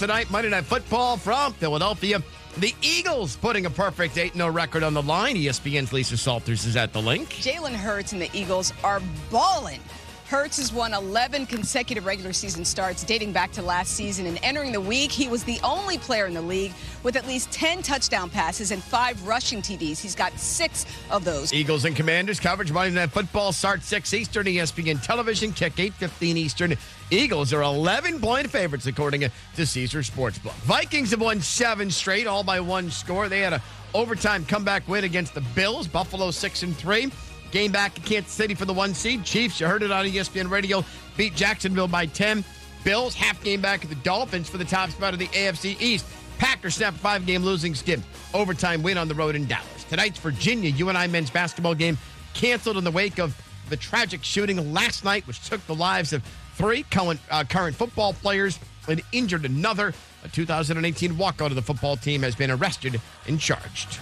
tonight. Monday Night Football from Philadelphia. The Eagles putting a perfect 8-0 record on the line. ESPN's Lisa Salters is at the link. Jalen Hurts and the Eagles are balling. Hurts has won 11 consecutive regular season starts dating back to last season, and entering the week, he was the only player in the league with at least 10 touchdown passes and 5 rushing TDs. He's got 6 of those. Eagles and Commanders coverage Monday Night Football starts 6 Eastern, ESPN television, kick 8:15 Eastern. Eagles are 11-point favorites according to Caesar Sportsbook. Vikings have won 7 straight, all by 1 score. They had an overtime comeback win against the Bills. Buffalo 6-3. Game back in Kansas City for the 1 seed. Chiefs, you heard it on ESPN Radio, beat Jacksonville by 10. Bills, half game back at the Dolphins for the top spot of the AFC East. Packers snap 5-game losing skid. Overtime win on the road in Dallas. Tonight's Virginia UNI men's basketball game canceled in the wake of the tragic shooting last night, which took the lives of 3 current football players and injured another. A 2018 walkout of the football team has been arrested and charged.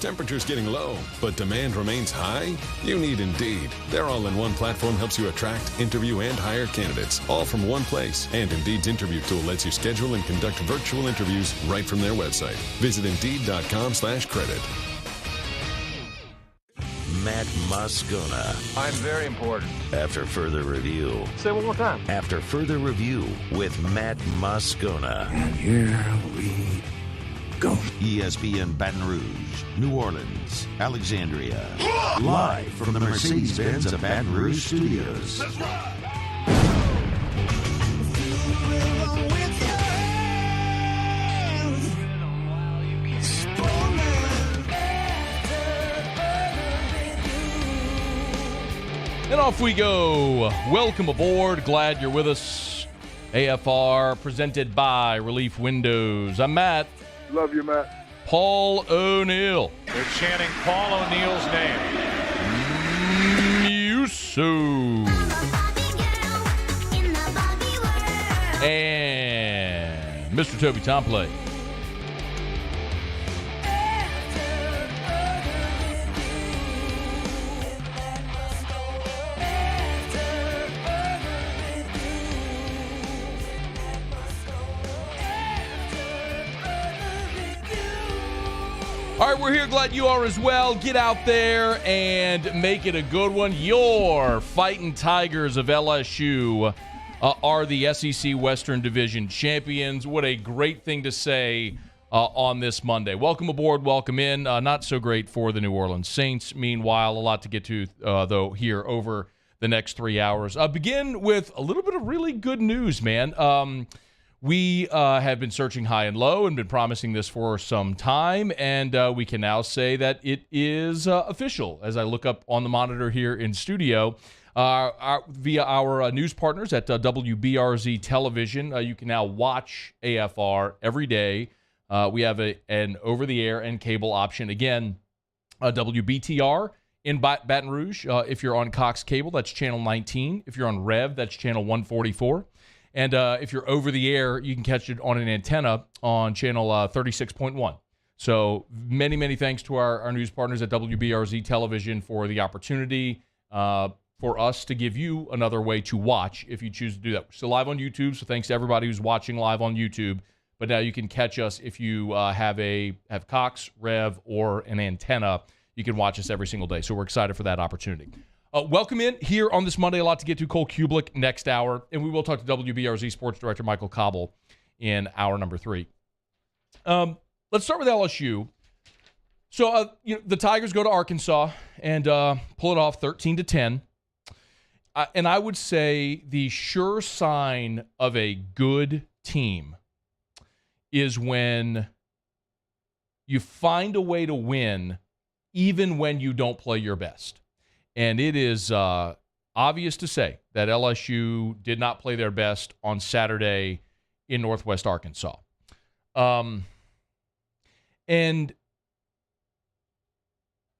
Temperature's getting low, but demand remains high? You need Indeed. Their all-in-one platform helps you attract, interview, and hire candidates, all from one place. And Indeed's interview tool lets you schedule and conduct virtual interviews right from their website. Visit Indeed.com/credit. Matt Moscona. I'm very important. After further review. Say it one more time. After further review with Matt Moscona. And here we go. ESPN Baton Rouge, New Orleans, Alexandria. Live from the Mercedes-Benz of Baton Rouge studios. Let's ride. And off we go. Welcome aboard. Glad you're with us. AFR presented by Relief Windows. I'm Matt. Love you, Matt. Paul O'Neill. They're chanting Paul O'Neill's name. Musu. And Mr. Toby Tomplay. All right, we're here. Glad you are as well. Get out there and make it a good one. Your Fighting Tigers of LSU are the SEC Western Division champions. What a great thing to say on this Monday. Welcome aboard. Welcome in. Not so great for the New Orleans Saints. Meanwhile, a lot to get to, though, here over the next 3 hours. Begin with a little bit of really good news, man. We have been searching high and low and been promising this for some time, and we can now say that it is official. As I look up on the monitor here in studio, via our news partners at WBRZ Television, you can now watch AFR every day. We have an over-the-air and cable option. Again, WBTR in Baton Rouge. If you're on Cox Cable, that's channel 19. If you're on Rev, that's channel 144. And if you're over the air, you can catch it on an antenna on channel 36.1. So many, many thanks to our news partners at WBRZ Television for the opportunity for us to give you another way to watch if you choose to do that. We're still live on YouTube, so thanks to everybody who's watching live on YouTube. But now you can catch us if you have Cox, Rev, or an antenna. You can watch us every single day. So we're excited for that opportunity. Welcome in here on this Monday. A lot to get to. Cole Cubelic next hour. And we will talk to WBRZ Sports Director Michael Cauble in hour number 3. Let's start with LSU. So, the Tigers go to Arkansas and pull it off 13-10. And I would say the sure sign of a good team is when you find a way to win even when you don't play your best. And it is obvious to say that LSU did not play their best on Saturday in Northwest Arkansas. And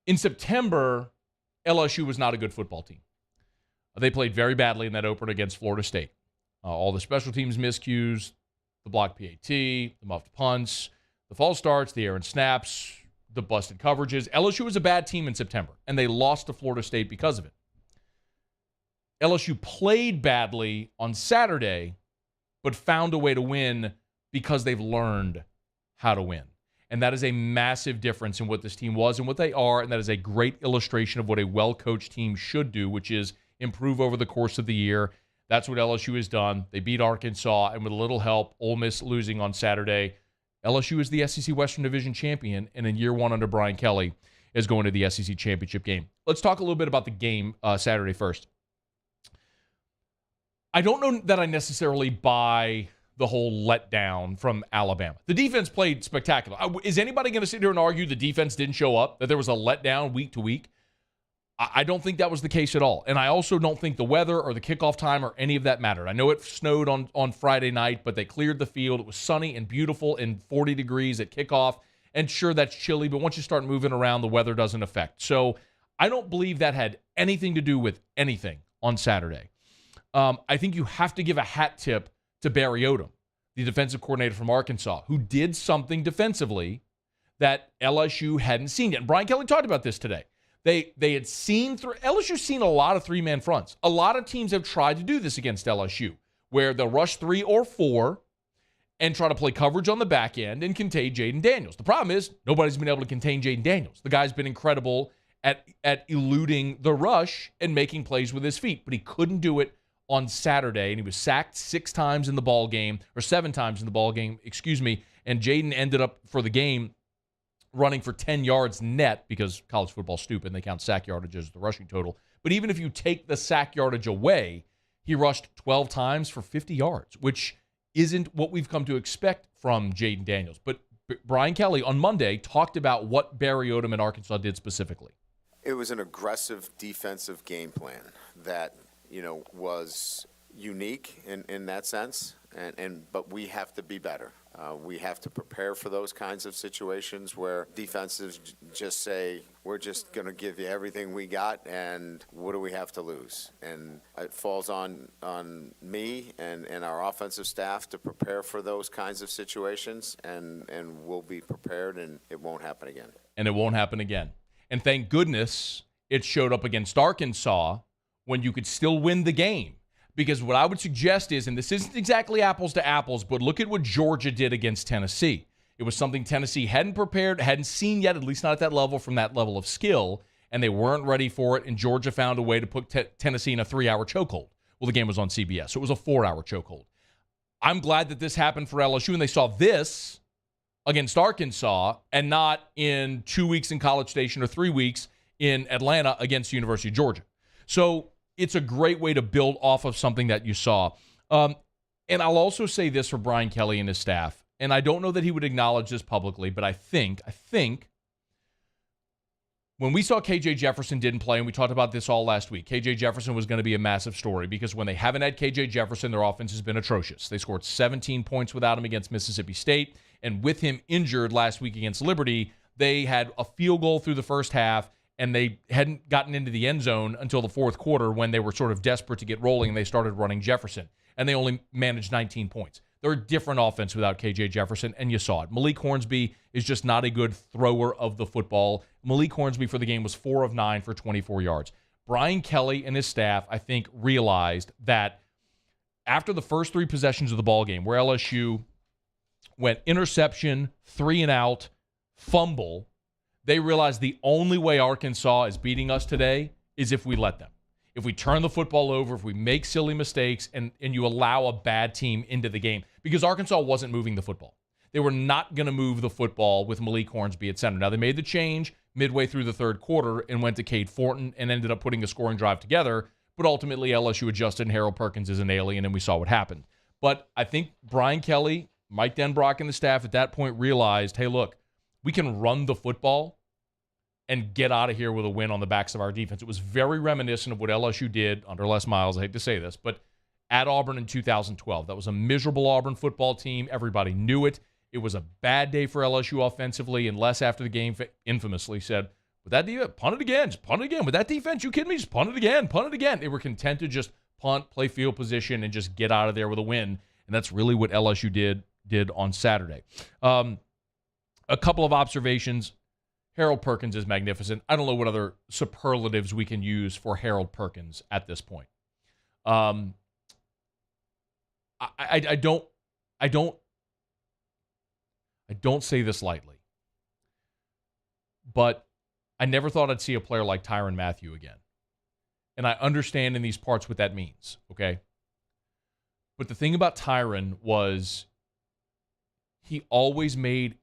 in September, LSU was not a good football team. They played very badly in that opener against Florida State. All the special teams miscues, the blocked PAT, the muffed punts, the false starts, the errant snaps, the busted coverages. LSU was a bad team in September, and they lost to Florida State because of it. LSU played badly on Saturday but found a way to win because they've learned how to win. And that is a massive difference in what this team was and what they are, and that is a great illustration of what a well-coached team should do, which is improve over the course of the year. That's what LSU has done. They beat Arkansas, and with a little help, Ole Miss losing on Saturday, LSU is the SEC Western Division champion, and in year one under Brian Kelly is going to the SEC championship game. Let's talk a little bit about the game Saturday first. I don't know that I necessarily buy the whole letdown from Alabama. The defense played spectacular. Is anybody going to sit here and argue the defense didn't show up, that there was a letdown week to week? I don't think that was the case at all. And I also don't think the weather or the kickoff time or any of that mattered. I know it snowed on Friday night, but they cleared the field. It was sunny and beautiful and 40 degrees at kickoff. And sure, that's chilly, but once you start moving around, the weather doesn't affect. So I don't believe that had anything to do with anything on Saturday. I think you have to give a hat tip to Barry Odom, the defensive coordinator from Arkansas, who did something defensively that LSU hadn't seen yet. And Brian Kelly talked about this today. They had seen LSU's seen a lot of three-man fronts. A lot of teams have tried to do this against LSU, where they'll rush 3 or 4 and try to play coverage on the back end and contain Jaden Daniels. The problem is nobody's been able to contain Jaden Daniels. The guy's been incredible at eluding the rush and making plays with his feet, but he couldn't do it on Saturday, and he was sacked 6 times in the ball game, or 7 times in the ball game, and Jaden ended up for the game running for 10 yards net, because college football's stupid and they count sack yardage as the rushing total. But even if you take the sack yardage away, he rushed 12 times for 50 yards, which isn't what we've come to expect from Jaden Daniels. But Brian Kelly on Monday talked about what Barry Odom and Arkansas did specifically. It was an aggressive defensive game plan that, was unique in that sense, but we have to be better. We have to prepare for those kinds of situations where defenses just say, we're just going to give you everything we got, and what do we have to lose? And it falls on me and our offensive staff to prepare for those kinds of situations, and we'll be prepared, and it won't happen again. And it won't happen again. And thank goodness it showed up against Arkansas when you could still win the game. Because what I would suggest is, and this isn't exactly apples to apples, but look at what Georgia did against Tennessee. It was something Tennessee hadn't prepared, hadn't seen yet, at least not at that level, from that level of skill, and they weren't ready for it, and Georgia found a way to put Tennessee in a 3-hour chokehold. Well, the game was on CBS, so it was a 4-hour chokehold. I'm glad that this happened for LSU, and they saw this against Arkansas and not in 2 weeks in College Station or 3 weeks in Atlanta against the University of Georgia. So it's a great way to build off of something that you saw. And I'll also say this for Brian Kelly and his staff, and I don't know that he would acknowledge this publicly, but I think when we saw KJ Jefferson didn't play, and we talked about this all last week, KJ Jefferson was going to be a massive story because when they haven't had KJ Jefferson, their offense has been atrocious. They scored 17 points without him against Mississippi State, and with him injured last week against Liberty, they had a field goal through the first half, and they hadn't gotten into the end zone until the fourth quarter when they were sort of desperate to get rolling, and they started running Jefferson, and they only managed 19 points. They're a different offense without KJ Jefferson, and you saw it. Malik Hornsby is just not a good thrower of the football. Malik Hornsby for the game was 4 of 9 for 24 yards. Brian Kelly and his staff, I think, realized that after the first 3 possessions of the ball game, where LSU went interception, 3 and out, fumble, they realized the only way Arkansas is beating us today is if we let them. If we turn the football over, if we make silly mistakes, and you allow a bad team into the game. Because Arkansas wasn't moving the football. They were not going to move the football with Malik Hornsby at center. Now, they made the change midway through the third quarter and went to Cade Fortin and ended up putting a scoring drive together. But ultimately, LSU adjusted, and Harold Perkins is an alien, and we saw what happened. But I think Brian Kelly, Mike Denbrock, and the staff at that point realized, hey, look, we can run the football and get out of here with a win on the backs of our defense. It was very reminiscent of what LSU did under Les Miles. I hate to say this, but at Auburn in 2012. That was a miserable Auburn football team. Everybody knew it. It was a bad day for LSU offensively, and Les after the game infamously said, with that defense, punt it again. Just punt it again. With that defense, you kidding me? Just punt it again. Punt it again. They were content to just punt, play field position, and just get out of there with a win. And that's really what LSU did on Saturday. A couple of observations. Harold Perkins is magnificent. I don't know what other superlatives we can use for Harold Perkins at this point. I don't say this lightly, but I never thought I'd see a player like Tyrann Mathieu again. And I understand in these parts what that means, okay? But the thing about Tyrann was he always made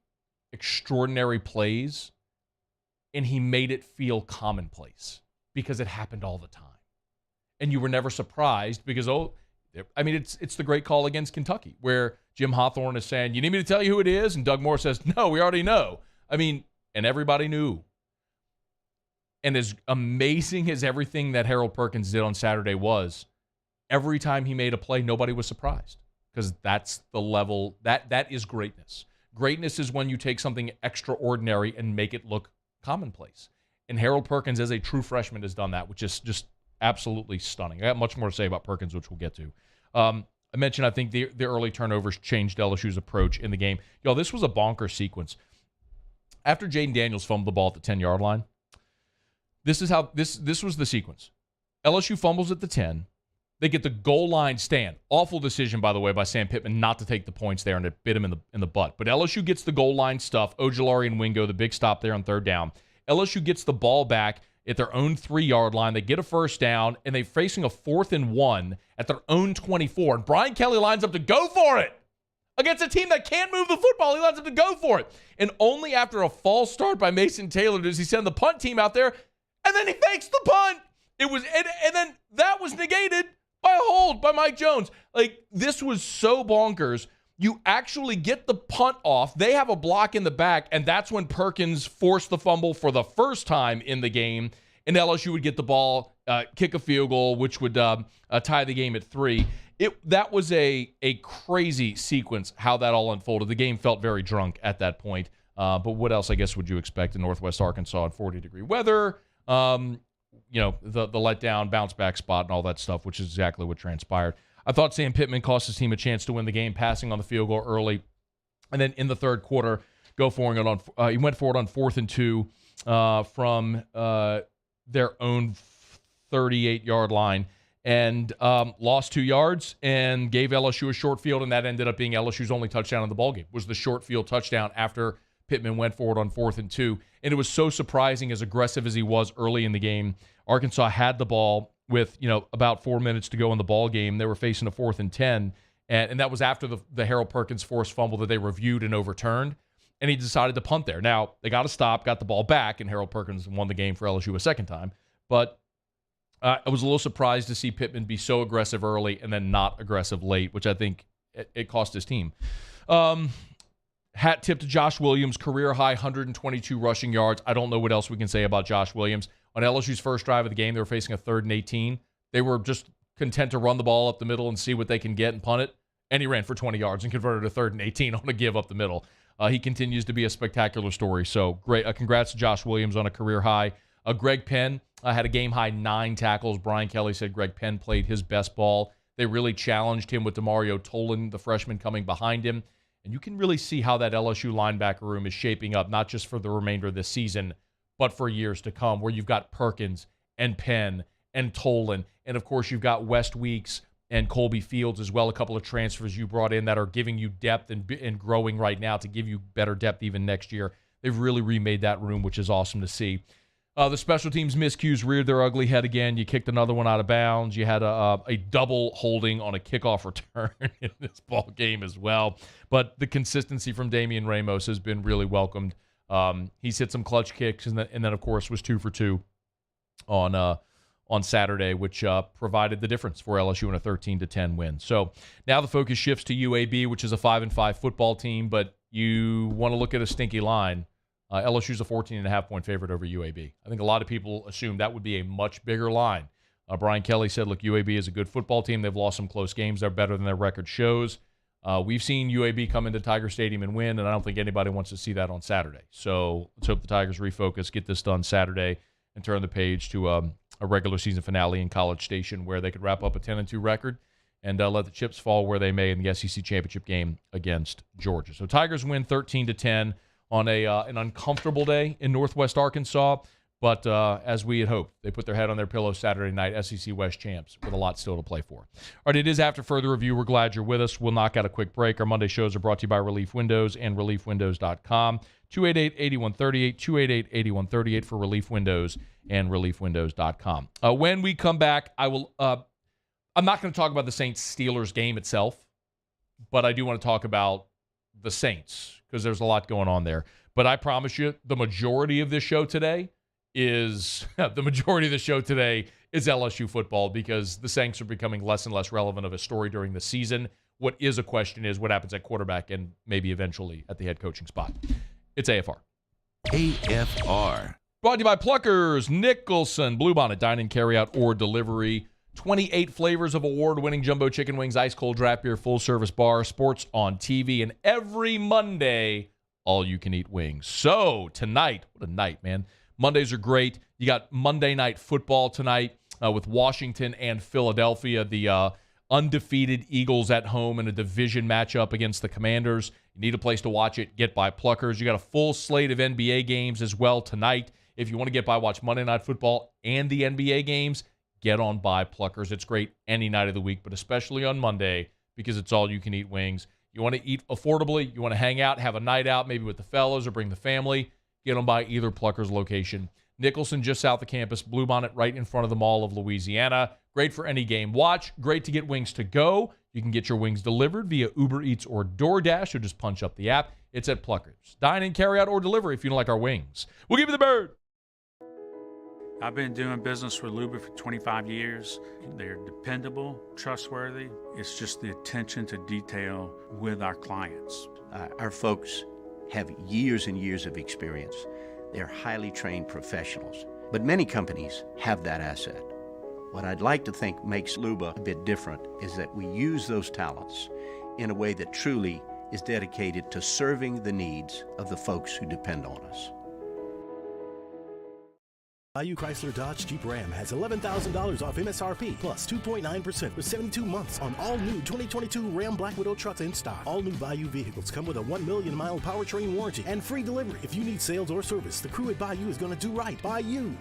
extraordinary plays, and he made it feel commonplace because it happened all the time. And you were never surprised because, it's the great call against Kentucky where Jim Hawthorne is saying, you need me to tell you who it is? And Doug Moore says, no, we already know. And everybody knew. And as amazing as everything that Harold Perkins did on Saturday was, every time he made a play, nobody was surprised because that's the level, that is greatness. Greatness is when you take something extraordinary and make it look commonplace. And Harold Perkins, as a true freshman, has done that, which is just absolutely stunning. I got much more to say about Perkins, which we'll get to. I mentioned, I think, the early turnovers changed LSU's approach in the game. Y'all, this was a bonker sequence. After Jaden Daniels fumbled the ball at the 10-yard line, this is how this was the sequence. LSU fumbles at the 10. They get the goal line stand. Awful decision, by the way, by Sam Pittman not to take the points there, and it bit him in the butt. But LSU gets the goal line stuff. Ojulari and Wingo, the big stop there on third down. LSU gets the ball back at their own 3-yard line. They get a first down, and they're facing a 4th and 1 at their own 24. And Brian Kelly lines up to go for it. Against a team that can't move the football, he lines up to go for it. And only after a false start by Mason Taylor does he send the punt team out there, and then he fakes the punt. And then that was negated by a hold by Mike Jones. This was so bonkers. You actually get the punt off. They have a block in the back, and that's when Perkins forced the fumble for the first time in the game, and LSU would get the ball, kick a field goal, which would tie the game at 3. That was a crazy sequence, how that all unfolded. The game felt very drunk at that point. But what else, I guess, would you expect in Northwest Arkansas in 40-degree weather? The letdown, bounce back spot, and all that stuff, which is exactly what transpired. I thought Sam Pittman cost his team a chance to win the game, passing on the field goal early, and then in the third quarter, he went for it on 4th and 2 from their own 38-yard line, and lost 2 yards and gave LSU a short field, and that ended up being LSU's only touchdown in the ballgame. Was the short field touchdown after Pittman went for it on 4th and 2. And it was so surprising, as aggressive as he was early in the game. Arkansas had the ball with, about 4 minutes to go in the ball game. They were facing a 4th and 10. And that was after the Harold Perkins forced fumble that they reviewed and overturned. And he decided to punt there. Now, they got a stop, got the ball back, and Harold Perkins won the game for LSU a second time. But I was a little surprised to see Pittman be so aggressive early and then not aggressive late, which I think it cost his team. Hat tip to Josh Williams, career high 122 rushing yards. I don't know what else we can say about Josh Williams. On LSU's first drive of the game, they were facing a 3rd and 18. They were just content to run the ball up the middle and see what they can get and punt it. And he ran for 20 yards and converted a 3rd and 18 on a give up the middle. He continues to be a spectacular story. So great. Congrats to Josh Williams on a career high. Greg Penn had a game high 9 tackles. Brian Kelly said Greg Penn played his best ball. They really challenged him with DeMario Tolan, the freshman, coming behind him. And you can really see how that LSU linebacker room is shaping up, not just for the remainder of this season, but for years to come, where you've got Perkins and Penn and Tolan. And, of course, you've got West Weeks and Colby Fields as well, a couple of transfers you brought in that are giving you depth and growing right now to give you better depth even next year. They've really remade that room, which is awesome to see. The special teams miscues reared their ugly head again. You kicked another one out of bounds. You had a double holding on a kickoff return in this ball game as well. But the consistency from Damian Ramos has been really welcomed. He's hit some clutch kicks, and then of course was 2 for 2 on Saturday, which provided the difference for LSU in a 13-10 win. So now the focus shifts to UAB, which is a 5-5 football team. But you want to look at a stinky line. LSU's a 14.5-point favorite over UAB. I think a lot of people assume that would be a much bigger line. Brian Kelly said, look, UAB is a good football team. They've lost some close games. They're better than their record shows. We've seen UAB come into Tiger Stadium and win, and I don't think anybody wants to see that on Saturday. So let's hope the Tigers refocus, get this done Saturday, and turn the page to a regular season finale in College Station where they could wrap up a 10-2 record and let the chips fall where they may in the SEC championship game against Georgia. So Tigers win 13-10. On an uncomfortable day in Northwest Arkansas. But as we had hoped, they put their head on their pillow Saturday night, SEC West champs, with a lot still to play for. All right, it is After Further Review. We're glad you're with us. We'll knock out a quick break. Our Monday shows are brought to you by Relief Windows and ReliefWindows.com. 288-8138, 288-8138 for Relief Windows and ReliefWindows.com. When we come back, I'm not going to talk about the Saints-Steelers game itself, but I do want to talk about the Saints because there's a lot going on there. But I promise you, the majority of this show today is LSU football because the Saints are becoming less and less relevant of a story during the season. What is a question is what happens at quarterback and maybe eventually at the head coaching spot. It's AFR. AFR. Brought to you by Pluckers, Nicholson, Bluebonnet, dine-in, carry-out, or delivery. 28 flavors of award-winning jumbo chicken wings, ice-cold draft beer, full-service bar, sports on TV, and every Monday, all-you-can-eat wings. So tonight, what a night, man. Mondays are great. You got Monday Night Football tonight with Washington and Philadelphia, the undefeated Eagles at home in a division matchup against the Commanders. You need a place to watch it, get by Pluckers. You got a full slate of NBA games as well tonight. If you want to get by, watch Monday Night Football and the NBA games, get on by Pluckers. It's great any night of the week, but especially on Monday because it's all-you-can-eat wings. You want to eat affordably, you want to hang out, have a night out, maybe with the fellas or bring the family, get them by either Pluckers location. Nicholson, just south of campus. Bluebonnet, right in front of the Mall of Louisiana. Great for any game watch. Great to get wings to go. You can get your wings delivered via Uber Eats or DoorDash, or just punch up the app. It's at Pluckers. Dine in, carry out, or deliver if you don't like our wings. We'll give you the bird. I've been doing business with Luba for 25 years. They're dependable, trustworthy. It's just the attention to detail with our clients. Our folks have years and years of experience. They're highly trained professionals, but many companies have that asset. What I'd like to think makes Luba a bit different is that we use those talents in a way that truly is dedicated to serving the needs of the folks who depend on us. Bayou Chrysler Dodge Jeep Ram has $11,000 off MSRP plus 2.9% with 72 months on all new 2022 Ram Black Widow trucks in stock. All new Bayou vehicles come with a 1 million mile powertrain warranty and free delivery. If you need sales or service, the crew at Bayou is going to do right by you.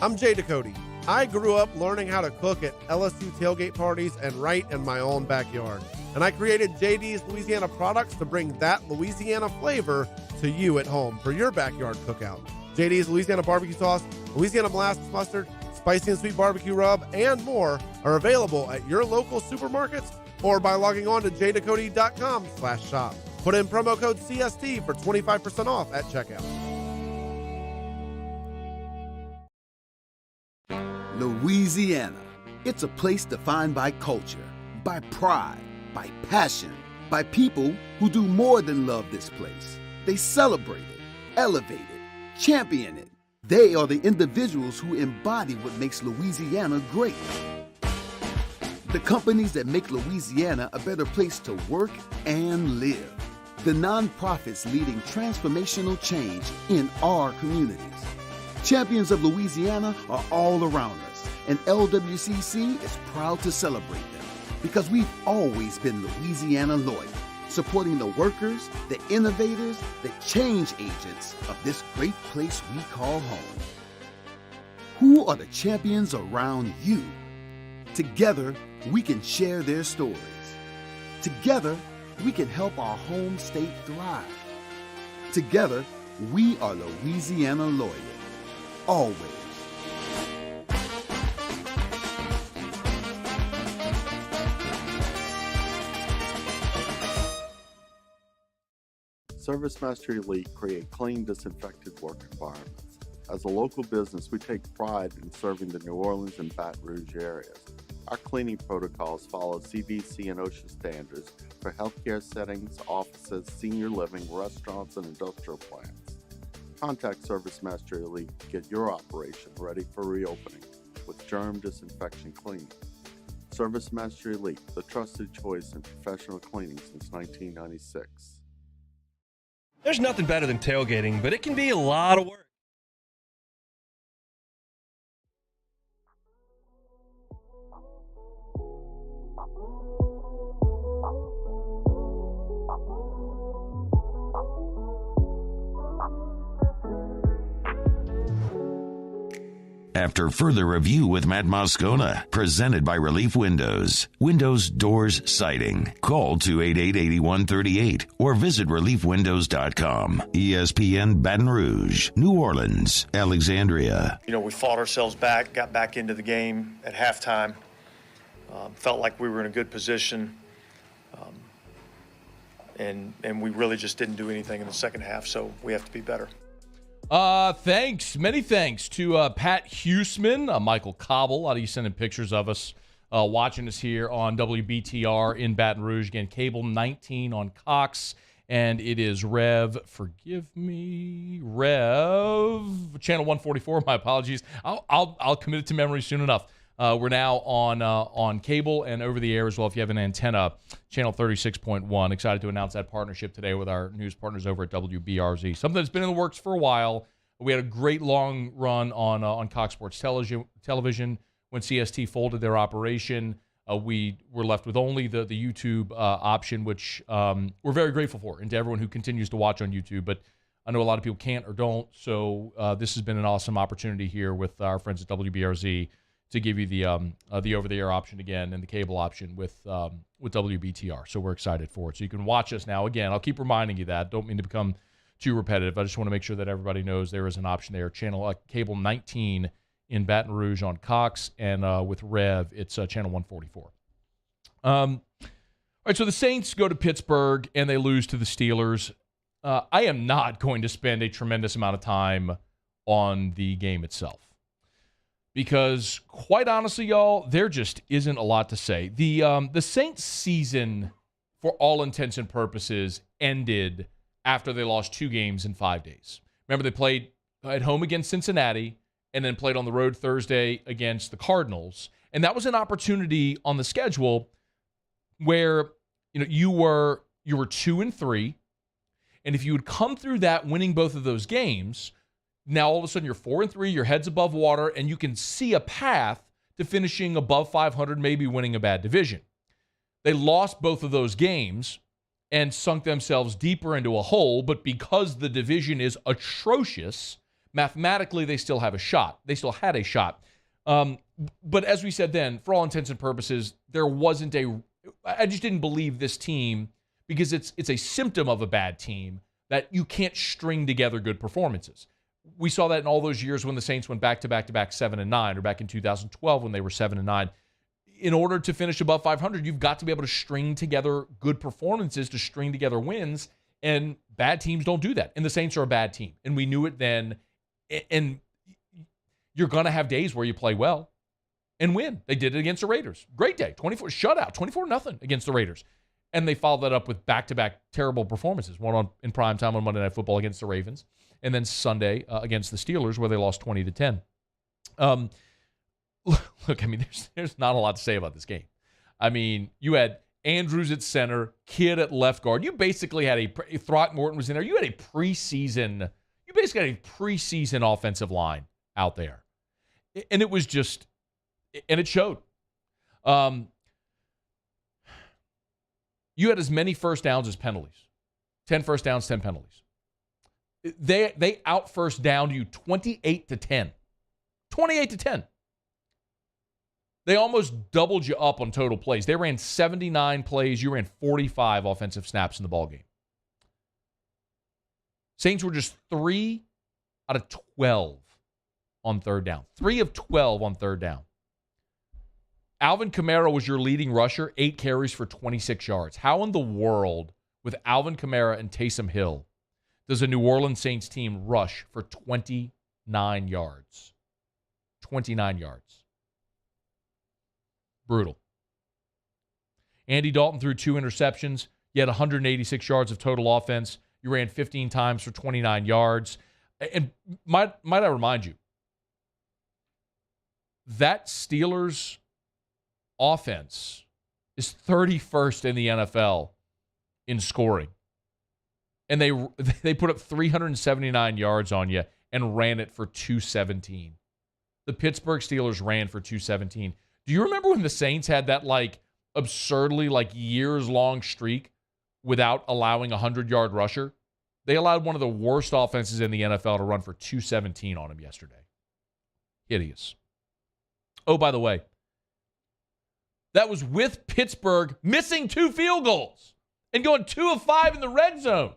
I'm Jay Ducote. I grew up learning how to cook at LSU tailgate parties and right in my own backyard. And I created JD's Louisiana products to bring that Louisiana flavor to you at home for your backyard cookout. JD's Louisiana barbecue sauce, Louisiana molasses mustard, spicy and sweet barbecue rub, and more are available at your local supermarkets or by logging on to jducote.com/shop. Put in promo code CST for 25% off at checkout. Louisiana. It's a place defined by culture, by pride, by passion, by people who do more than love this place. They celebrate it, elevate it, champion it. They are the individuals who embody what makes Louisiana great. The companies that make Louisiana a better place to work and live. The nonprofits leading transformational change in our communities. Champions of Louisiana are all around us, and LWCC is proud to celebrate them because we've always been Louisiana loyal, supporting the workers, the innovators, the change agents of this great place we call home. Who are the champions around you? Together, we can share their stories. Together, we can help our home state thrive. Together, we are Louisiana loyal. Always. ServiceMaster Elite create clean, disinfected work environments. As a local business, we take pride in serving the New Orleans and Baton Rouge areas. Our cleaning protocols follow CDC and OSHA standards for healthcare settings, offices, senior living, restaurants, and industrial plants. Contact ServiceMaster Elite to get your operation ready for reopening with germ disinfection cleaning. ServiceMaster Elite, the trusted choice in professional cleaning since 1996. There's nothing better than tailgating, but it can be a lot of work. after further review with Matt Moscona. Presented by Relief Windows. Windows, doors, siding. Call 288-8138 or visit reliefwindows.com. ESPN Baton Rouge, New Orleans, Alexandria. You know, we fought ourselves back, got back into the game at halftime. Felt like we were in a good position. And we really just didn't do anything in the second half, so we have to be better. Many thanks to Pat Huseman, Michael Cauble. A lot of you sending pictures of us watching us here on WBTR in Baton Rouge. Again, Cable 19 on Cox, and it is Rev, channel 144. My apologies. I'll commit it to memory soon enough. We're now on cable and over the air as well. If you have an antenna, channel 36.1. Excited to announce that partnership today with our news partners over at WBRZ. Something that's been in the works for a while. We had a great long run on Cox Sports television. When CST folded their operation, we were left with only the YouTube option, which we're very grateful for, and to everyone who continues to watch on YouTube. But I know a lot of people can't or don't, so this has been an awesome opportunity here with our friends at WBRZ to give you the over-the-air option again and the cable option with WBTR. So we're excited for it. So you can watch us now. Again, I'll keep reminding you that. Don't mean to become too repetitive. I just want to make sure that everybody knows there is an option there. Channel cable 19 in Baton Rouge on Cox, and with Rev, it's channel 144. All right, so the Saints go to Pittsburgh, and they lose to the Steelers. I am not going to spend a tremendous amount of time on the game itself. Because, quite honestly, y'all, there just isn't a lot to say. The Saints season, for all intents and purposes, ended after they lost 2 games in 5 days. Remember, they played at home against Cincinnati and then played on the road Thursday against the Cardinals. And that was an opportunity on the schedule where you were 2-3. And if you would come through that winning both of those games, now all of a sudden you're 4-3, your head's above water, and you can see a path to finishing above 500, maybe winning a bad division. They lost both of those games and sunk themselves deeper into a hole, but because the division is atrocious, mathematically they still have a shot. They still had a shot. But as we said then, for all intents and purposes, I just didn't believe this team because it's a symptom of a bad team that you can't string together good performances. We saw that in all those years when the Saints went back-to-back 7-9, or back in 2012 when they were 7-9. In order to finish above 500, you've got to be able to string together good performances, to string together wins, and bad teams don't do that. And the Saints are a bad team, and we knew it then. And you're going to have days where you play well and win. They did it against the Raiders. Great day, 24-0 against the Raiders. And they followed that up with back-to-back terrible performances, one in primetime on Monday Night Football against the Ravens, and then Sunday against the Steelers, where they lost 20-10. Look, I mean, there's not a lot to say about this game. I mean, you had Andrews at center, Kidd at left guard. You basically had Throckmorton was in there. You had you basically had a preseason offensive line out there. And it was just, and it showed. You had as many first downs as penalties. 10 first downs, 10 penalties. They out first downed you 28-10. 28-10. They almost doubled you up on total plays. They ran 79 plays. You ran 45 offensive snaps in the ballgame. Saints were just 3 out of 12 on third down. 3 of 12 on third down. Alvin Kamara was your leading rusher, 8 carries for 26 yards. How in the world, with Alvin Kamara and Taysom Hill, does a New Orleans Saints team rush for 29 yards? 29 yards. Brutal. Andy Dalton threw 2 interceptions. You had 186 yards of total offense. You ran 15 times for 29 yards. And might I remind you, that Steelers offense is 31st in the NFL in scoring. And they put up 379 yards on you and ran it for 217. The Pittsburgh Steelers ran for 217. Do you remember when the Saints had that absurdly years-long streak without allowing a 100-yard rusher? They allowed one of the worst offenses in the NFL to run for 217 on them yesterday. Hideous. Oh, by the way, that was with Pittsburgh missing 2 field goals and going 2 of 5 in the red zone.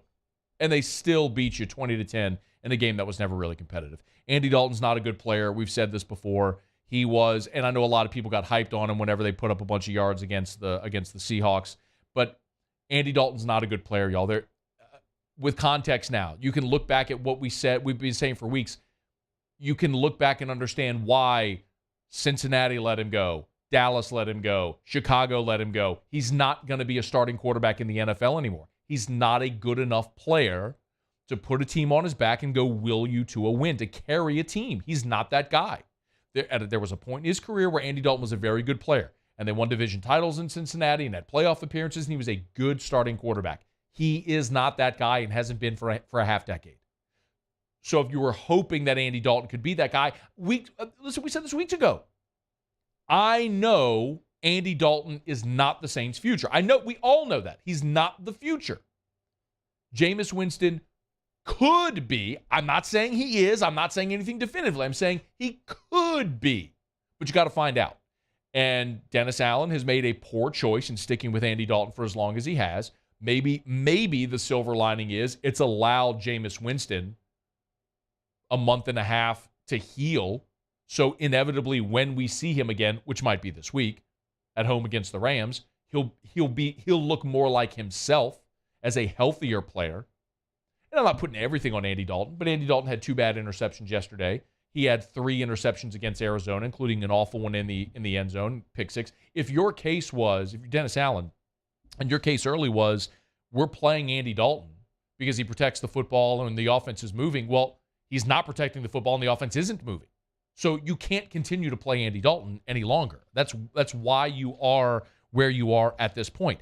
And they still beat you 20-10 in a game that was never really competitive. Andy Dalton's not a good player. We've said this before. He was, and I know a lot of people got hyped on him whenever they put up a bunch of yards against the Seahawks. But Andy Dalton's not a good player, y'all. There, with context now, you can look back at what we said. We've been saying for weeks. You can look back and understand why Cincinnati let him go, Dallas let him go, Chicago let him go. He's not going to be a starting quarterback in the NFL anymore. He's not a good enough player to put a team on his back and go will you to a win, to carry a team. He's not that guy. There was a point in his career where Andy Dalton was a very good player, and they won division titles in Cincinnati and had playoff appearances, and he was a good starting quarterback. He is not that guy and hasn't been for a half decade. So if you were hoping that Andy Dalton could be that guy, listen, we said this weeks ago. I know Andy Dalton is not the Saints' future. I know, we all know that. He's not the future. Jameis Winston could be. I'm not saying he is. I'm not saying anything definitively. I'm saying he could be. But you got to find out. And Dennis Allen has made a poor choice in sticking with Andy Dalton for as long as he has. Maybe the silver lining is it's allowed Jameis Winston a month and a half to heal. So inevitably, when we see him again, which might be this week, at home against the Rams, he'll look more like himself as a healthier player. And I'm not putting everything on Andy Dalton, but Andy Dalton had 2 bad interceptions yesterday. He had 3 interceptions against Arizona, including an awful one in the end zone, pick 6. If you're Dennis Allen, and your case early was, we're playing Andy Dalton because he protects the football and the offense is moving. Well, he's not protecting the football and the offense isn't moving. So you can't continue to play Andy Dalton any longer. That's why you are where you are at this point.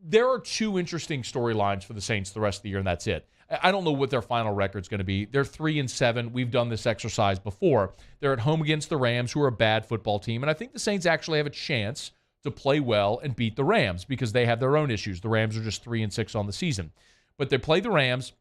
There are 2 interesting storylines for the Saints the rest of the year, and that's it. I don't know what their final record's going to be. They're 3-7. We've done this exercise before. They're at home against the Rams, who are a bad football team, and I think the Saints actually have a chance to play well and beat the Rams because they have their own issues. The Rams are just 3-6 on the season. But they play the Rams,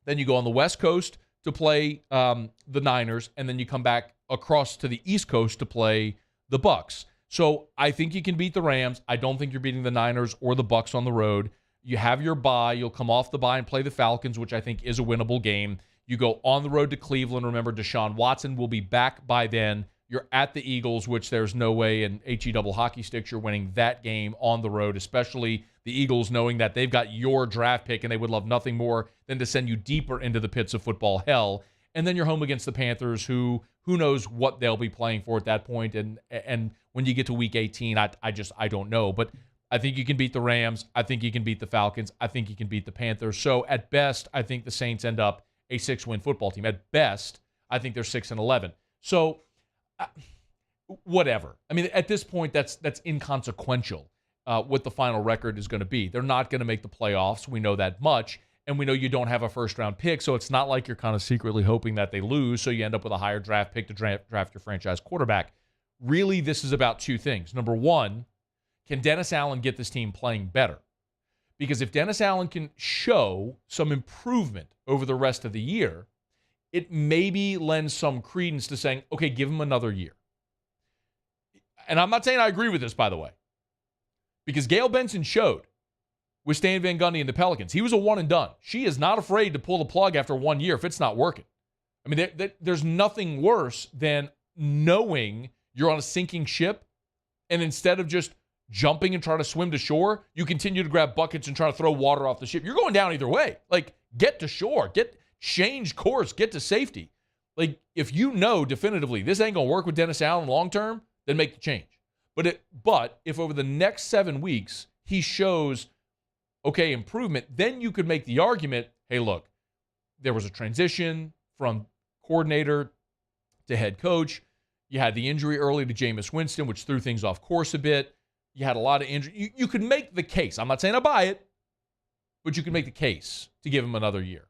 then you go on the West Coast to play the Niners, and then you come back across to the East Coast to play the Bucs. So I think you can beat the Rams. I don't think you're beating the Niners or the Bucs on the road. You have your bye. You'll come off the bye and play the Falcons, which I think is a winnable game. You go on the road to Cleveland. Remember, Deshaun Watson will be back by then. You're at the Eagles, which there's no way in HE double hockey sticks you're winning that game on the road, especially the Eagles knowing that they've got your draft pick and they would love nothing more than to send you deeper into the pits of football hell. And then you're home against the Panthers, who knows what they'll be playing for at that point. And when you get to week 18, I don't know. But I think you can beat the Rams. I think you can beat the Falcons. I think you can beat the Panthers. So at best, I think the Saints end up a 6-win football team. At best, I think they're 6-11. So whatever. I mean, at this point, that's inconsequential. What the final record is going to be. They're not going to make the playoffs. We know that much. And we know you don't have a first-round pick, so it's not like you're kind of secretly hoping that they lose, so you end up with a higher draft pick to draft your franchise quarterback. Really, this is about 2 things. Number 1, can Dennis Allen get this team playing better? Because if Dennis Allen can show some improvement over the rest of the year, it maybe lends some credence to saying, okay, give him another year. And I'm not saying I agree with this, by the way, because Gail Benson showed with Stan Van Gundy and the Pelicans. He was a one and done. She is not afraid to pull the plug after 1 year if it's not working. I mean, there's nothing worse than knowing you're on a sinking ship, and instead of just jumping and trying to swim to shore, you continue to grab buckets and try to throw water off the ship. You're going down either way. Like, get to shore. Change course. Get to safety. Like, if you know definitively this ain't going to work with Dennis Allen long-term, then make the change. But if over the next 7 weeks he shows improvement, then you could make the argument, hey, look, there was a transition from coordinator to head coach. You had the injury early to Jameis Winston, which threw things off course a bit. You had a lot of injury. You could make the case. I'm not saying I buy it, but you could make the case to give him another year.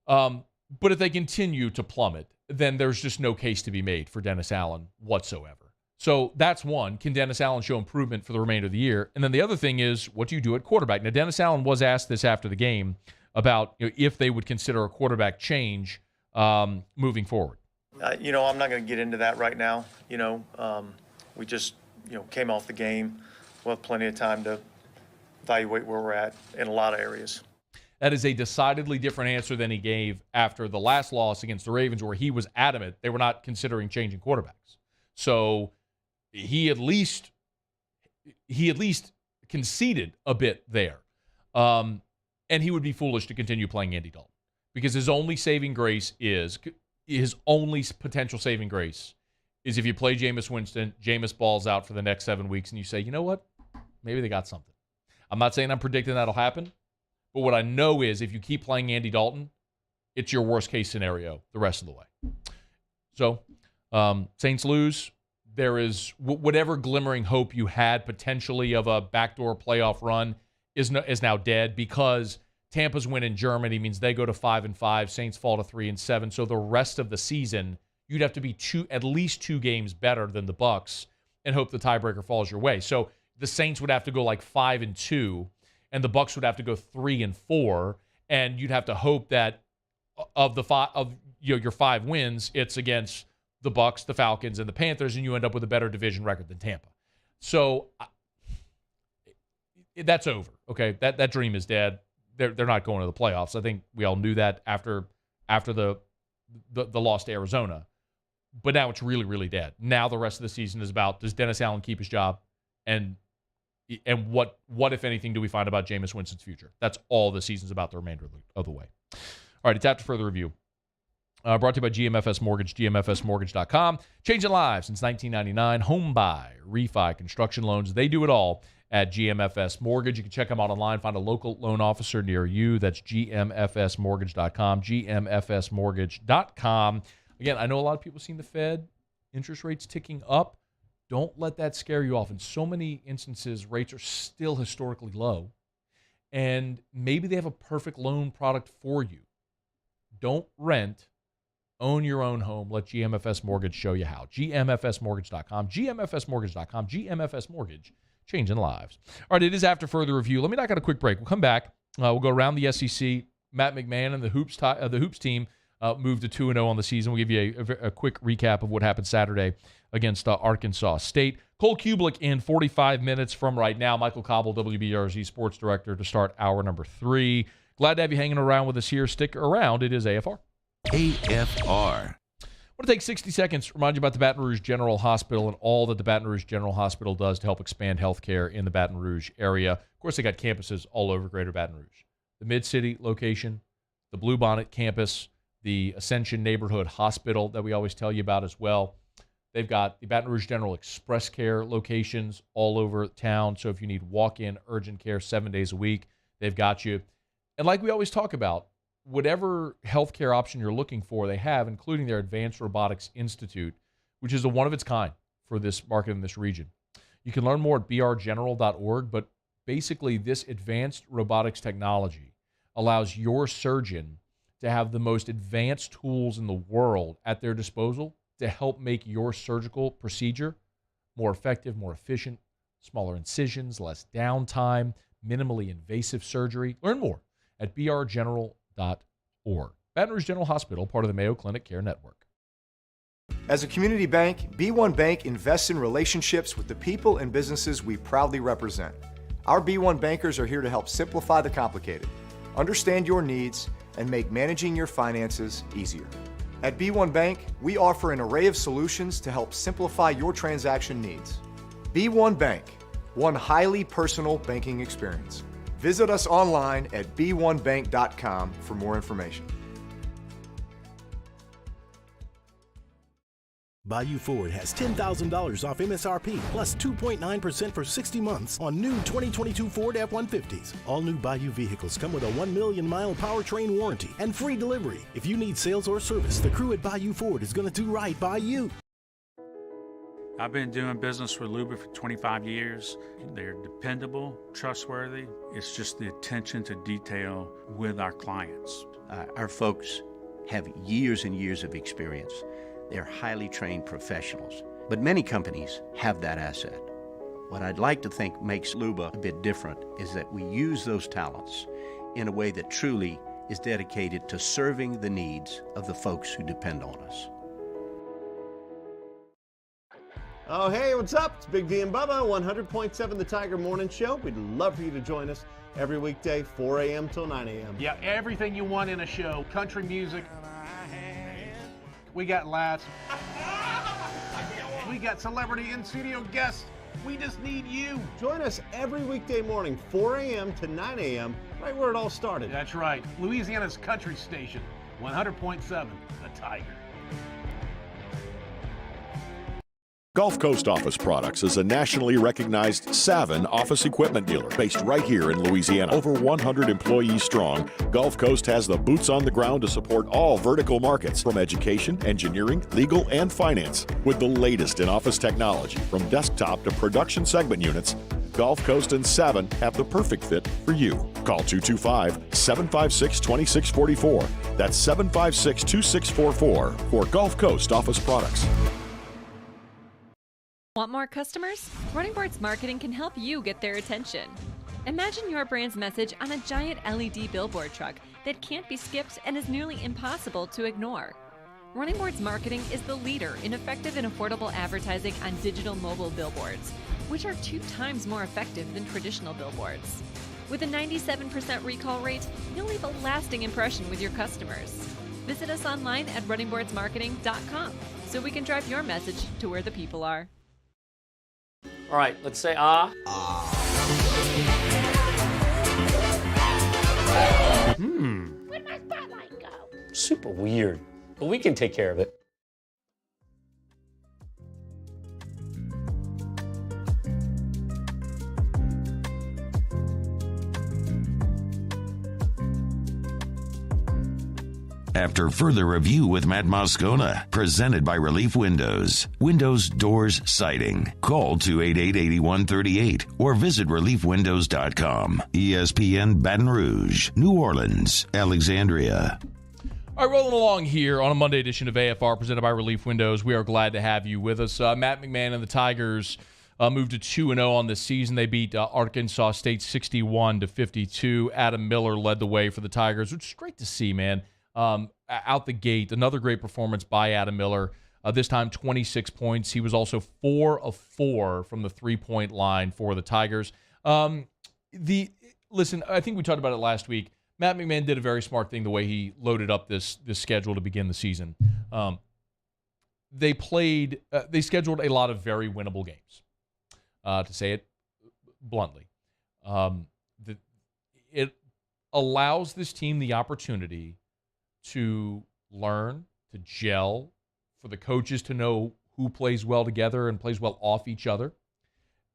But if they continue to plummet, then there's just no case to be made for Dennis Allen whatsoever. So that's one. Can Dennis Allen show improvement for the remainder of the year? And then the other thing is, what do you do at quarterback? Now, Dennis Allen was asked this after the game about if they would consider a quarterback change moving forward. I'm not going to get into that right now. We just, came off the game. We'll have plenty of time to evaluate where we're at in a lot of areas. That is a decidedly different answer than he gave after the last loss against the Ravens, where he was adamant they were not considering changing quarterbacks. So he at least conceded a bit there. And he would be foolish to continue playing Andy Dalton because his only potential saving grace is if you play Jameis Winston, Jameis balls out for the next 7 weeks, and you say, you know what? Maybe they got something. I'm not saying I'm predicting that'll happen, but what I know is if you keep playing Andy Dalton, it's your worst case scenario the rest of the way. So, Saints lose. There is whatever glimmering hope you had potentially of a backdoor playoff run is now dead because Tampa's win in Germany means they go to 5-5. Saints fall to 3-7. So the rest of the season, you'd have to be at least 2 games better than the Bucs and hope the tiebreaker falls your way. So the Saints would have to go like 5-2, and the Bucs would have to go 3-4, and you'd have to hope that of your 5 wins, it's against the Bucs, the Falcons, and the Panthers, and you end up with a better division record than Tampa. So that's over. Okay, that dream is dead. They're not going to the playoffs. I think we all knew that after the loss to Arizona. But now it's really, really dead. Now the rest of the season is about, does Dennis Allen keep his job? And what if anything, do we find about Jameis Winston's future? That's all the season's about the remainder of the way. All right, it's after further review. Brought to you by GMFS Mortgage, GMFSmortgage.com. Changing lives since 1999. Home buy, refi, construction loans. They do it all at GMFS Mortgage. You can check them out online. Find a local loan officer near you. That's GMFSmortgage.com, GMFSmortgage.com. Again, I know a lot of people have seen the Fed interest rates ticking up. Don't let that scare you off. In so many instances, rates are still historically low, and maybe they have a perfect loan product for you. Don't rent. Own your own home. Let GMFS Mortgage show you how. GMFSmortgage.com, GMFSmortgage.com, GMFS Mortgage, changing lives. All right, it is after further review. Let me knock out a quick break. We'll come back. We'll go around the SEC. Matt McMahon and the Hoops team moved to 2-0 on the season. We'll give you a quick recap of what happened Saturday against Arkansas State. Cole Cubelic in 45 minutes from right now. Michael Cauble, WBRZ Sports Director, to start hour number 3. Glad to have you hanging around with us here. Stick around. It is AFR. AFR. I want to take 60 seconds to remind you about the Baton Rouge General Hospital and all that the Baton Rouge General Hospital does to help expand healthcare in the Baton Rouge area. Of course, they got campuses all over Greater Baton Rouge. The Mid-City location, the Bluebonnet campus, the Ascension Neighborhood Hospital that we always tell you about as well. They've got the Baton Rouge General Express Care locations all over town. So if you need walk-in urgent care 7 days a week, they've got you. And like we always talk about, whatever healthcare option you're looking for, they have, including their Advanced Robotics Institute, which is a one of its kind for this market in this region. You can learn more at brgeneral.org, but basically this advanced robotics technology allows your surgeon to have the most advanced tools in the world at their disposal to help make your surgical procedure more effective, more efficient, smaller incisions, less downtime, minimally invasive surgery. Learn more at brgeneral.org. Baton Rouge General Hospital, part of the Mayo Clinic Care Network. As a community bank, B1 Bank invests in relationships with the people and businesses we proudly represent. Our B1 bankers are here to help simplify the complicated, understand your needs, and make managing your finances easier. At B1 Bank, we offer an array of solutions to help simplify your transaction needs. B1 Bank, one highly personal banking experience. Visit us online at b1bank.com for more information. Bayou Ford has $10,000 off MSRP plus 2.9% for 60 months on new 2022 Ford F-150s. All new Bayou vehicles come with a 1 million mile powertrain warranty and free delivery. If you need sales or service, the crew at Bayou Ford is going to do right by you. I've been doing business with Luba for 25 years. They're dependable, trustworthy. It's just the attention to detail with our clients. Our folks have years and years of experience. They're highly trained professionals, but many companies have that asset. What I'd like to think makes Luba a bit different is that we use those talents in a way that truly is dedicated to serving the needs of the folks who depend on us. Oh, hey, what's up? It's Big D and Bubba, 100.7 The Tiger Morning Show. We'd love for you to join us every weekday, 4 a.m. till 9 a.m. Yeah, everything you want in a show. Country music. We got laughs. We got celebrity in-studio guests. We just need you. Join us every weekday morning, 4 a.m. to 9 a.m., right where it all started. That's right. Louisiana's country station, 100.7 The Tiger. Gulf Coast Office Products is a nationally recognized Savin office equipment dealer based right here in Louisiana. Over 100 employees strong, Gulf Coast has the boots on the ground to support all vertical markets, from education, engineering, legal, and finance. With the latest in office technology, from desktop to production segment units, Gulf Coast and Savin have the perfect fit for you. Call 225-756-2644. That's 756-2644 for Gulf Coast Office Products. Want more customers? Running Boards Marketing can help you get their attention. Imagine your brand's message on a giant LED billboard truck that can't be skipped and is nearly impossible to ignore. Running Boards Marketing is the leader in effective and affordable advertising on digital mobile billboards, which are 2 times more effective than traditional billboards. With a 97% recall rate, you'll leave a lasting impression with your customers. Visit us online at runningboardsmarketing.com so we can drive your message to where the people are. All right, let's say ah. Where'd my spotlight go? Super weird, but we can take care of it. After further review with Matt Moscona, presented by Relief Windows. Windows, doors, siding. Call 288-8138 or visit reliefwindows.com. ESPN Baton Rouge, New Orleans, Alexandria. All right, rolling along here on a Monday edition of AFR presented by Relief Windows. We are glad to have you with us. Matt McMahon and the Tigers moved to 2-0 on this season. They beat Arkansas State 61-52. Adam Miller led the way for the Tigers, which is great to see, man. Out the gate, another great performance by Adam Miller. This time, 26 points. He was also 4 of 4 from the three-point line for the Tigers. Listen, I think we talked about it last week. Matt McMahon did a very smart thing the way he loaded up this schedule to begin the season. They scheduled a lot of very winnable games, to say it bluntly. It allows this team the opportunity to learn, to gel, for the coaches to know who plays well together and plays well off each other,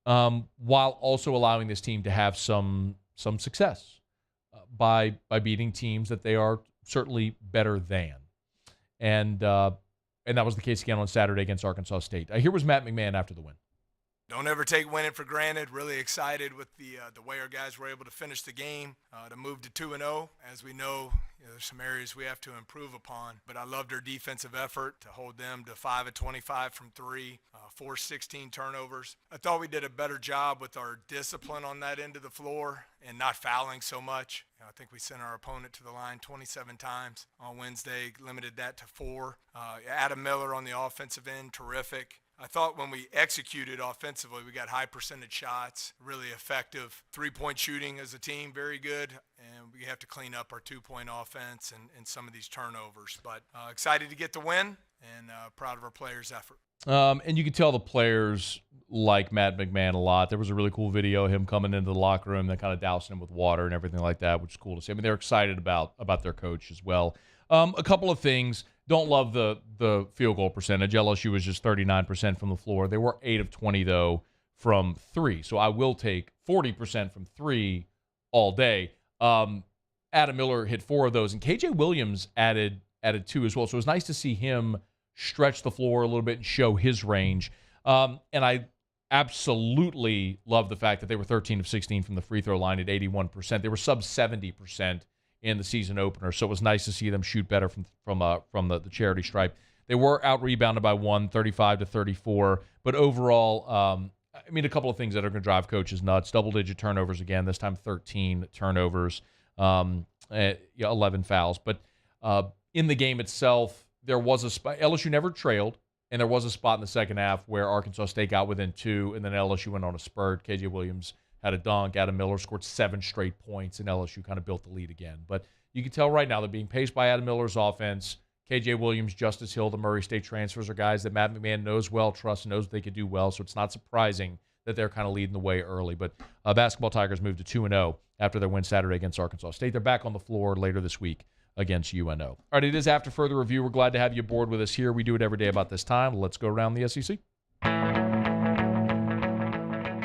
while also allowing this team to have some success by beating teams that they are certainly better than. And that was the case again on Saturday against Arkansas State. Here was Matt McMahon after the win. Don't ever take winning for granted. Really excited with the way our guys were able to finish the game, to move to 2-0. As we know, there's some areas we have to improve upon. But I loved our defensive effort to hold them to 5 of 25 from 3, force 16 turnovers. I thought we did a better job with our discipline on that end of the floor and not fouling so much. I think we sent our opponent to the line 27 times on Wednesday, limited that to 4. Adam Miller on the offensive end, terrific. I thought when we executed offensively, we got high percentage shots, really effective. 3-point shooting as a team, very good. And we have to clean up our 2-point offense and some of these turnovers. But excited to get the win and proud of our players' effort. And you can tell the players like Matt McMahon a lot. There was a really cool video of him coming into the locker room, that kind of dousing him with water and everything like that, which is cool to see. I mean, they're excited about their coach as well. A couple of things. Don't love the field goal percentage. LSU was just 39% from the floor. They were 8 of 20, though, from 3. So I will take 40% from 3 all day. Adam Miller hit 4 of those, and KJ Williams added 2 as well. So it was nice to see him stretch the floor a little bit and show his range. And I absolutely love the fact that they were 13 of 16 from the free throw line at 81%. They were sub 70% in the season opener, so it was nice to see them shoot better from the charity stripe. They were out-rebounded by 1, 35-34, but overall, I mean, a couple of things that are going to drive coaches nuts. Double-digit turnovers again, this time 13 turnovers, 11 fouls. But in the game itself, there was LSU never trailed. And there was a spot in the second half where Arkansas State got within 2, and then LSU went on a spurt. KJ Williams had a dunk. Adam Miller scored 7 straight points, and LSU kind of built the lead again. But you can tell right now they're being paced by Adam Miller's offense. KJ Williams, Justice Hill, the Murray State transfers are guys that Matt McMahon knows well, trusts, knows they could do well, so it's not surprising that they're kind of leading the way early. But basketball Tigers moved to 2-0 after their win Saturday against Arkansas State. They're back on the floor later this week against UNO. All right, it is After Further Review. We're glad to have you aboard with us here. We do it every day about this time. Let's go around the SEC.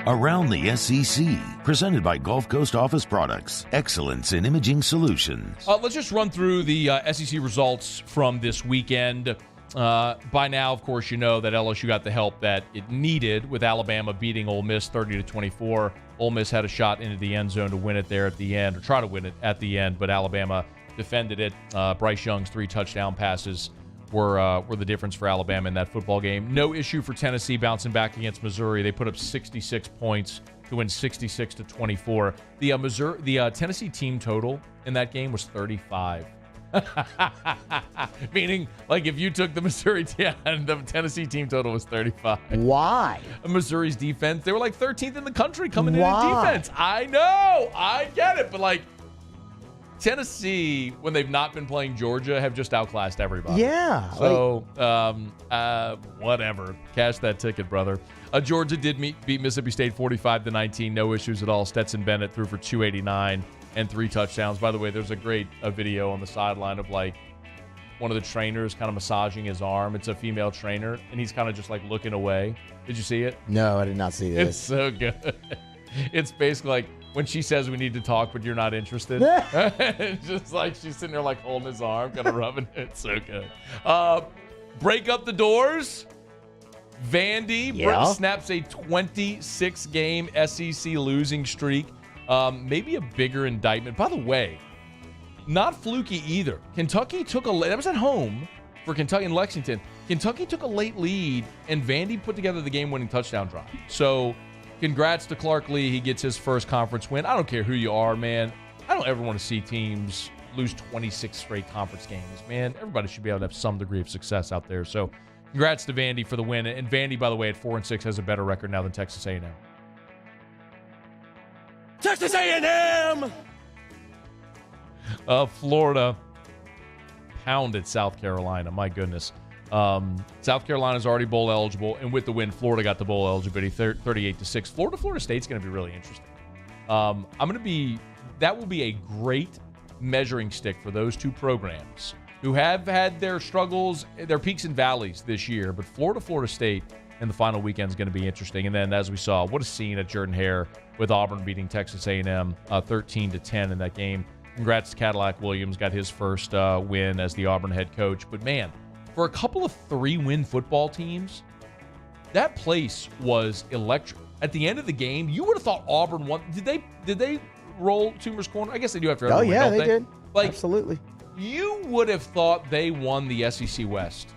Around the SEC, presented by Gulf Coast Office Products, excellence in imaging solutions. Let's just run through the SEC results from this weekend. By now, of course, you know that LSU got the help that it needed with Alabama beating Ole Miss 30-24. Ole Miss had a shot into the end zone to win it there at the end, or try to win it at the end, but Alabama defended it. Bryce Young's 3 touchdown passes were the difference for Alabama in that football game. No issue for Tennessee bouncing back against Missouri. They put up 66 points to win 66-24. The Tennessee team total in that game was 35. Meaning, like, if you took the Missouri team, the Tennessee team total was 35. Why? Missouri's defense, they were like 13th in the country coming in defense. I know. I get it. But, like, Tennessee, when they've not been playing Georgia, have just outclassed everybody. Yeah. So, whatever. Cash that ticket, brother. Georgia did beat Mississippi State 45-19. No issues at all. Stetson Bennett threw for 289 and 3 touchdowns. By the way, there's a great video on the sideline of, like, one of the trainers kind of massaging his arm. It's a female trainer, and he's kind of just, like, looking away. Did you see it? No, I did not see this. It's so good. It's basically like when she says we need to talk, but you're not interested. It's just like she's sitting there, like, holding his arm, kind of rubbing it. It's so good. Break up the doors. Vandy snaps a 26-game SEC losing streak. Maybe a bigger indictment. By the way, not fluky either. Kentucky took that was at home for Kentucky in Lexington. Kentucky took a late lead, and Vandy put together the game-winning touchdown drive. So congrats to Clark Lee. He gets his first conference win. I don't care who you are, man. I don't ever want to see teams lose 26 straight conference games, man. Everybody should be able to have some degree of success out there. So congrats to Vandy for the win. And Vandy, by the way, at 4-6 has a better record now than Texas A&M. Texas A&M! Florida pounded South Carolina. My goodness. South Carolina's already bowl eligible, and with the win, Florida got the bowl eligibility 38-6. Florida State's going to be really interesting. That will be a great measuring stick for those two programs who have had their struggles, their peaks and valleys this year. But Florida State in the final weekend is going to be interesting. And then, as we saw, what a scene at Jordan-Hare with Auburn beating Texas A&M 13-10 in that game. Congrats to Cadillac Williams, got his first win as the Auburn head coach. But man, for a couple of 3-win football teams, that place was electric. At the end of the game, you would have thought Auburn won. Did they roll Toomer's Corner? I guess they do after every win, don't they did. Like, absolutely. You would have thought they won the SEC West.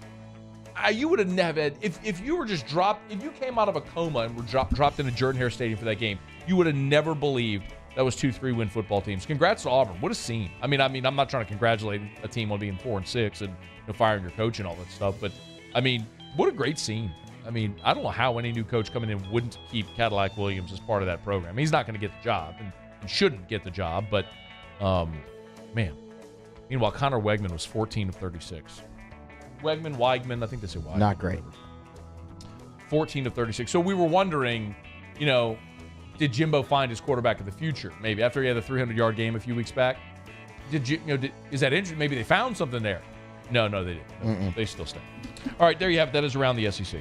You would have never had, if you were just dropped, if you came out of a coma and were dropped into Jordan-Hare Stadium for that game, you would have never believed that was 2 3-win football teams. Congrats to Auburn. What a scene. I mean, I'm not trying to congratulate a team on being 4-6 and firing your coach and all that stuff, but I mean, what a great scene. I mean, I don't know how any new coach coming in wouldn't keep Cadillac Williams as part of that program. He's not going to get the job and shouldn't get the job, but man. Meanwhile, Connor Wegman was 14 of 36. Weigman, I think they say Weigman. Not great. 14 of 36. So we were wondering, did Jimbo find his quarterback of the future? Maybe after he had a 300-yard game a few weeks back. Is that interesting? Maybe they found something there. No, they didn't. They still stay. All right, there you have it. That is Around the SEC.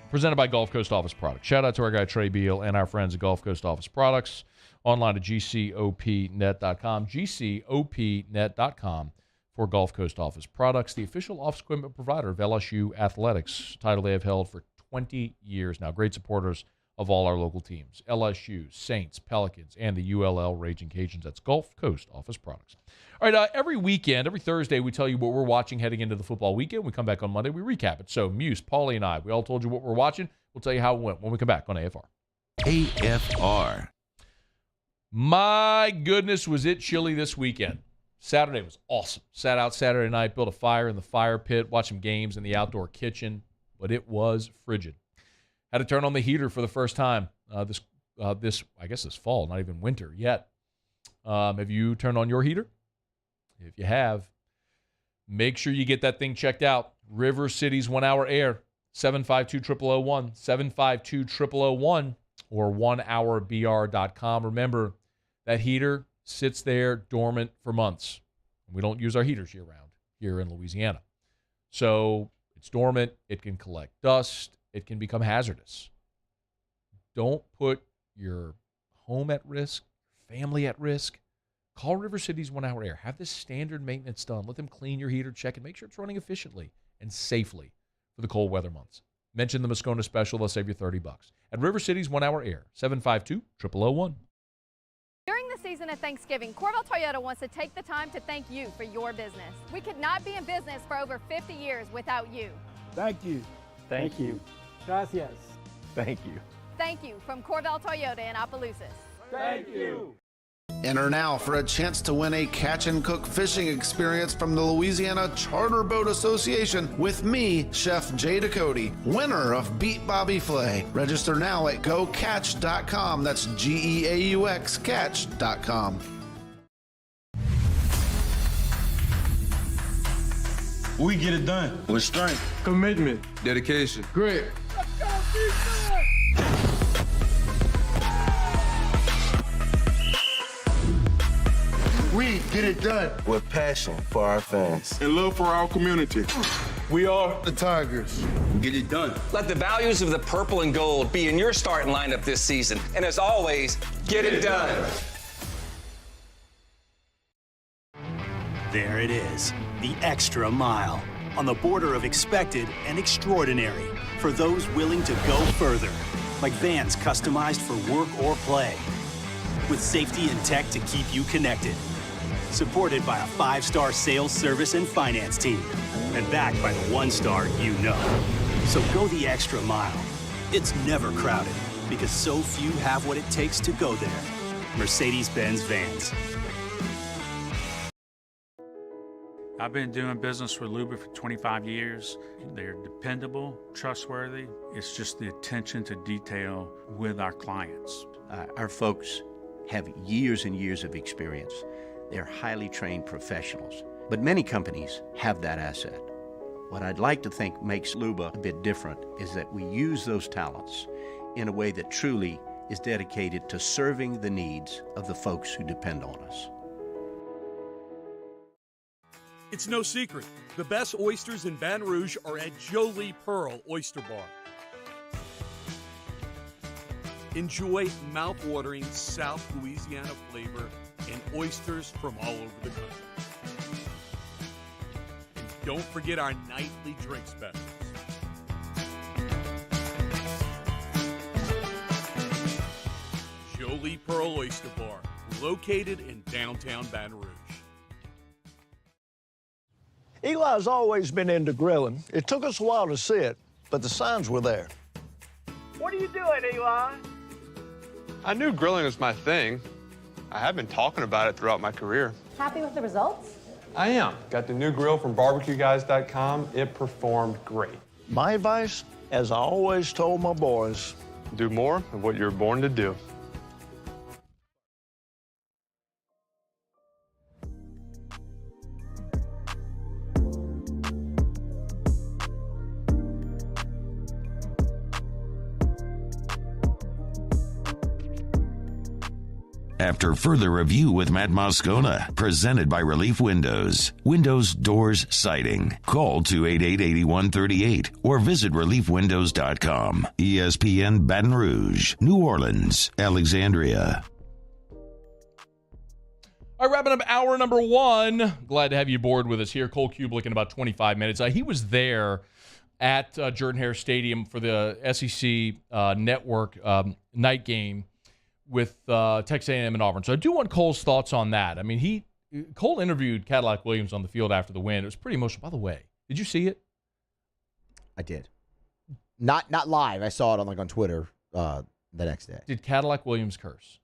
Presented by Gulf Coast Office Products. Shout out to our guy Trey Beal and our friends at Gulf Coast Office Products. Online at gcopnet.com. gcopnet.com for Gulf Coast Office Products, the official office equipment provider of LSU Athletics, title they have held for 20 years now. Great supporters of all our local teams, LSU, Saints, Pelicans, and the ULL Raging Cajuns. That's Gulf Coast Office Products. All right, every weekend, every Thursday, we tell you what we're watching heading into the football weekend. We come back on Monday, we recap it. So Muse, Paulie, and I, we all told you what we're watching. We'll tell you how it went when we come back on AFR. AFR. My goodness, was it chilly this weekend. Saturday was awesome. Sat out Saturday night, built a fire in the fire pit, watched some games in the outdoor kitchen. but it was frigid. Had to turn on the heater for the first time this fall, not even winter yet. Have you turned on your heater? If you have, make sure you get that thing checked out. River City's 1 Hour Air, 752-0001, 752-0001, or 1hourbr.com. Remember, that heater sits there dormant for months. We don't use our heaters year-round here in Louisiana. So it's dormant. It can collect dust. It can become hazardous. Don't put your home at risk, family at risk. Call River City's 1 Hour Air. Have this standard maintenance done. Let them clean your heater, check, and make sure it's running efficiently and safely for the cold weather months. Mention the Moscona special. They'll save you $30. At River City's 1 Hour Air, 752-0001. During the season of Thanksgiving, Cauble Toyota wants to take the time to thank you for your business. We could not be in business for over 50 years without you. Thank you. Thank you. Gracias. Thank you. Thank you from Cauble Toyota in Opelousas. Thank you. Enter now for a chance to win a catch and cook fishing experience from the Louisiana Charter Boat Association with me, Chef Jay Ducote, winner of Beat Bobby Flay. Register now at gocatch.com. That's GEAUX catch.com. We get it done with strength, commitment, dedication, grit. We get it done with passion for our fans and love for our community. We are the Tigers. Get it done. Let the values of the purple and gold be in your starting lineup this season. And as always, get it done. There it is, the extra mile, on the border of expected and extraordinary for those willing to go further, like vans customized for work or play, with safety and tech to keep you connected. Supported by a 5-star sales, service, and finance team. And backed by the 1-star you know. So go the extra mile. It's never crowded because so few have what it takes to go there. Mercedes-Benz Vans. I've been doing business with Luba for 25 years. They're dependable, trustworthy. It's just the attention to detail with our clients. Our folks have years and years of experience. They're highly trained professionals, but many companies have that asset. What I'd like to think makes Luba a bit different is that we use those talents in a way that truly is dedicated to serving the needs of the folks who depend on us. It's no secret, the best oysters in Baton Rouge are at Jolie Pearl Oyster Bar. Enjoy mouth-watering South Louisiana flavor and oysters from all over the country. And don't forget our nightly drink specials. Jolie Pearl Oyster Bar, located in downtown Baton Rouge. Eli's always been into grilling. It took us a while to see it, but the signs were there. What are you doing, Eli? I knew grilling was my thing. I have been talking about it throughout my career. Happy with the results? I am. Got the new grill from barbecueguys.com. It performed great. My advice, as I always told my boys, do more of what you're born to do. After further review with Matt Moscona, presented by Relief Windows. Windows, doors, siding. Call 288-8138 or visit reliefwindows.com. ESPN Baton Rouge, New Orleans, Alexandria. All right, wrapping up hour number one. Glad to have you aboard with us here. Cole Cubelic in about 25 minutes. He was there at Jordan-Hare Stadium for the SEC Network night game with Texas A&M and Auburn. So I do want Cole's thoughts on that. I mean, Cole interviewed Cadillac Williams on the field after the win. It was pretty emotional. By the way, did you see it? I did. Not live. I saw it on Twitter the next day. Did Cadillac Williams curse?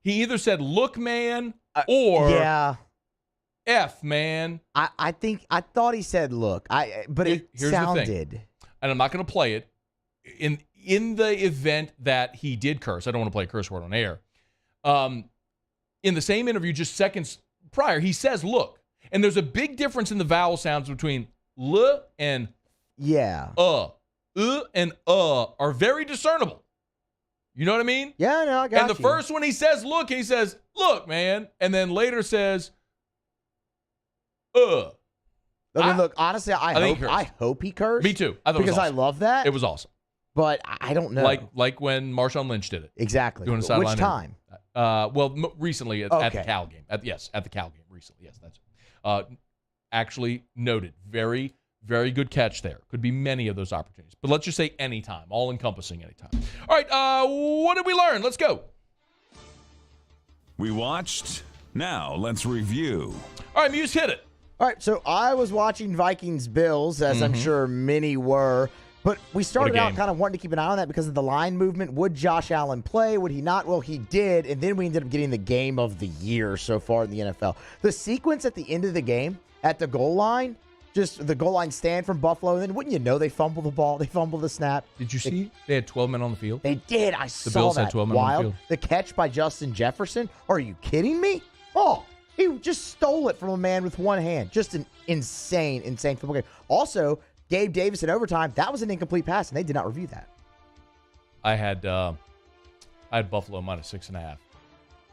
He either said, "Look, man," or yeah. man. I thought he said look. But it Here's sounded. The thing. And I'm not going to play it. In the event that he did curse, I don't want to play a curse word on air. In the same interview, just seconds prior, he says look. And there's a big difference in the vowel sounds between L and and are very discernible. You know what I mean? Yeah, no, I got And the first one he says look, man. And then later says, I mean, look, honestly, I hope he cursed. Me too. I thought because it was awesome. I love that. It was awesome. But I don't know. Like when Marshawn Lynch did it. Exactly. Doing a sideline Which time? Recently at the Cal game. At the Cal game recently. Yes, that's actually noted. Very, very good catch there. Could be many of those opportunities. But let's just say anytime. All-encompassing anytime. All right, what did we learn? Let's go. We watched. Now let's review. All right, Muse, hit it. All right, so I was watching Vikings-Bills, as I'm sure many were. But we started out kind of wanting to keep an eye on that because of the line movement. Would Josh Allen play? Would he not? Well, he did, and then we ended up getting the game of the year so far in the NFL. The sequence at the end of the game, at the goal line, just the goal line stand from Buffalo, and then wouldn't you know they fumbled the ball, they fumbled the snap. Did you see they had 12 men on the field? They did. I saw that. Bills had 12 men on the field. The catch by Justin Jefferson. Are you kidding me? Oh, he just stole it from a man with one hand. Just an insane football game. Also, Gabe Davis in overtime, that was an incomplete pass, and they did not review that. I had Buffalo minus 6.5.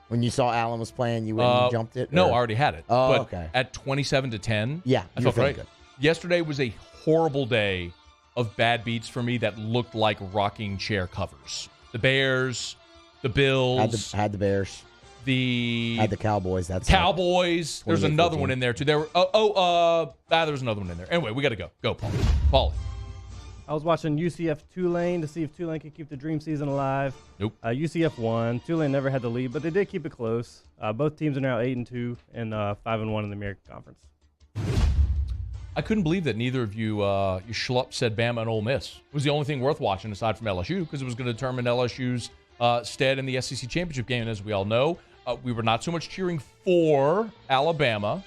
When you saw Allen was playing, you went and you jumped it? No, or? I already had it. Oh, but okay. At 27-10, yeah, I felt right. Good. Yesterday was a horrible day of bad beats for me that looked like rocking chair covers. The Bears, the Bills. Had the Bears. Had the Cowboys. That's Cowboys. There's another one in there too. There was another one in there. Anyway, we got to go. Go, Paulie. I was watching UCF Tulane to see if Tulane could keep the dream season alive. Nope. UCF won. Tulane never had the lead, but they did keep it close. Both teams are now 8-2 and 5-1 in the American Conference. I couldn't believe that neither of you schlup said Bama and Ole Miss. It was the only thing worth watching aside from LSU because it was going to determine LSU's stead in the SEC championship game. And as we all know, we were not so much cheering for Alabama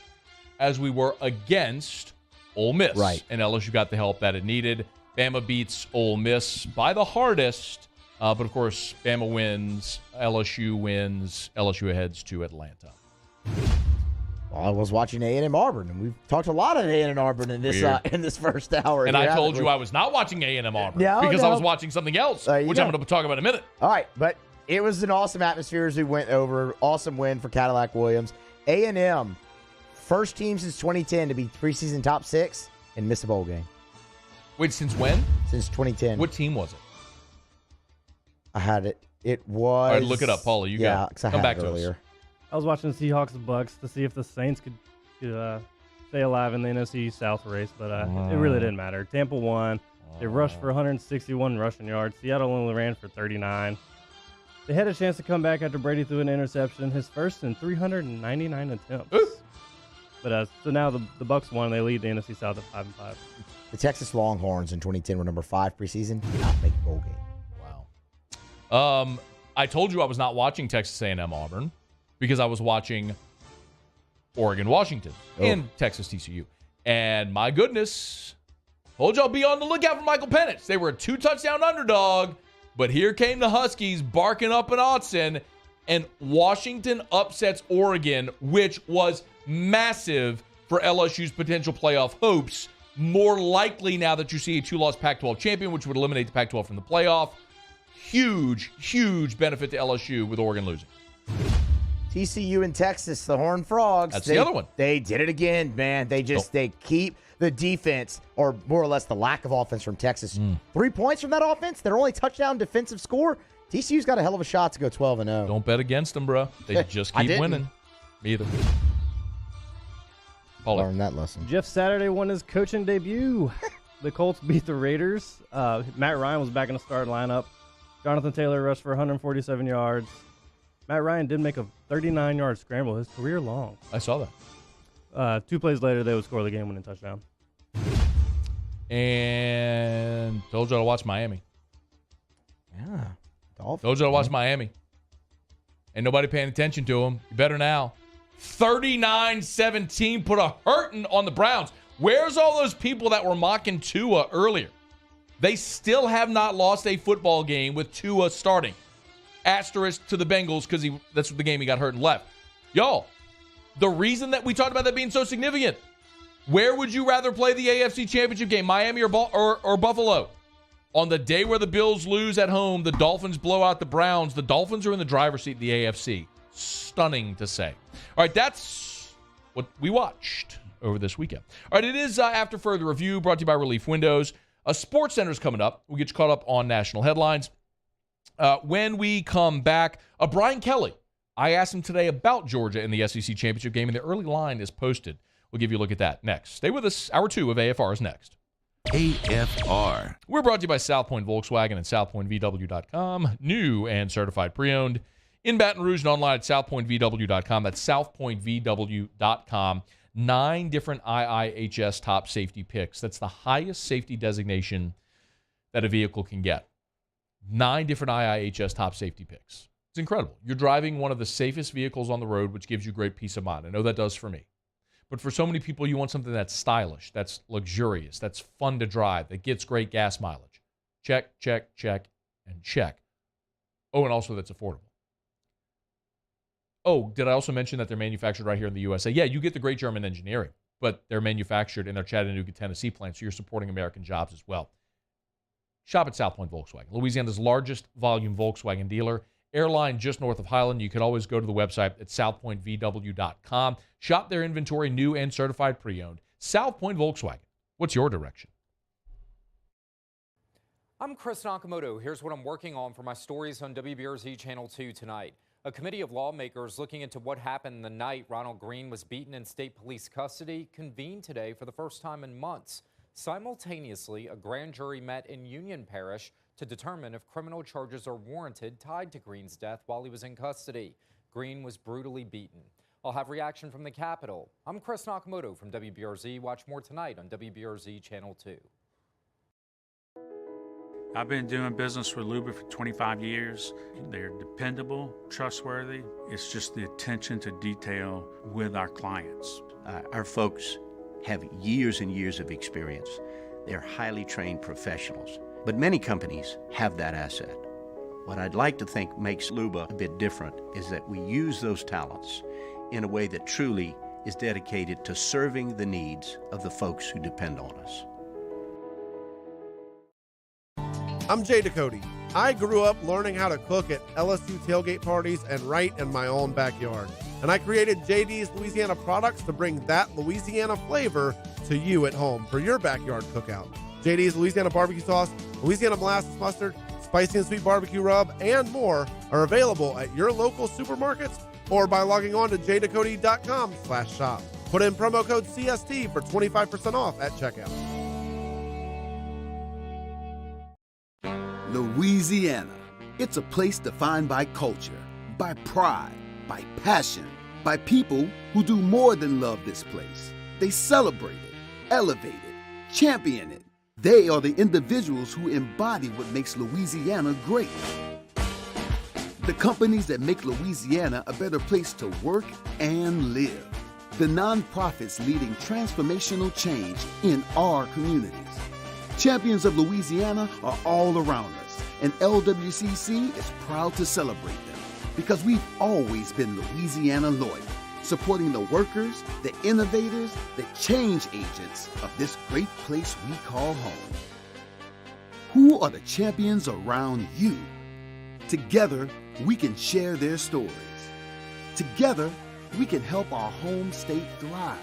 as we were against Ole Miss. Right. And LSU got the help that it needed. Bama beats Ole Miss by the hardest. But, of course, Bama wins. LSU wins. LSU heads to Atlanta. Well, I was watching A&M Auburn, and we've talked a lot of A&M Auburn in this first hour. And I told you I was not watching A&M Auburn because I was watching something else, which I'm going to talk about in a minute. All right, but it was an awesome atmosphere as we went over. Awesome win for Cadillac Williams. A&M, first team since 2010 to be preseason top 6 and miss a bowl game. Wait, since when? Since 2010. What team was it? I had it. It was. All right, look it up, Paula. You got it. Come back to us. I was watching the Seahawks and Bucks to see if the Saints could stay alive in the NFC South race, but it really didn't matter. Tampa won. They rushed for 161 rushing yards. Seattle only ran for 39. They had a chance to come back after Brady threw an interception, his first in 399 attempts. But so now the Bucks won. They lead the NFC South at 5-5. The Texas Longhorns in 2010 were number 5 preseason. Did not make a bowl game. Wow. I told you I was not watching Texas A&M Auburn because I was watching Oregon Washington and Texas TCU. And my goodness, told y'all be on the lookout for Michael Penix. They were a 2-touchdown underdog, but here came the Huskies barking up an Autzen, and Washington upsets Oregon, which was massive for LSU's potential playoff hopes. More likely now that you see a 2-loss Pac-12 champion, which would eliminate the Pac-12 from the playoff. Huge, huge benefit to LSU with Oregon losing. TCU in Texas, the Horned Frogs. That's the other one. They did it again, man. They keep the defense, or more or less the lack of offense from Texas. 3 points from that offense, their only touchdown defensive score. TCU's got a hell of a shot to go 12-0. Don't bet against them, bro. They just keep winning. Me either. Learn that lesson. Jeff Saturday won his coaching debut. The Colts beat the Raiders. Matt Ryan was back in the starting lineup. Jonathan Taylor rushed for 147 yards. Matt Ryan did make a 39-yard scramble, his career long. I saw that. 2 plays later, they would score the game-winning touchdown. And told you to watch Miami. Yeah. Told you to watch Miami. Ain't nobody paying attention to them. You better now. 39-17, put a hurting on the Browns. Where's all those people that were mocking Tua earlier? They still have not lost a football game with Tua starting. Asterisk to the Bengals because that's the game he got hurt and left. Y'all, the reason that we talked about that being so significant, where would you rather play the AFC Championship game, Miami or Buffalo? On the day where the Bills lose at home, the Dolphins blow out the Browns. The Dolphins are in the driver's seat of the AFC. Stunning to say. All right, that's what we watched over this weekend. All right, it is After Further Review, brought to you by Relief Windows. Sports Center's coming up. We'll get you caught up on national headlines. When we come back, Brian Kelly. I asked him today about Georgia in the SEC Championship game, and the early line is posted. We'll give you a look at that next. Stay with us. Hour 2 of AFR is next. AFR. We're brought to you by South Point Volkswagen and SouthPointVW.com. New and certified pre-owned. In Baton Rouge and online at SouthPointVW.com. That's SouthPointVW.com. 9 different IIHS top safety picks. That's the highest safety designation that a vehicle can get. 9 different IIHS top safety picks. It's incredible. You're driving one of the safest vehicles on the road, which gives you great peace of mind. I know that does for me. But for so many people, you want something that's stylish, that's luxurious, that's fun to drive, that gets great gas mileage. Check, check, check, and check. Oh, and also that's affordable. Oh, did I also mention that they're manufactured right here in the USA? Yeah, you get the great German engineering, but they're manufactured in their Chattanooga, Tennessee plant, so you're supporting American jobs as well. Shop at South Point Volkswagen, Louisiana's largest volume Volkswagen dealer. Airline just north of Highland. You can always go to the website at southpointvw.com. Shop their inventory, new and certified pre-owned. South Point Volkswagen. What's your direction? I'm Chris Nakamoto. Here's what I'm working on for my stories on WBRZ Channel 2 tonight. A committee of lawmakers looking into what happened the night Ronald Green was beaten in state police custody convened today for the first time in months. Simultaneously, a grand jury met in Union Parish to determine if criminal charges are warranted tied to Green's death while he was in custody. Green was brutally beaten. I'll have reaction from the Capitol. I'm Chris Nakamoto from WBRZ. Watch more tonight on WBRZ Channel 2. I've been doing business with Luba for 25 years. They're dependable, trustworthy. It's just the attention to detail with our clients. Our folks have years and years of experience. They're highly trained professionals. But many companies have that asset. What I'd like to think makes Luba a bit different is that we use those talents in a way that truly is dedicated to serving the needs of the folks who depend on us. I'm Jay Ducote. I grew up learning how to cook at LSU tailgate parties and right in my own backyard. And I created JD's Louisiana products to bring that Louisiana flavor to you at home for your backyard cookout. JD's Louisiana barbecue sauce, Louisiana molasses mustard, spicy and sweet barbecue rub, and more are available at your local supermarkets or by logging on to jducote.com/shop. Put in promo code CST for 25% off at checkout. Louisiana. It's a place defined by culture, by pride, by passion, by people who do more than love this place. They celebrate it, elevate it, champion it. They are the individuals who embody what makes Louisiana great. The companies that make Louisiana a better place to work and live. The nonprofits leading transformational change in our communities. Champions of Louisiana are all around us, and LWCC is proud to celebrate them because we've always been Louisiana loyal, supporting the workers, the innovators, the change agents of this great place we call home. Who are the champions around you? Together, we can share their stories. Together, we can help our home state thrive.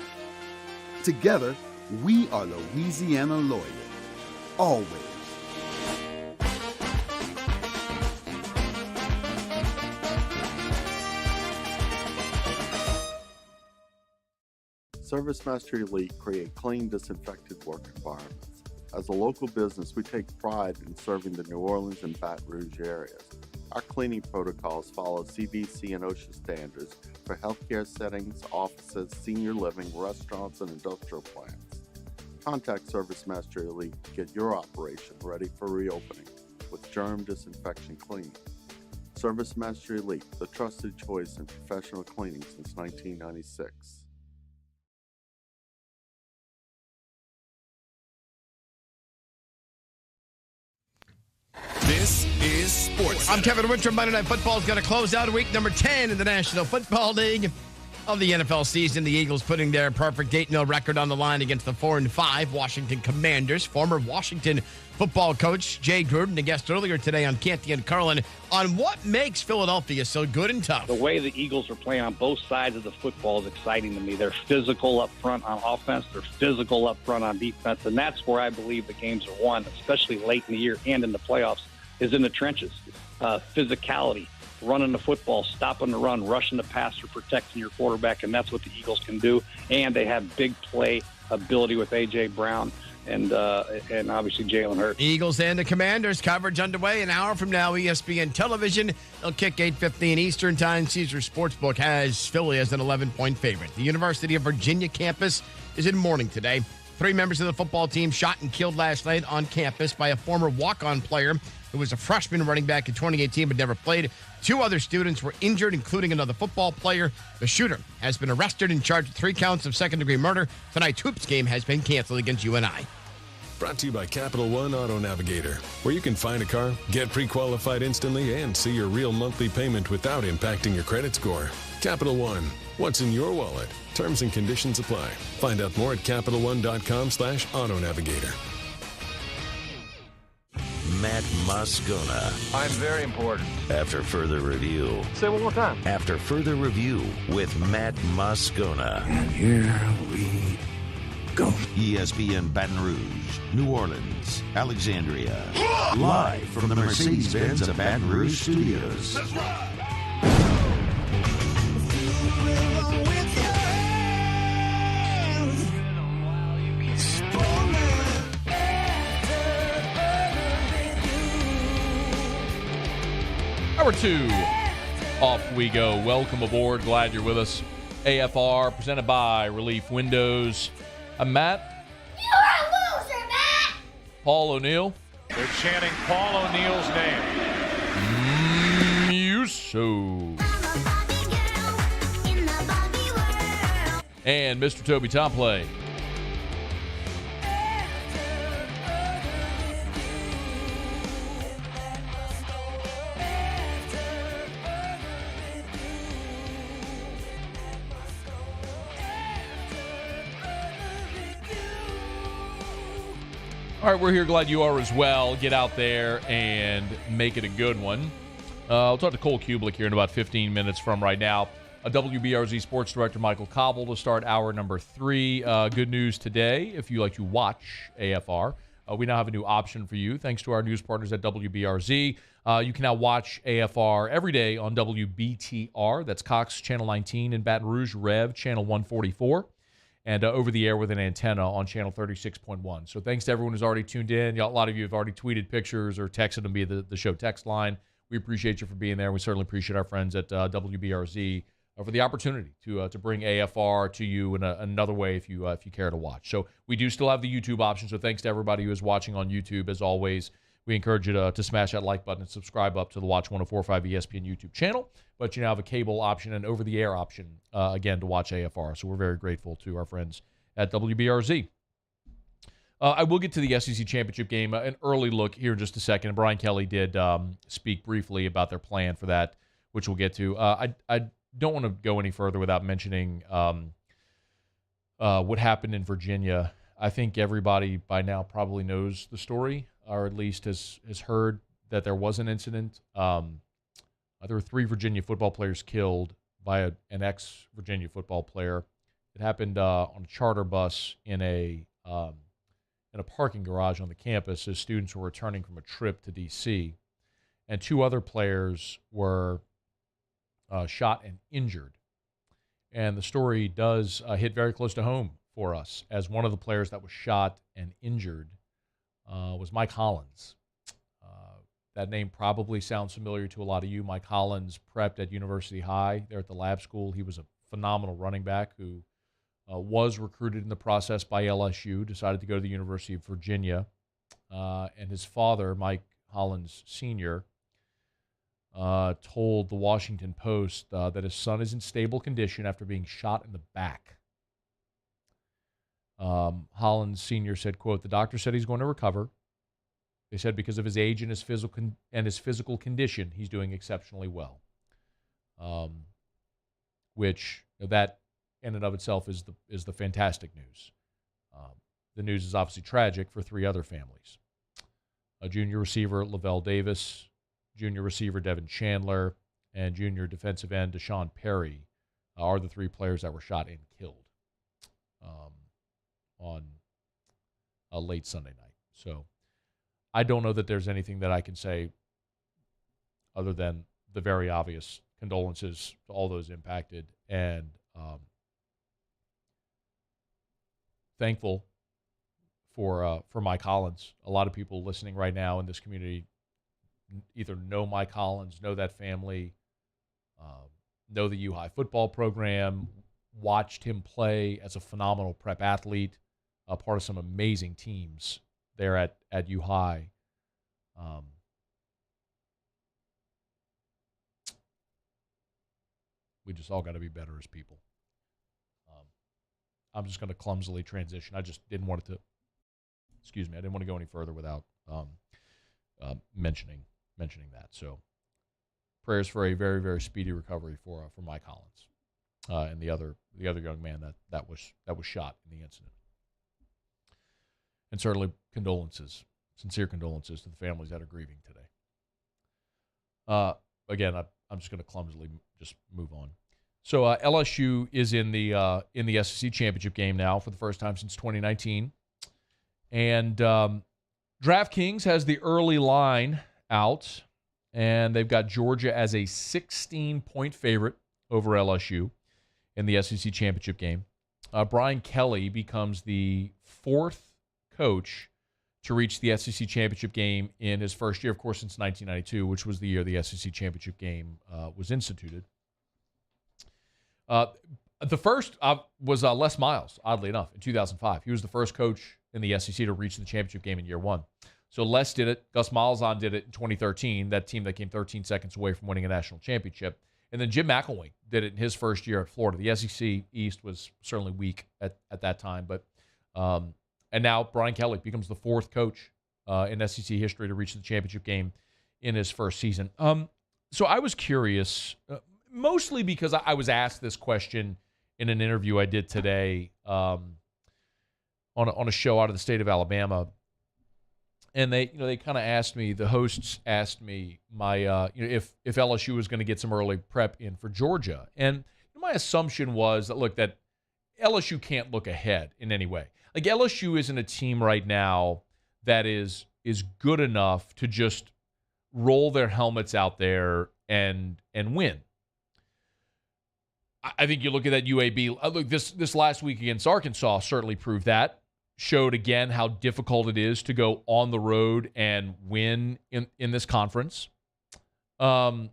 Together, we are Louisiana loyal. Always. ServiceMaster Elite create clean, disinfected work environments. As a local business, we take pride in serving the New Orleans and Baton Rouge areas. Our cleaning protocols follow CDC and OSHA standards for healthcare settings, offices, senior living, restaurants, and industrial plants. Contact ServiceMaster Elite to get your operation ready for reopening with germ disinfection cleaning. Service Mastery Elite, the trusted choice in professional cleaning since 1996. This is Sports. I'm Kevin Winter. Monday Night Football is going to close out week number 10 in the National Football League of the NFL season. The Eagles putting their perfect 8-0 record on the line against the 4-5 Washington Commanders. Former Washington football coach Jay Gruden, a guest earlier today on Canty and Carlin, on what makes Philadelphia so good and tough. The way the Eagles are playing on both sides of the football is exciting to me. They're physical up front on offense. They're physical up front on defense. And that's where I believe the games are won, especially late in the year and in the playoffs, is in the trenches. Physicality, running the football, stopping the run, rushing the passer, protecting your quarterback, and that's what the Eagles can do. And they have big play ability with A.J. Brown and obviously Jalen Hurts. Eagles and the Commanders coverage underway an hour from now. ESPN television. They'll kick 8:15 Eastern Time. Caesars Sportsbook has Philly as an 11-point favorite. The University of Virginia campus is in mourning today. 3 members of the football team shot and killed last night on campus by a former walk-on player who was a freshman running back in 2018 but never played. 2 other students were injured, including another football player. The shooter has been arrested and charged with 3 counts of second-degree murder. Tonight's hoops game has been canceled against UNI. Brought to you by Capital One Auto Navigator, where you can find a car, get pre-qualified instantly, and see your real monthly payment without impacting your credit score. Capital One, what's in your wallet? Terms and conditions apply. Find out more at CapitalOne.com/Auto Navigator. Matt Moscona. I'm very important. After further review. Say it one more time. After further review with Matt Moscona. And here we go. ESPN Baton Rouge, New Orleans, Alexandria. Live from the Mercedes-Benz of Baton Rouge studios. That's right. Hour 2, off we go. Welcome aboard. Glad you're with us. AFR, presented by Relief Windows. I'm Matt. You're a loser, Matt! Paul O'Neill. They're chanting Paul O'Neill's name. Muso. And Mr. Toby Tomplay. All right, we're here. Glad you are as well. Get out there and make it a good one. I'll talk to Cole Cubelic here in about 15 minutes from right now. WBRZ Sports Director Michael Cauble to start hour number 3. Good news today, if you like to watch AFR. We now have a new option for you, thanks to our news partners at WBRZ. You can now watch AFR every day on WBTR. That's Cox Channel 19 in Baton Rouge, Rev Channel 144. And over the air with an antenna on channel 36.1. So thanks to everyone who's already tuned in. A lot of you have already tweeted pictures or texted them via the show text line. We appreciate you for being there. We certainly appreciate our friends at WBRZ for the opportunity to bring AFR to you in another way if you care to watch. So we do still have the YouTube option. So thanks to everybody who is watching on YouTube. As always, we encourage you to smash that like button and subscribe up to the Watch 104.5 ESPN YouTube channel. But you now have a cable option and over-the-air option, again, to watch AFR. So we're very grateful to our friends at WBRZ. I will get to the SEC Championship game, an early look here in just a second. Brian Kelly did speak briefly about their plan for that, which we'll get to. I don't want to go any further without mentioning what happened in Virginia. I think everybody by now probably knows the story, or at least has heard that there was an incident. There were 3 Virginia football players killed by an ex-Virginia football player. It happened on a charter bus in a parking garage on the campus as students were returning from a trip to D.C. And 2 other players were shot and injured. And the story does hit very close to home for us, as one of the players that was shot and injured was Mike Hollins. That name probably sounds familiar to a lot of you. Mike Hollins prepped at University High there at the lab school. He was a phenomenal running back who was recruited in the process by LSU, decided to go to the University of Virginia. And his father, Mike Hollins Sr., told the Washington Post that his son is in stable condition after being shot in the back. Hollins Sr. said, quote, "The doctor said he's going to recover. They said because of his age and his physical condition, he's doing exceptionally well." Which that in and of itself is the fantastic news. The news is obviously tragic for three other families. A junior receiver, Lavelle Davis, junior receiver, Devin Chandler, and junior defensive end, Deshaun Perry, are the three players that were shot and killed on a late Sunday night. So I don't know that there's anything that I can say other than the very obvious condolences to all those impacted, and thankful for Mike Hollins. A lot of people listening right now in this community either know Mike Hollins, know that family, know the U High football program, watched him play as a phenomenal prep athlete, a part of some amazing teams there at U High. We just all got to be better as people. I'm just going to clumsily transition. I just didn't want it to. Excuse me. I didn't want to go any further without mentioning that. So, prayers for a very, very speedy recovery for Mike Hollins and the other young man that was shot in the incident. And certainly sincere condolences to the families that are grieving today. Again, I'm just going to clumsily just move on. So LSU is in the SEC championship game now for the first time since 2019, and DraftKings has the early line out, and they've got Georgia as a 16-point favorite over LSU in the SEC championship game. Brian Kelly becomes the fourth coach to reach the SEC championship game in his first year, of course, since 1992, which was the year the SEC championship game was instituted. The first was Les Miles, oddly enough, in 2005. He was the first coach in the SEC to reach the championship game in year one. So Les did it. Gus Malzahn did it in 2013, that team that came 13 seconds away from winning a national championship. And then Jim McElwain did it in his first year at Florida. The SEC East was certainly weak at that time, but and now Brian Kelly becomes the fourth coach in SEC history to reach the championship game in his first season. So I was curious, mostly because I was asked this question in an interview I did today on a show out of the state of Alabama, and they kind of asked me, the hosts asked me if LSU was going to get some early prep in for Georgia, and my assumption was that LSU can't look ahead in any way. Like, LSU isn't a team right now that is good enough to just roll their helmets out there and win. I think you look at that UAB. Look, this last week against Arkansas certainly proved that. Showed again how difficult it is to go on the road and win in this conference. And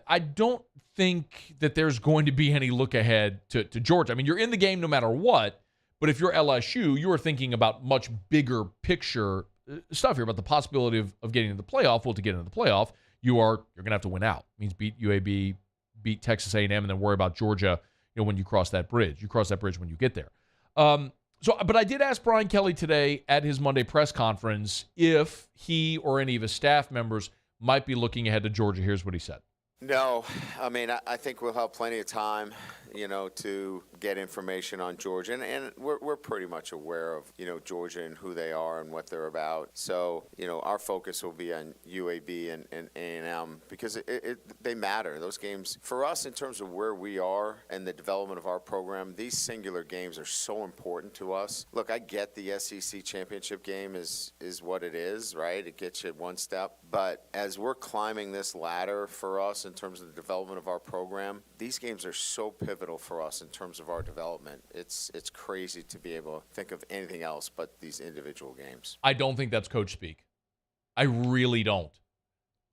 I don't think that there's going to be any look ahead to Georgia. I mean, you're in the game no matter what, but if you're LSU, you are thinking about much bigger picture stuff here, about the possibility of getting into the playoff. Well, to get into the playoff, you're going to have to win out. It means beat UAB, beat Texas A&M, and then worry about Georgia, when you cross that bridge. You cross that bridge when you get there. But I did ask Brian Kelly today at his Monday press conference if he or any of his staff members might be looking ahead to Georgia. Here's what he said. No, I mean, I think we'll have plenty of time, to get information on Georgia. And we're pretty much aware of, Georgia and who they are and what they're about. So, our focus will be on UAB and A&M because they matter. Those games, for us, in terms of where we are and the development of our program, these singular games are so important to us. Look, I get the SEC championship game is what it is, right? It gets you one step. But as we're climbing this ladder for us in terms of the development of our program, these games are so pivotal for us in terms of our development. It's crazy to be able to think of anything else but these individual games. I don't think that's coach speak. I really don't.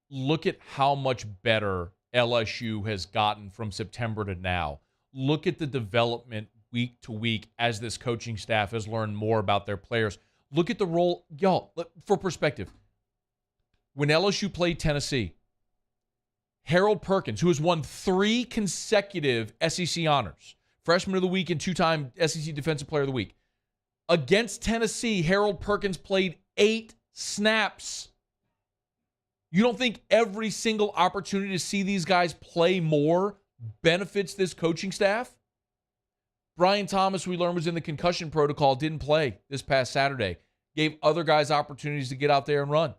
Look at how much better LSU has gotten from September to now. Look at the development week to week as this coaching staff has learned more about their players. Look at the role, y'all, for perspective. when LSU played Tennessee, Harold Perkins, who has won 3 consecutive SEC honors, Freshman of the Week and 2-time SEC Defensive Player of the Week, against Tennessee, Harold Perkins played 8 snaps. You don't think every single opportunity to see these guys play more benefits this coaching staff? Brian Thomas, we learned, was in the concussion protocol, didn't play this past Saturday. Gave other guys opportunities to get out there and run.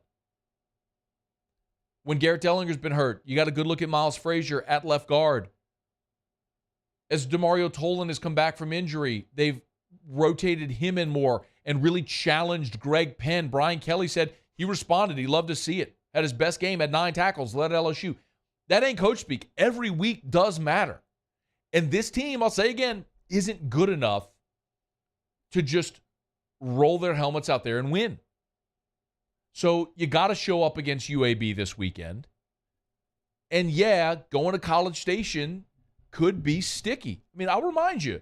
When Garrett Dellinger's been hurt, you got a good look at Miles Frazier at left guard. As DeMario Tolan has come back from injury, they've rotated him in more and really challenged Greg Penn. Brian Kelly said he responded. He loved to see it. Had his best game, had 9 tackles, led LSU. That ain't coach speak. Every week does matter. And this team, I'll say again, isn't good enough to just roll their helmets out there and win. So you got to show up against UAB this weekend. And yeah, going to College Station could be sticky. I mean, I'll remind you,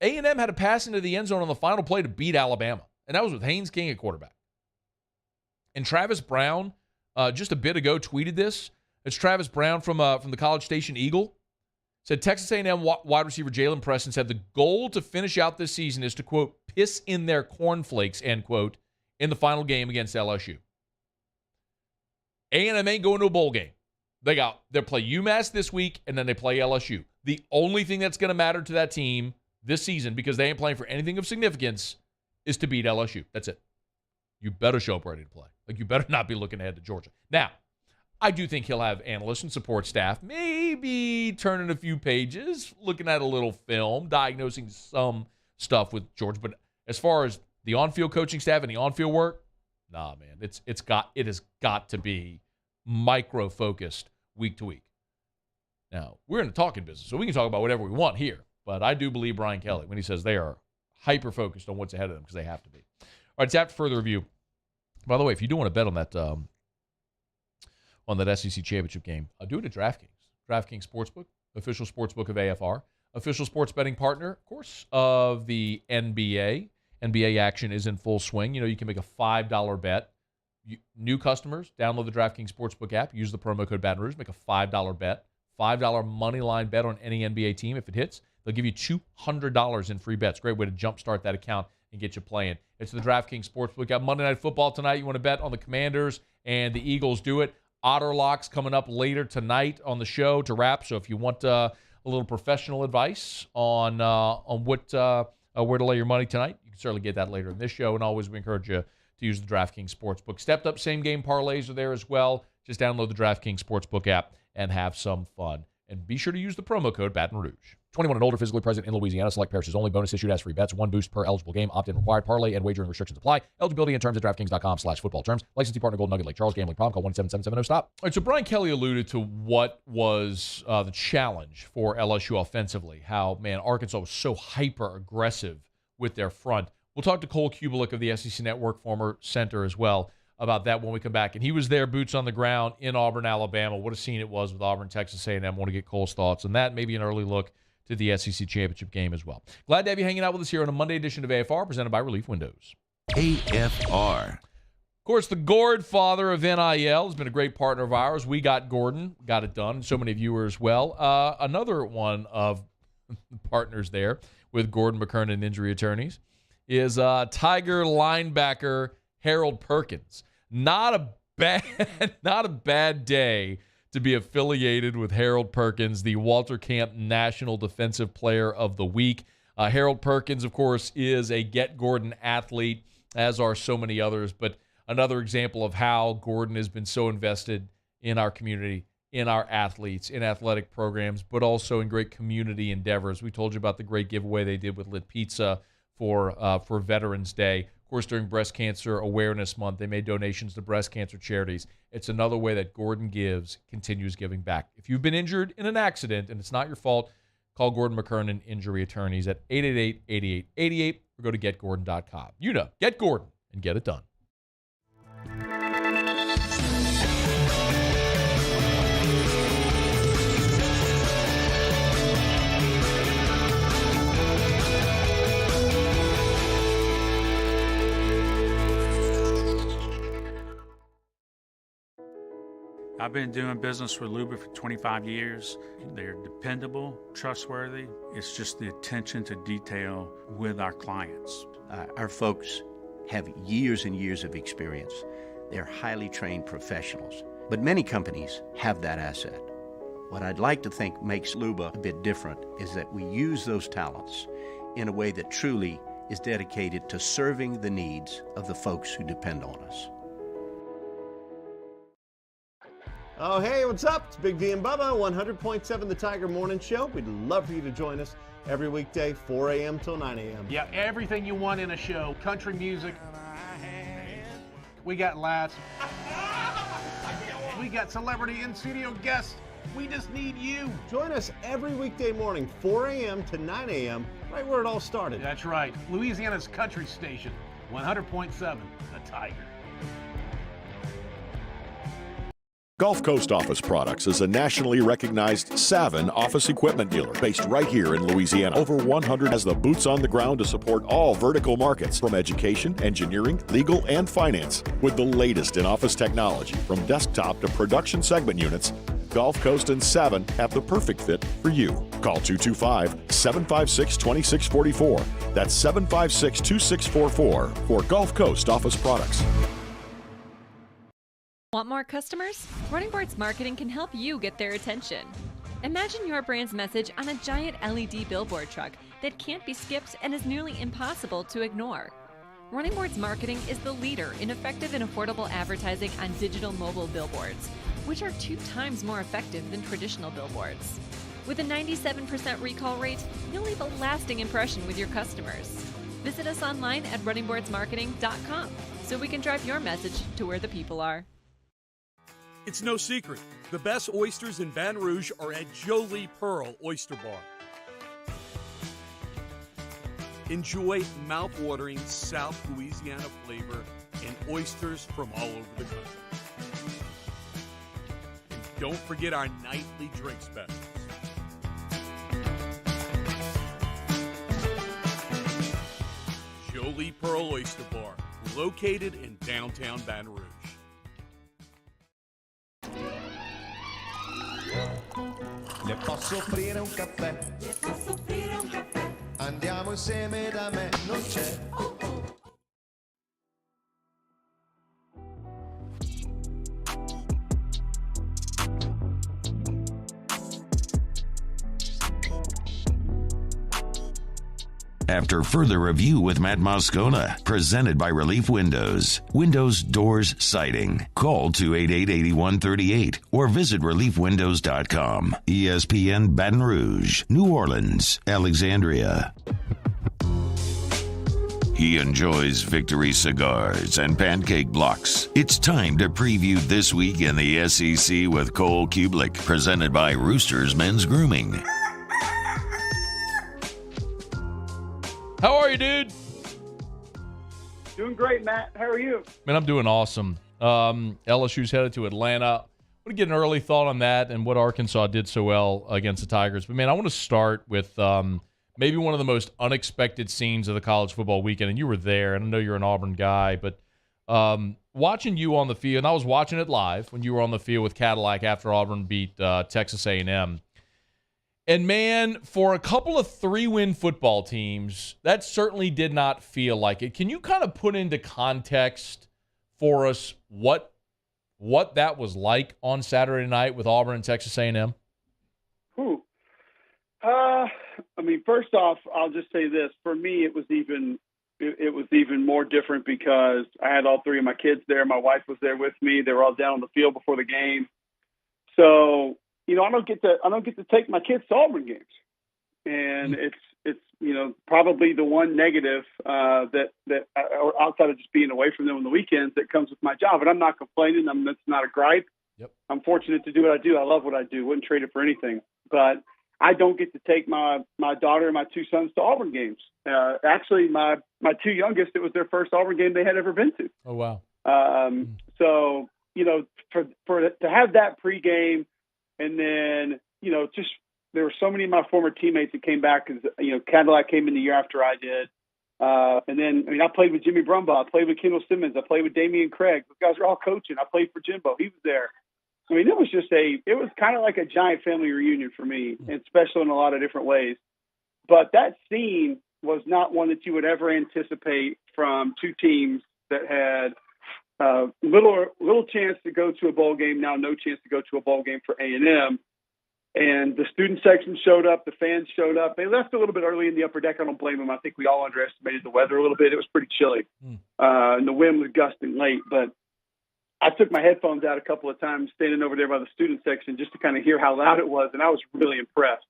A&M had a pass into the end zone on the final play to beat Alabama. And that was with Haynes King at quarterback. And Travis Brown, just a bit ago, tweeted this. It's Travis Brown from the College Station Eagle. Said Texas A&M wide receiver Jalen Preston said the goal to finish out this season is to, quote, piss in their cornflakes, end quote, in the final game against LSU. A&M ain't going to a bowl game. They play UMass this week, and then they play LSU. The only thing that's going to matter to that team this season, because they ain't playing for anything of significance, is to beat LSU. That's it. You better show up ready to play. Like, you better not be looking ahead to Georgia. Now, I do think he'll have analysts and support staff maybe turning a few pages, looking at a little film, diagnosing some stuff with Georgia. But as far as the on-field coaching staff and the on-field work, nah, man. It has got to be micro-focused week to week. Now, we're in the talking business, so we can talk about whatever we want here. But I do believe Brian Kelly when he says they are hyper-focused on what's ahead of them, because they have to be. All right, it's after further review. By the way, if you do want to bet on that SEC championship game, do it at DraftKings. DraftKings Sportsbook, official sportsbook of AFR, official sports betting partner, of course, of the NBA. NBA action is in full swing. You know, you can make a $5 bet. New customers, download the DraftKings Sportsbook app, use the promo code Baton Rouge, make a $5 bet, $5 money line bet on any NBA team. If it hits, they'll give you $200 in free bets. Great way to jumpstart that account and get you playing. It's the DraftKings Sportsbook app. Monday Night Football tonight. You want to bet on the Commanders and the Eagles, do it. Otter Locks coming up later tonight on the show to wrap. So if you want a little professional advice on what where to lay your money tonight, you can certainly get that later in this show. And always we encourage you to use the DraftKings Sportsbook. Stepped up same-game parlays are there as well. Just download the DraftKings Sportsbook app and have some fun. And be sure to use the promo code Baton Rouge. 21 and older, physically present in Louisiana. Select parishes only. Bonus issued as free bets. 1 boost per eligible game. Opt-in required. Parlay and wagering restrictions apply. Eligibility and terms at DraftKings.com/football terms. Licensee partner Golden Nugget Lake Charles. Gambling problem. Call 1-877-7-0-STOP. All right, so Brian Kelly alluded to what was the challenge for LSU offensively. How, man, Arkansas was so hyper-aggressive with their front. We'll talk to Cole Cubelic of the SEC Network, former center as well, about that when we come back. And he was there, boots on the ground in Auburn, Alabama. What a scene it was with Auburn, Texas A&M. Want to get Cole's thoughts on that. Maybe an early look to the SEC Championship game as well. Glad to have you hanging out with us here on a Monday edition of AFR, presented by Relief Windows. AFR. Of course, the Gord father of NIL has been a great partner of ours. We got Gordon, got it done. So many of you as well. Another one of the partners there with Gordon McKernan Injury Attorneys is Tiger linebacker Harold Perkins. Not a bad day to be affiliated with Harold Perkins, the Walter Camp National Defensive Player of the Week. Harold Perkins, of course, is a Get Gordon athlete, as are so many others, but another example of how Gordon has been so invested in our community, in our athletes, in athletic programs, but also in great community endeavors. We told you about the great giveaway they did with Lit Pizza for Veterans Day. Of course, during Breast Cancer Awareness Month, they made donations to breast cancer charities. It's another way that Gordon continues giving back. If you've been injured in an accident and it's not your fault, call Gordon McKernan Injury Attorneys at 888-8888 or go to getgordon.com. You know, get Gordon and get it done. I've been doing business with Luba for 25 years. They're dependable, trustworthy. It's just the attention to detail with our clients. Our folks have years and years of experience. They're highly trained professionals. But many companies have that asset. What I'd like to think makes Luba a bit different is that we use those talents in a way that truly is dedicated to serving the needs of the folks who depend on us. Oh, hey, what's up? It's Big V and Bubba, 100.7 The Tiger Morning Show. We'd love for you to join us every weekday, 4 a.m. till 9 a.m. Yeah, everything you want in a show. Country music. We got laughs. We got celebrity in-studio guests. We just need you. Join us every weekday morning, 4 a.m. to 9 a.m., right where it all started. That's right. Louisiana's country station, 100.7 The Tiger. Gulf Coast Office Products is a nationally recognized Savin office equipment dealer based right here in Louisiana. Over 100 has the boots on the ground to support all vertical markets from education, engineering, legal, and finance. With the latest in office technology from desktop to production segment units, Gulf Coast and Savin have the perfect fit for you. Call 225-756-2644. That's 756-2644 for Gulf Coast Office Products. Want more customers? Running Boards Marketing can help you get their attention. Imagine your brand's message on a giant LED billboard truck that can't be skipped and is nearly impossible to ignore. Running Boards Marketing is the leader in effective and affordable advertising on digital mobile billboards, which are 2 times more effective than traditional billboards. With a 97% recall rate, you'll leave a lasting impression with your customers. Visit us online at runningboardsmarketing.com so we can drive your message to where the people are. It's no secret. The best oysters in Baton Rouge are at Jolie Pearl Oyster Bar. Enjoy mouth-watering South Louisiana flavor and oysters from all over the country. And don't forget our nightly drink specials. Jolie Pearl Oyster Bar, located in downtown Baton Rouge. Le posso offrire un caffè? Le posso offrire un caffè? Andiamo insieme da me, non c'è. After further review with Matt Moscona, presented by Relief Windows. Windows, doors, siding. Call 288-8138 or visit reliefwindows.com. ESPN Baton Rouge, New Orleans, Alexandria. He enjoys Victory cigars and pancake blocks. It's time to preview this week in the SEC with Cole Cubelic, presented by Roosters Men's Grooming. How are you, dude? Doing great, Matt. How are you? Man, I'm doing awesome. LSU's headed to Atlanta. I want to get an early thought on that and what Arkansas did so well against the Tigers. But, man, I want to start with maybe one of the most unexpected scenes of the college football weekend. And you were there, and I know you're an Auburn guy. But watching you on the field, and I was watching it live when you were on the field with Cadillac after Auburn beat Texas A&M. And, man, for a couple of 3-win football teams, that certainly did not feel like it. Can you kind of put into context for us what that was like on Saturday night with Auburn and Texas A&M? I mean, first off, I'll just say this. For me, it was even more different because I had all 3 of my kids there. My wife was there with me. They were all down on the field before the game. So, you know, I don't get to take my kids to Auburn games, and it's you know, probably the one negative that outside of just being away from them on the weekends that comes with my job. And I'm not complaining. That's not a gripe. Yep. I'm fortunate to do what I do. I love what I do. Wouldn't trade it for anything. But I don't get to take my daughter and my 2 sons to Auburn games. Actually, my 2 youngest, it was their first Auburn game they had ever been to. Oh wow. So you know, to have that pregame. And then, you know, just there were so many of my former teammates that came back because, you know, Cadillac came in the year after I did. And then, I mean, I played with Jimmy Brumbaugh. I played with Kendall Simmons. I played with Damian Craig. Those guys are all coaching. I played for Jimbo. He was there. I mean, it was kind of like a giant family reunion for me, and special in a lot of different ways. But that scene was not one that you would ever anticipate from two teams that had little chance to go to a bowl game, now no chance to go to a bowl game for A&M. And the student section showed up, the fans showed up. They left a little bit early in the upper deck. I don't blame them. I think we all underestimated the weather a little bit. It was pretty chilly, and the wind was gusting late. But I took my headphones out a couple of times standing over there by the student section just to kind of hear how loud it was, and I was really impressed.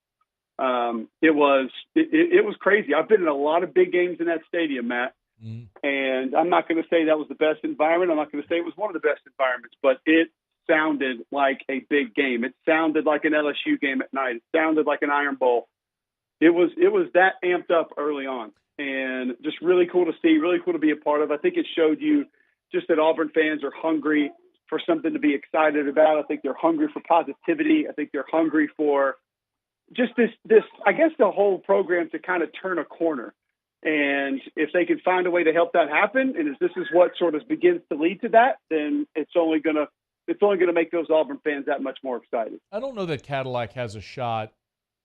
It was crazy. I've been in a lot of big games in that stadium, Matt, and I'm not going to say that was the best environment. I'm not going to say it was one of the best environments, but it sounded like a big game. It sounded like an LSU game at night. It sounded like an Iron Bowl. It was that amped up early on, and just really cool to see, really cool to be a part of. I think it showed you just that Auburn fans are hungry for something to be excited about. I think they're hungry for positivity. I think they're hungry for just this, I guess, the whole program to kind of turn a corner. And if they can find a way to help that happen, and if this is what sort of begins to lead to that, then it's only going to make those Auburn fans that much more excited. I don't know that Cadillac has a shot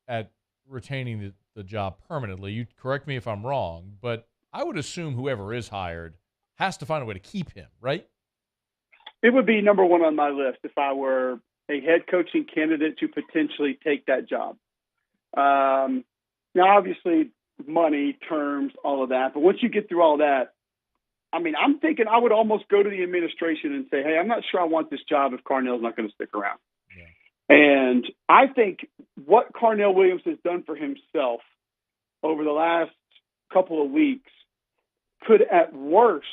at retaining the job permanently. You correct me if I'm wrong, but I would assume whoever is hired has to find a way to keep him, right? It would be number one on my list if I were a head coaching candidate to potentially take that job. Now, obviously, money, terms, all of that. But once you get through all that, I mean, I'm thinking I would almost go to the administration and say, hey, I'm not sure I want this job if Carnell's not going to stick around. Yeah. And I think what Carnell Williams has done for himself over the last couple of weeks could at worst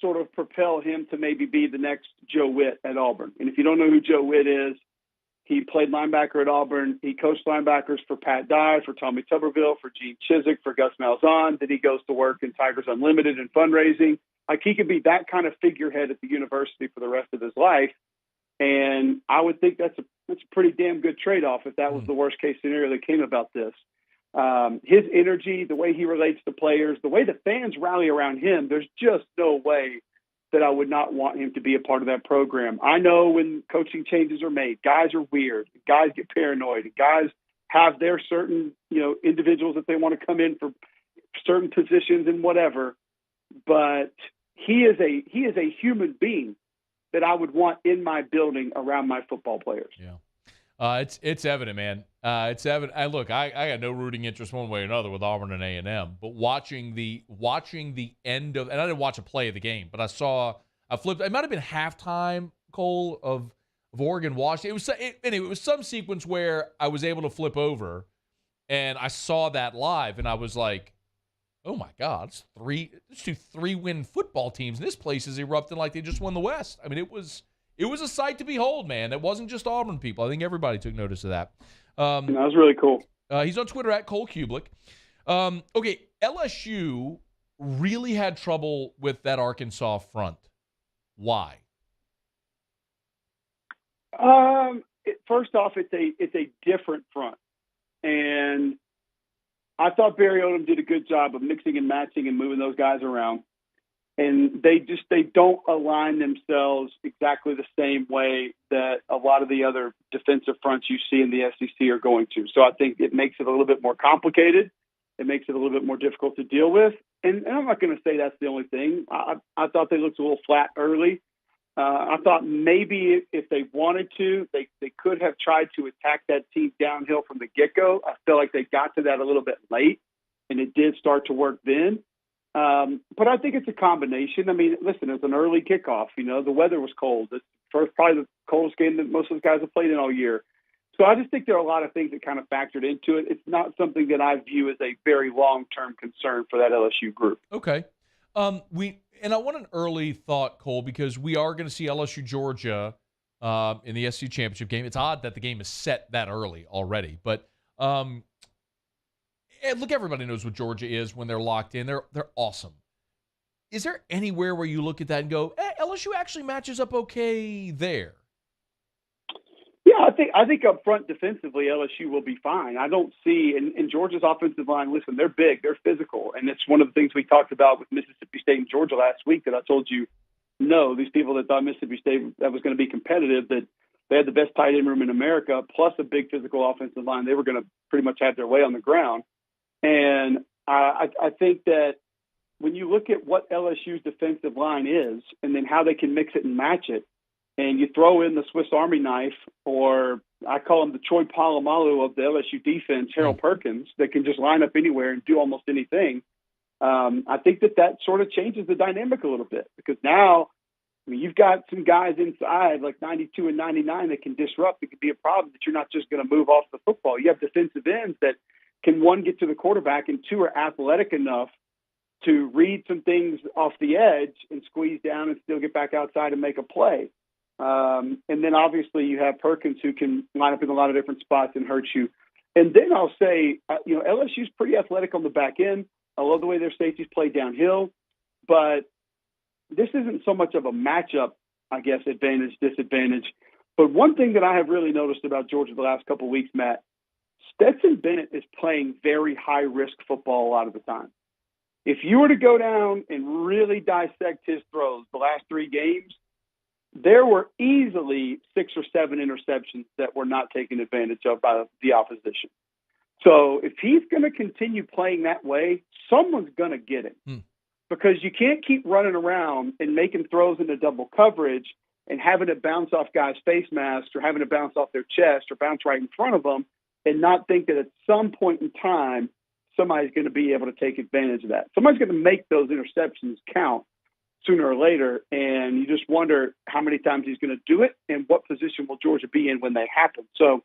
sort of propel him to maybe be the next Joe Witt at Auburn. And if you don't know who Joe Witt is, he played linebacker at Auburn. He coached linebackers for Pat Dye, for Tommy Tuberville, for Gene Chizik, for Gus Malzahn. Then he goes to work in Tigers Unlimited and fundraising. Like, he could be that kind of figurehead at the university for the rest of his life. And I would think that's a pretty damn good trade-off if that was the worst-case scenario that came about this. His energy, the way he relates to players, the way the fans rally around him, there's just no way that I would not want him to be a part of that program. I know when coaching changes are made, guys are weird, guys get paranoid, guys have their certain, individuals that they want to come in for certain positions and whatever. But he is a human being that I would want in my building around my football players. Yeah. It's evident, man. It's evident. Look, I got no rooting interest one way or another with Auburn and A&M, but watching the end of, and I didn't watch a play of the game, but I flipped. It might have been halftime, Cole, of Oregon Washington. It was some sequence where I was able to flip over, and I saw that live, and I was like, oh my God, it's two 3-win football teams, and this place is erupting like they just won the West. I mean, it was a sight to behold, man. It wasn't just Auburn people. I think everybody took notice of that. That was really cool. He's on Twitter at Cole Cubelic. Okay, LSU really had trouble with that Arkansas front. Why? First off, it's a different front, and I thought Barry Odom did a good job of mixing and matching and moving those guys around. And they don't align themselves exactly the same way that a lot of the other defensive fronts you see in the SEC are going to. So I think it makes it a little bit more complicated. It makes it a little bit more difficult to deal with. And I'm not going to say that's the only thing. I thought they looked a little flat early. I thought maybe if they wanted to, they could have tried to attack that team downhill from the get-go. I feel like they got to that a little bit late, and it did start to work then. But I think it's a combination. I mean, listen, it was an early kickoff. The weather was cold. It's probably the coldest game that most of the guys have played in all year. So I just think there are a lot of things that kind of factored into it. It's not something that I view as a very long-term concern for that LSU group. Okay. And I want an early thought, Cole, because we are going to see LSU Georgia in the SEC championship game. It's odd that the game is set that early already, but look, everybody knows what Georgia is when they're locked in. They're awesome. Is there anywhere where you look at that and go, LSU actually matches up okay there? Yeah, I think up front defensively, LSU will be fine. I don't see in Georgia's offensive line. Listen, they're big, they're physical, and it's one of the things we talked about with Mississippi State and Georgia last week. That I told you, no, these people that thought Mississippi State that was going to be competitive, that they had the best tight end room in America, plus a big physical offensive line. They were going to pretty much have their way on the ground. And I think that when you look at what LSU's defensive line is and then how they can mix it and match it, and you throw in the Swiss Army knife, or I call him the Troy Polamalu of the LSU defense, Harold Perkins, that can just line up anywhere and do almost anything, I think that sort of changes the dynamic a little bit, because now, I mean, you've got some guys inside like 92 and 99 that can disrupt. It could be a problem that you're not just going to move off the football. You have defensive ends that can, one, get to the quarterback, and two, are athletic enough to read some things off the edge and squeeze down and still get back outside and make a play. And then obviously you have Perkins, who can line up in a lot of different spots and hurt you. And then I'll say, LSU's pretty athletic on the back end. I love the way their safeties play downhill, but this isn't so much of a matchup, I guess, advantage, disadvantage. But one thing that I have really noticed about Georgia the last couple of weeks, Matt, Stetson Bennett is playing very high-risk football a lot of the time. If you were to go down and really dissect his throws the last 3 games, there were easily 6 or 7 interceptions that were not taken advantage of by the opposition. So if he's going to continue playing that way, someone's going to get him. Because you can't keep running around and making throws into double coverage and having it bounce off guys' face masks, or having it bounce off their chest, or bounce right in front of them, and not think that at some point in time somebody's going to be able to take advantage of that. Somebody's going to make those interceptions count sooner or later, and you just wonder how many times he's going to do it and what position will Georgia be in when they happen. So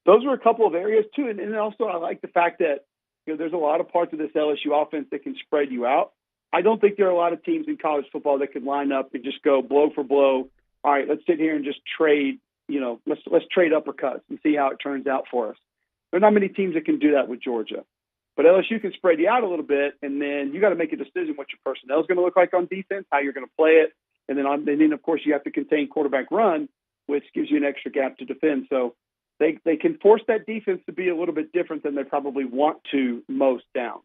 those are a couple of areas too. And also I like the fact that there's a lot of parts of this LSU offense that can spread you out. I don't think there are a lot of teams in college football that could line up and just go blow for blow. All right, let's sit here and just trade, let's trade uppercuts and see how it turns out for us. There are not many teams that can do that with Georgia. But LSU can spread you out a little bit, and then you got to make a decision what your personnel is going to look like on defense, how you're going to play it, and then of course you have to contain quarterback run, which gives you an extra gap to defend. So they can force that defense to be a little bit different than they probably want to most downs.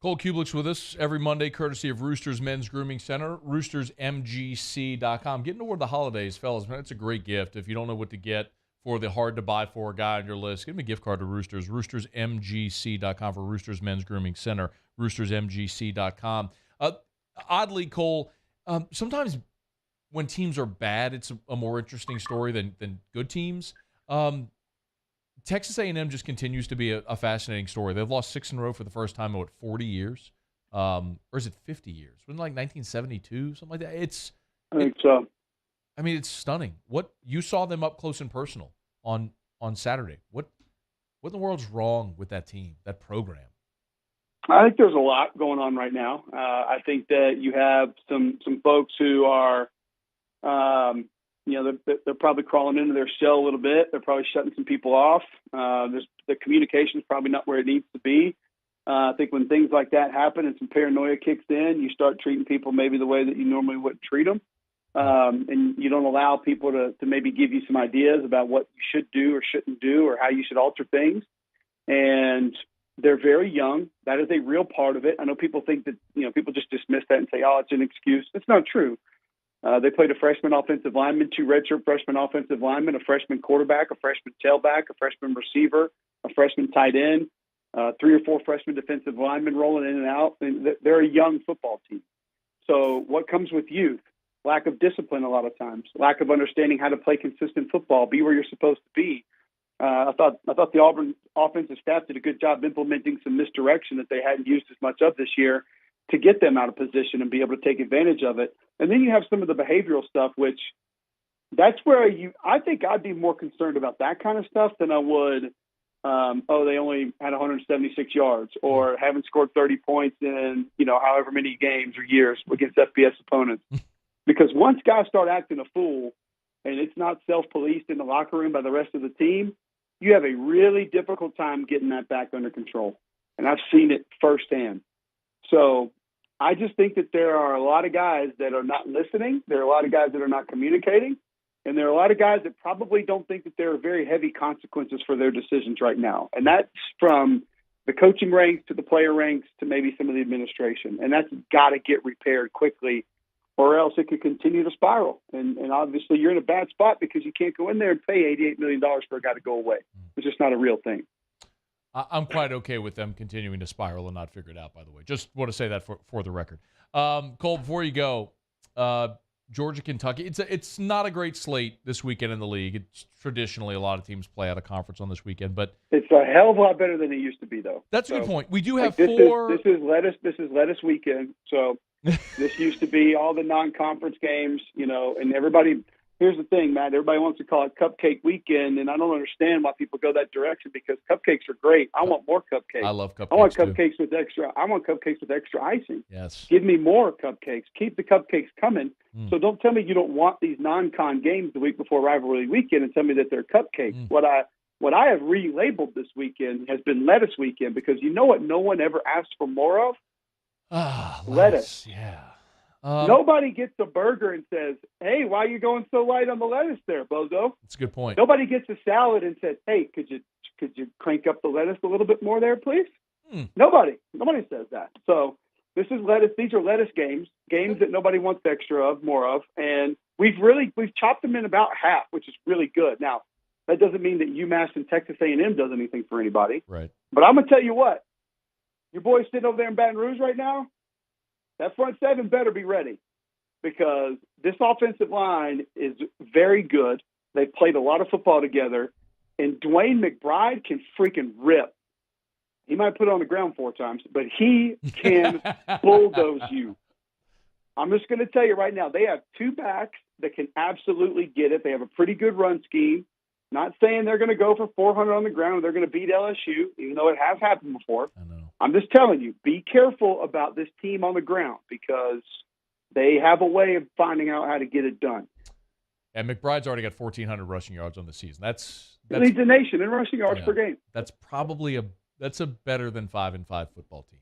Cole Cubelic's with us every Monday, courtesy of Roosters Men's Grooming Center, roostersmgc.com. Getting toward the holidays, fellas, man, it's a great gift. If you don't know what to get for the hard-to-buy-for guy on your list, give him a gift card to Roosters, roostersmgc.com for Roosters Men's Grooming Center, roostersmgc.com. Oddly, Cole, sometimes when teams are bad, it's a more interesting story than good teams. Texas A&M just continues to be a fascinating story. They've lost 6 in a row for the first time in, 40 years? Or is it 50 years? Wasn't it like 1972, something like that? I think so. I mean, it's stunning. What you saw them up close and personal on Saturday. What in the world's wrong with that team, that program? I think there's a lot going on right now. I think that you have some folks who are, they're probably crawling into their shell a little bit. They're probably shutting some people off. The communication is probably not where it needs to be. I think when things like that happen and some paranoia kicks in, you start treating people maybe the way that you normally wouldn't treat them. And you don't allow people to maybe give you some ideas about what you should do or shouldn't do, or how you should alter things. And they're very young. That is a real part of it. I know people think that, people just dismiss that and say, oh, it's an excuse. It's not true. They played a freshman offensive lineman, 2 redshirt freshman offensive linemen, a freshman quarterback, a freshman tailback, a freshman receiver, a freshman tight end, 3 or 4 freshman defensive linemen rolling in and out. And they're a young football team. So what comes with youth? Lack of discipline a lot of times, lack of understanding how to play consistent football, be where you're supposed to be. I thought the Auburn offensive staff did a good job implementing some misdirection that they hadn't used as much of this year to get them out of position and be able to take advantage of it. And then you have some of the behavioral stuff, which that's where I think I'd be more concerned about that kind of stuff than I would, they only had 176 yards, or haven't scored 30 points in, however many games or years against FBS opponents. Because once guys start acting a fool and it's not self-policed in the locker room by the rest of the team, you have a really difficult time getting that back under control. And I've seen it firsthand. So I just think that there are a lot of guys that are not listening. There are a lot of guys that are not communicating. And there are a lot of guys that probably don't think that there are very heavy consequences for their decisions right now. And that's from the coaching ranks to the player ranks to maybe some of the administration. And that's got to get repaired quickly. or else it could continue to spiral. And obviously you're in a bad spot because you can't go in there and pay $88 million for a guy to go away. It's just not a real thing. I'm quite okay with them continuing to spiral and not figure it out, by the way. Just want to say that for the record. Cole, before you go, Georgia, Kentucky, it's not a great slate this weekend in the league. It's traditionally a lot of teams play out of conference on this weekend, but it's a hell of a lot better than it used to be, though. That's a good point. We do have this four. This is lettuce weekend. So this used to be all the non-conference games, and everybody. Here's the thing, Matt. Everybody wants to call it Cupcake Weekend, and I don't understand why people go that direction because cupcakes are great. I want more cupcakes. I love cupcakes. I want cupcakes with extra. I want cupcakes with extra icing. Yes. Give me more cupcakes. Keep the cupcakes coming. So don't tell me you don't want these non-con games the week before rivalry weekend and tell me that they're cupcakes. What I have relabeled this weekend has been lettuce weekend because you know what no one ever asks for more of? Lettuce. Yeah. Nobody gets a burger and says, hey, why are you going so light on the lettuce there, bozo? That's a good point. Nobody gets a salad and says, hey, could you crank up the lettuce a little bit more there, please? Nobody says that. So this is lettuce. These are lettuce games that nobody wants more of. And we've chopped them in about half, which is really good. Now, that doesn't mean that UMass and Texas A&M does anything for anybody. Right. But I'm going to tell you what, your boys sitting over there in Baton Rouge right now, that front seven better be ready because this offensive line is very good. They've played a lot of football together, and Dwayne McBride can freaking rip. He might put it on the ground 4 times, but he can bulldoze you. I'm just going to tell you right now, they have 2 backs that can absolutely get it. They have a pretty good run scheme. Not saying they're going to go for 400 on the ground. They're going to beat LSU, even though it has happened before. I know. I'm just telling you, be careful about this team on the ground because they have a way of finding out how to get it done. And McBride's already got 1,400 rushing yards on the season. That's leads the nation in rushing yards per game. That's probably a better than 5-5 football team.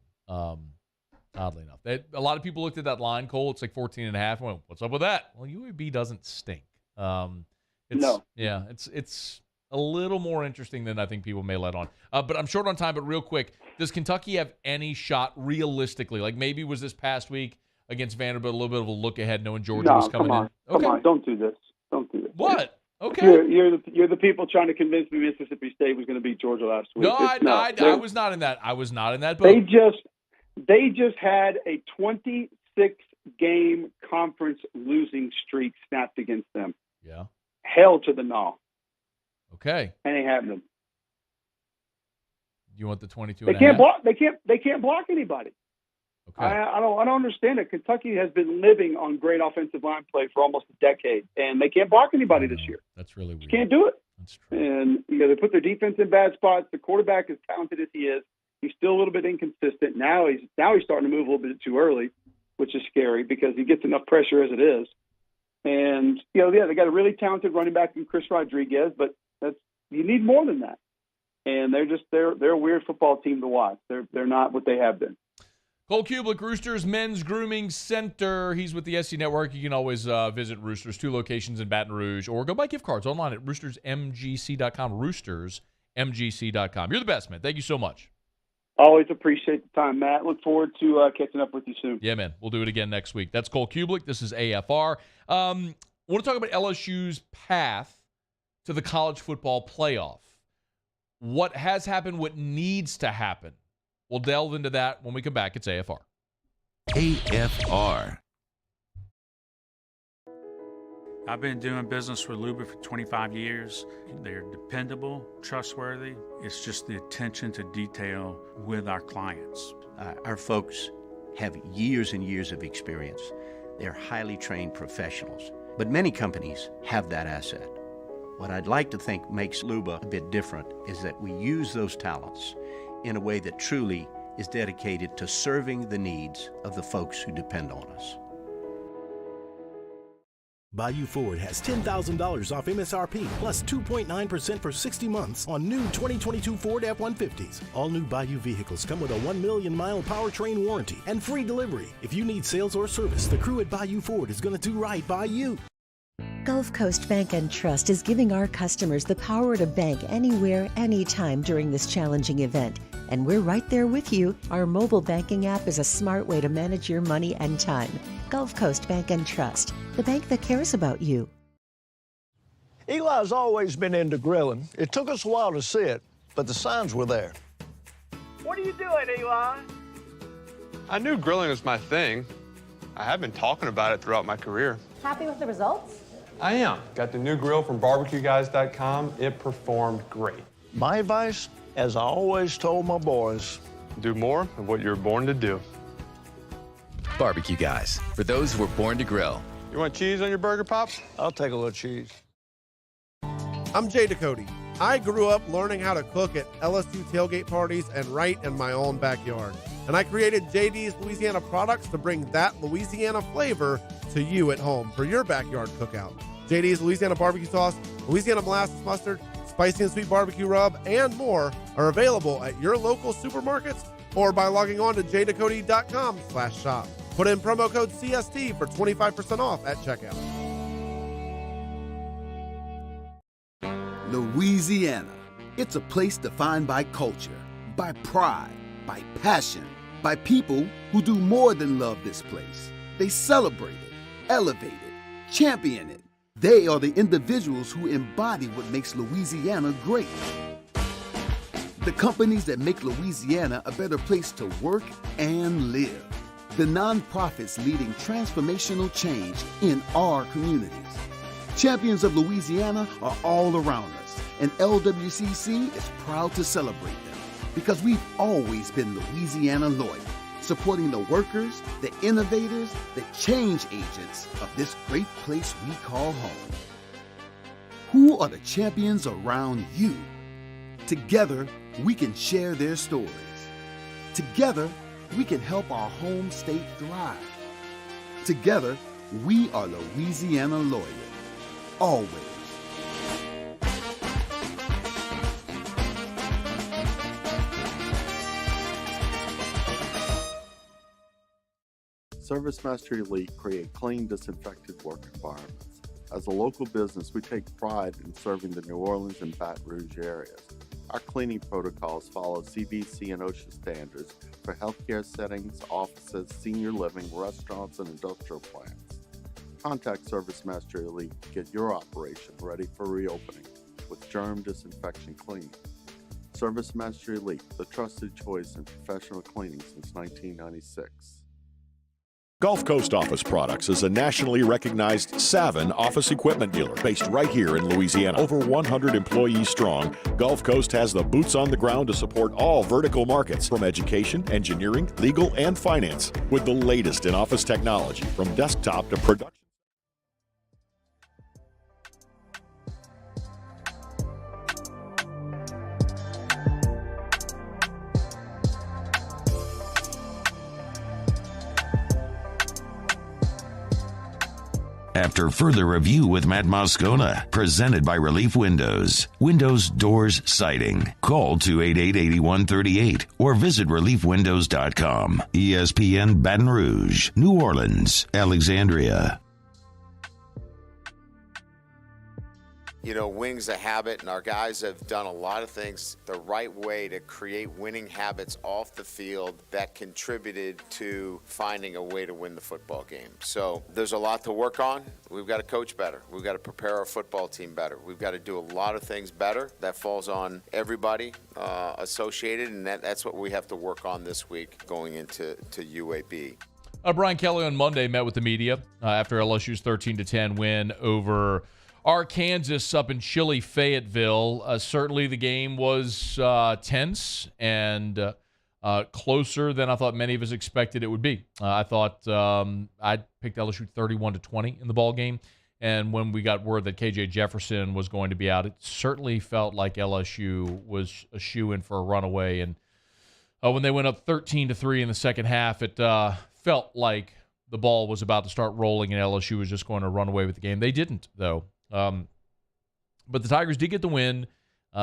Oddly enough, a lot of people looked at that line, Cole. It's like 14.5. And went, what's up with that? Well, UAB doesn't stink. No. Yeah, it's a little more interesting than I think people may let on. But I'm short on time, but real quick, does Kentucky have any shot realistically? Like maybe was this past week against Vanderbilt a little bit of a look ahead knowing Georgia was coming in? Come on, don't do this. Don't do this. What? Okay. You're the people trying to convince me Mississippi State was going to beat Georgia last week. No, I was not in that. I was not in that boat. They just had a 26-game conference losing streak snapped against them. Yeah. Hell to the no. Okay. And ain't happening. You want the 22? They can't block. They can't block anybody. Okay. I don't understand it. Kentucky has been living on great offensive line play for almost a decade, and they can't block anybody this year. That's really weird. Can't do it. That's true. And they put their defense in bad spots. The quarterback, as talented as he is, he's still a little bit inconsistent. Now he's starting to move a little bit too early, which is scary because he gets enough pressure as it is. And they got a really talented running back in Chris Rodriguez, but you need more than that. And they're a weird football team to watch. They're not what they have been. Cole Cubelic, Roosters Men's Grooming Center. He's with the SC Network. You can always visit Roosters, 2 locations in Baton Rouge, or go buy gift cards online at roostersmgc.com. Roostersmgc.com. You're the best, man. Thank you so much. Always appreciate the time, Matt. Look forward to catching up with you soon. Yeah, man. We'll do it again next week. That's Cole Cubelic. This is AFR. I want to talk about LSU's path to the college football playoff. What has happened, what needs to happen. We'll delve into that when we come back. It's AFR. AFR. I've been doing business with Luba for 25 years. They're dependable, trustworthy. It's just the attention to detail with our clients. Our folks have years and years of experience. They're highly trained professionals. But many companies have that asset. What I'd like to think makes Luba a bit different is that we use those talents in a way that truly is dedicated to serving the needs of the folks who depend on us. Bayou Ford has $10,000 off MSRP plus 2.9% for 60 months on new 2022 Ford F-150s. All new Bayou vehicles come with a 1 million mile powertrain warranty and free delivery. If you need sales or service, the crew at Bayou Ford is going to do right by you. Gulf Coast Bank and Trust is giving our customers the power to bank anywhere, anytime during this challenging event. And we're right there with you. Our mobile banking app is a smart way to manage your money and time. Gulf Coast Bank and Trust, the bank that cares about you. Eli's always been into grilling. It took us a while to see it, but the signs were there. What are you doing, Eli? I knew grilling was my thing. I have been talking about it throughout my career. Happy with the results? I am. Got the new grill from barbecueguys.com. It performed great. My advice, as I always told my boys, do more of what you're born to do. Barbecue Guys, for those who were born to grill. You want cheese on your burger, Pops? I'll take a little cheese. I'm Jay Ducote. I grew up learning how to cook at LSU tailgate parties and right in my own backyard. And I created JD's Louisiana products to bring that Louisiana flavor to you at home for your backyard cookout. JD's Louisiana barbecue sauce, Louisiana molasses mustard, spicy and sweet barbecue rub, and more are available at your local supermarkets or by logging on to jducote.com/shop. Put in promo code CST for 25% off at checkout. Louisiana. It's a place defined by culture, by pride, by passion, by people who do more than love this place. They celebrate it, elevate it, champion it. They are the individuals who embody what makes Louisiana great. The companies that make Louisiana a better place to work and live. The nonprofits leading transformational change in our communities. Champions of Louisiana are all around us, and LWCC is proud to celebrate them because we've always been Louisiana loyal, supporting the workers, the innovators, the change agents of this great place we call home. Who are the champions around you? Together, we can share their stories. Together, we can help our home state thrive. Together, we are Louisiana loyal. Always. Service Master Elite create clean, disinfected work environments. As a local business, we take pride in serving the New Orleans and Baton Rouge areas. Our cleaning protocols follow CDC and OSHA standards for healthcare settings, offices, senior living, restaurants, and industrial plants. Contact Service Master Elite to get your operation ready for reopening with germ disinfection cleaning. Service Master Elite, the trusted choice in professional cleaning since 1996. Gulf Coast Office Products is a nationally recognized Savin office equipment dealer based right here in Louisiana. Over 100 employees strong, Gulf Coast has the boots on the ground to support all vertical markets from education, engineering, legal, and finance with the latest in office technology from desktop to production. After further review with Matt Moscona, presented by Relief Windows. Windows, doors, siding. Call 288-8138 or visit reliefwindows.com. ESPN Baton Rouge, New Orleans, Alexandria. You know, winning's a habit, and our guys have done a lot of things the right way to create winning habits off the field that contributed to finding a way to win the football game. So there's a lot to work on. We've got to coach better. We've got to prepare our football team better. We've got to do a lot of things better. That falls on everybody associated, and that's what we have to work on this week going into UAB. Brian Kelly on Monday met with the media after LSU's 13-10 win over Arkansas up in chilly Fayetteville. Certainly the game was tense and closer than I thought many of us expected it would be. I thought I'd picked LSU 31-20 in the ball game, and when we got word that KJ Jefferson was going to be out, it certainly felt like LSU was a shoo-in for a runaway. And when they went up 13-3 in the second half, it felt like the ball was about to start rolling and LSU was just going to run away with the game. They didn't, though. But the Tigers did get the win.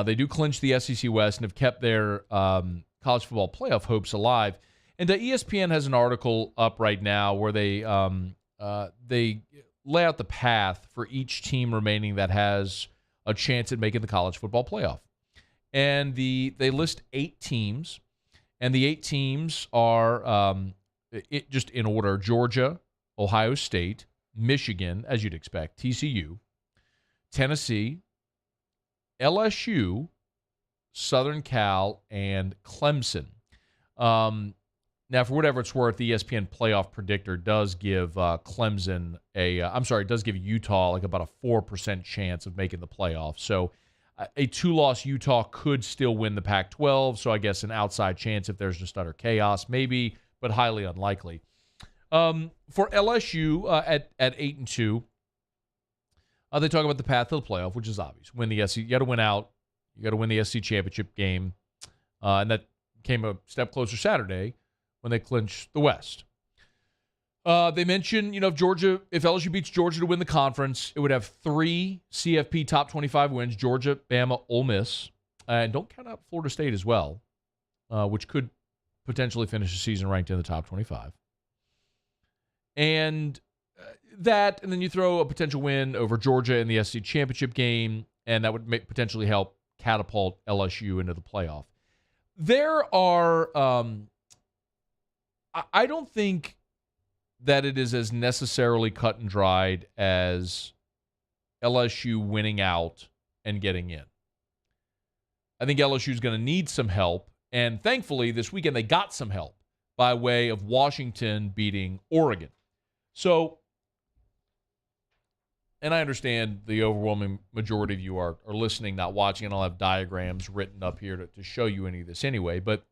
They do clinch the SEC West and have kept their college football playoff hopes alive. And ESPN has an article up right now where they lay out the path for each team remaining that has a chance at making the college football playoff. And they list 8 teams, and the 8 teams are just in order: Georgia, Ohio State, Michigan, as you'd expect, TCU, Tennessee, LSU, Southern Cal, and Clemson. Now, for whatever it's worth, the ESPN playoff predictor does give Clemson does give Utah like about a 4% chance of making the playoffs. So a 2-loss Utah could still win the Pac-12. So I guess an outside chance if there's just utter chaos, maybe, but highly unlikely. For LSU at 8-2, they talk about the path to the playoff, which is obvious. Win the SEC, you got to win out. You got to win the SEC championship game, and that came a step closer Saturday when they clinched the West. They mentioned, if LSU beats Georgia to win the conference, it would have 3 CFP top 25 wins: Georgia, Bama, Ole Miss, and don't count out Florida State as well, which could potentially finish the season ranked in the top 25. And and then you throw a potential win over Georgia in the SEC championship game, and that would potentially help catapult LSU into the playoff. There are, I don't think that it is as necessarily cut and dried as LSU winning out and getting in. I think LSU is going to need some help, and thankfully this weekend they got some help by way of Washington beating Oregon. So, and I understand the overwhelming majority of you are listening, not watching, and I'll have diagrams written up here to show you any of this anyway. But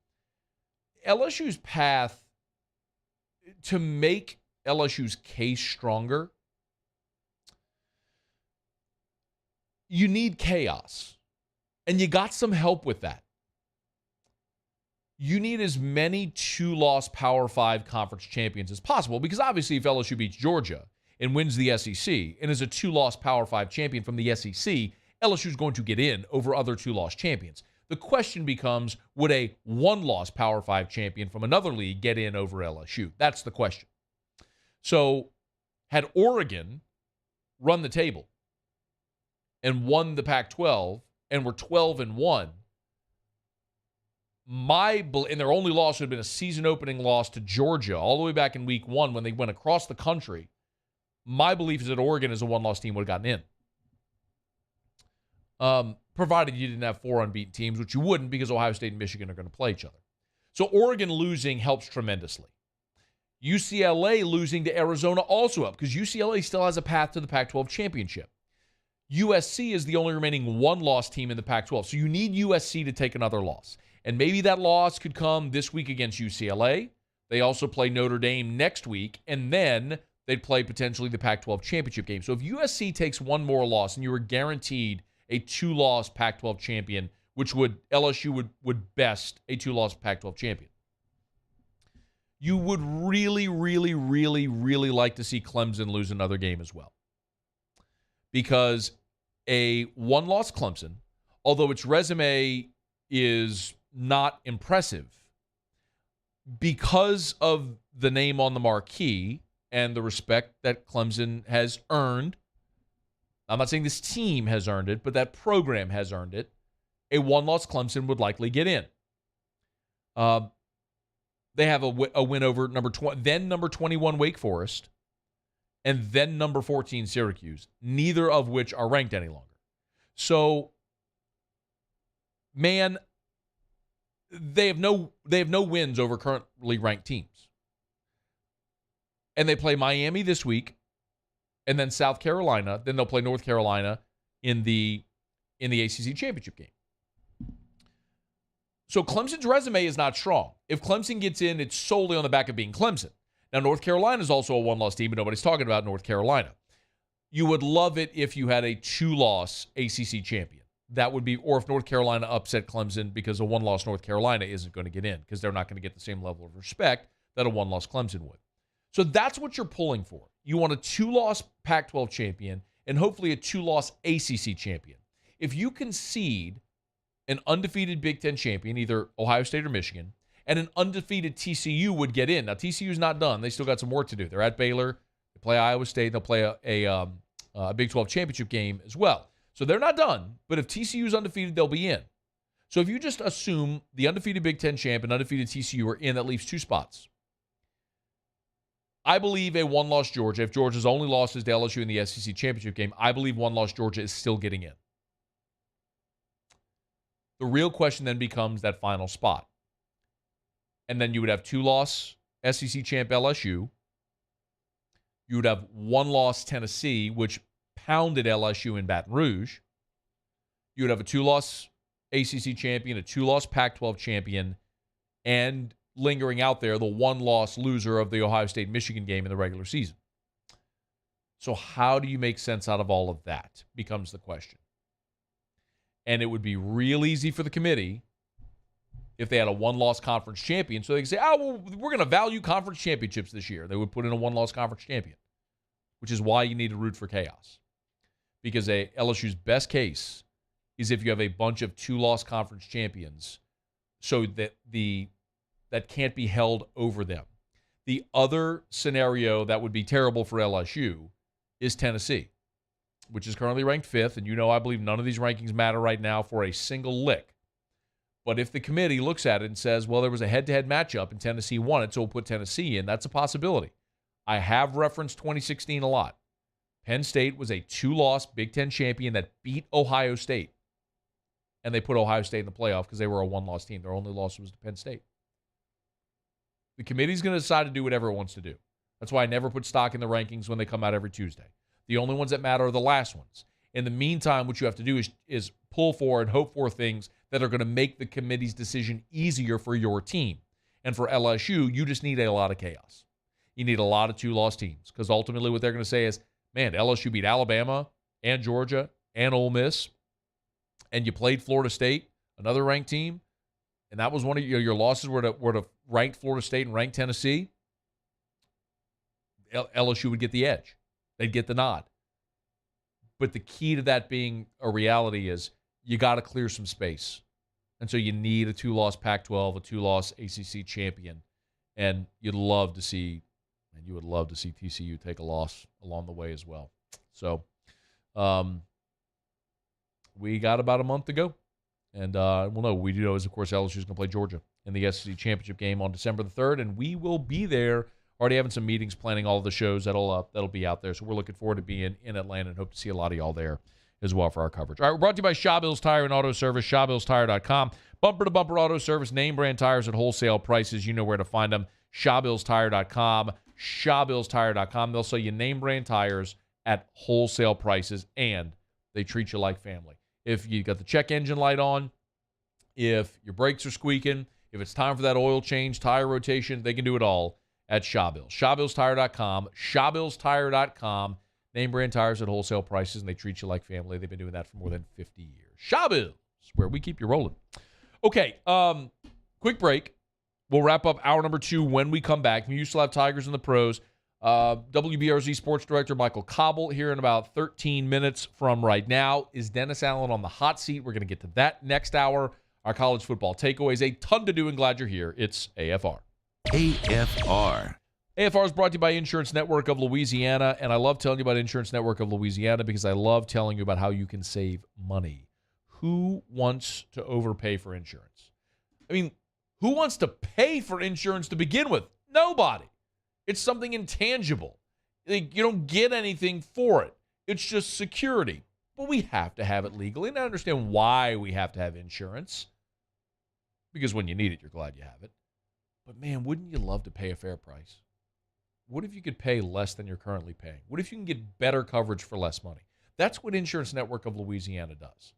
LSU's path to make LSU's case stronger, you need chaos. And you got some help with that. You need as many 2-loss Power 5 conference champions as possible, because obviously if LSU beats Georgia and wins the SEC and is a 2-loss Power 5 champion from the SEC, LSU is going to get in over other 2-loss champions. The question becomes, would a 1-loss Power 5 champion from another league get in over LSU? That's the question. So had Oregon run the table and won the Pac-12 and were 12-1, and their only loss would have been a season-opening loss to Georgia all the way back in week 1 when they went across the country, my belief is that Oregon as a 1-loss team would have gotten in. Provided you didn't have 4 unbeaten teams, which you wouldn't because Ohio State and Michigan are going to play each other. So Oregon losing helps tremendously. UCLA losing to Arizona also up because UCLA still has a path to the Pac-12 championship. USC is the only remaining 1-loss team in the Pac-12. So you need USC to take another loss. And maybe that loss could come this week against UCLA. They also play Notre Dame next week, and then they'd play potentially the Pac-12 championship game. So if USC takes one more loss and you were guaranteed a 2-loss Pac-12 champion, which LSU would best a 2-loss Pac-12 champion, you would really, really, really, really like to see Clemson lose another game as well. Because a 1-loss Clemson, although its resume is not impressive, because of the name on the marquee and the respect that Clemson has earned, I'm not saying this team has earned it, but that program has earned it, a 1-loss Clemson would likely get in. They have a win over then number 21 Wake Forest, and then number 14 Syracuse, neither of which are ranked any longer. So, man, they have no wins over currently ranked teams. And they play Miami this week, and then South Carolina. Then they'll play North Carolina in the ACC championship game. So Clemson's resume is not strong. If Clemson gets in, it's solely on the back of being Clemson. Now, North Carolina is also a 1-loss team, but nobody's talking about North Carolina. You would love it if you had a 2-loss ACC champion. That would be, or if North Carolina upset Clemson because a 1-loss North Carolina isn't going to get in because they're not going to get the same level of respect that a 1-loss Clemson would. So that's what you're pulling for. You want a 2-loss Pac-12 champion and hopefully a 2-loss ACC champion. If you concede an undefeated Big Ten champion, either Ohio State or Michigan, and an undefeated TCU would get in. Now, TCU's not done. They still got some work to do. They're at Baylor. They play Iowa State. They'll play a Big 12 championship game as well. So they're not done, but if TCU's undefeated, they'll be in. So if you just assume the undefeated Big Ten champ and undefeated TCU are in, that leaves 2 spots. I believe a one-loss Georgia, if Georgia's only loss is to LSU in the SEC championship game, I believe one-loss Georgia is still getting in. The real question then becomes that final spot. And then you would have two-loss SEC champ LSU. You would have one-loss Tennessee, which pounded LSU in Baton Rouge. You would have a two-loss ACC champion, a two-loss Pac-12 champion, and lingering out there, the one-loss loser of the Ohio State-Michigan game in the regular season. So how do you make sense out of all of that becomes the question. And it would be real easy for the committee if they had a one-loss conference champion. So they could say, well, we're going to value conference championships this year. They would put in a one-loss conference champion, which is why you need to root for chaos. Because LSU's best case is if you have a bunch of two-loss conference champions so that that can't be held over them. The other scenario that would be terrible for LSU is Tennessee, which is currently ranked 5th. And I believe none of these rankings matter right now for a single lick. But if the committee looks at it and says, well, there was a head-to-head matchup and Tennessee won it, so we'll put Tennessee in, that's a possibility. I have referenced 2016 a lot. Penn State was a two-loss Big Ten champion that beat Ohio State. And they put Ohio State in the playoff because they were a one-loss team. Their only loss was to Penn State. The committee's going to decide to do whatever it wants to do. That's why I never put stock in the rankings when they come out every Tuesday. The only ones that matter are the last ones. In the meantime, what you have to do is pull for and hope for things that are going to make the committee's decision easier for your team. And for LSU, you just need a lot of chaos. You need a lot of two-loss teams because ultimately what they're going to say is, man, LSU beat Alabama and Georgia and Ole Miss, and you played Florida State, another ranked team, and that was one of your losses were to ranked Florida State and ranked Tennessee. LSU would get the edge. They'd get the nod. But the key to that being a reality is you got to clear some space. And so you need a two-loss Pac-12, a two-loss ACC champion. And you would love to see TCU take a loss along the way as well. So we got about a month to go. And we do know is, of course, LSU is going to play Georgia in the SEC championship game on December the 3rd. And we will be there. Already having some meetings, planning all of the shows that'll be out there. So we're looking forward to being in Atlanta and hope to see a lot of y'all there as well for our coverage. All right, we're brought to you by Shaw Bills Tire and Auto Service, ShawBillsTire.com. Bumper-to-bumper auto service, name brand tires at wholesale prices. You know where to find them. ShawBillsTire.com, ShawBillsTire.com. They'll sell you name brand tires at wholesale prices, and they treat you like family. If you got the check engine light on, if your brakes are squeaking, if it's time for that oil change, tire rotation, they can do it all at Shaw Bills. ShawBillsTire.com, ShawBillsTire.com. Name brand tires at wholesale prices, and they treat you like family. They've been doing that for more than 50 years. Shaw Bills, where we keep you rolling. Okay, quick break. We'll wrap up hour number 2 when we come back. You still have Tigers in the pros. WBRZ Sports Director Michael Cauble here in about 13 minutes from right now. Is Dennis Allen on the hot seat? We're going to get to that next hour. Our college football takeaways. A ton to do, and glad you're here. It's AFR. AFR. AFR is brought to you by Insurance Network of Louisiana, and I love telling you about Insurance Network of Louisiana because I love telling you about how you can save money. Who wants to overpay for insurance? I mean, who wants to pay for insurance to begin with? Nobody. It's something intangible. You don't get anything for it. It's just security. But we have to have it legally, and I understand why we have to have insurance. Because when you need it, you're glad you have it. But man, wouldn't you love to pay a fair price? What if you could pay less than you're currently paying? What if you can get better coverage for less money? That's what Insurance Network of Louisiana does.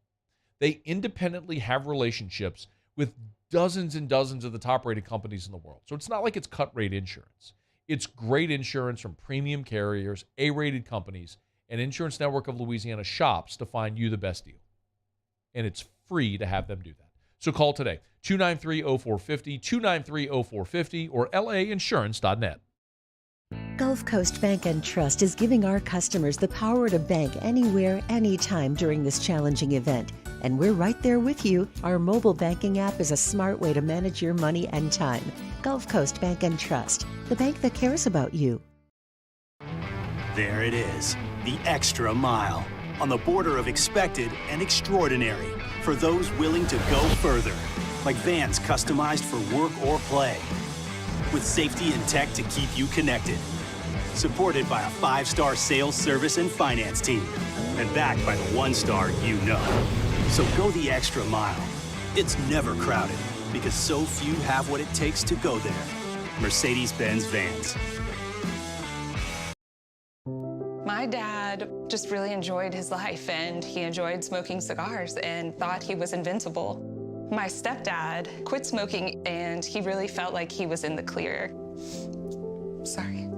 They independently have relationships with dozens and dozens of the top-rated companies in the world. So it's not like it's cut-rate insurance. It's great insurance from premium carriers, A-rated companies, and Insurance Network of Louisiana shops to find you the best deal. And it's free to have them do that. So call today, 293-0450, 293-0450, or lainsurance.net. Gulf Coast Bank and Trust is giving our customers the power to bank anywhere, anytime during this challenging event. And we're right there with you. Our mobile banking app is a smart way to manage your money and time. Gulf Coast Bank and Trust, the bank that cares about you. There it is, the extra mile, on the border of expected and extraordinary, for those willing to go further, like vans customized for work or play, with safety and tech to keep you connected. supported by a 5-star sales, service, and finance team, and backed by the 1-star you know. So go the extra mile. It's never crowded because so few have what it takes to go there. Mercedes-Benz Vans. My dad just really enjoyed his life, and he enjoyed smoking cigars and thought he was invincible. My stepdad quit smoking, and he really felt like he was in the clear. Sorry.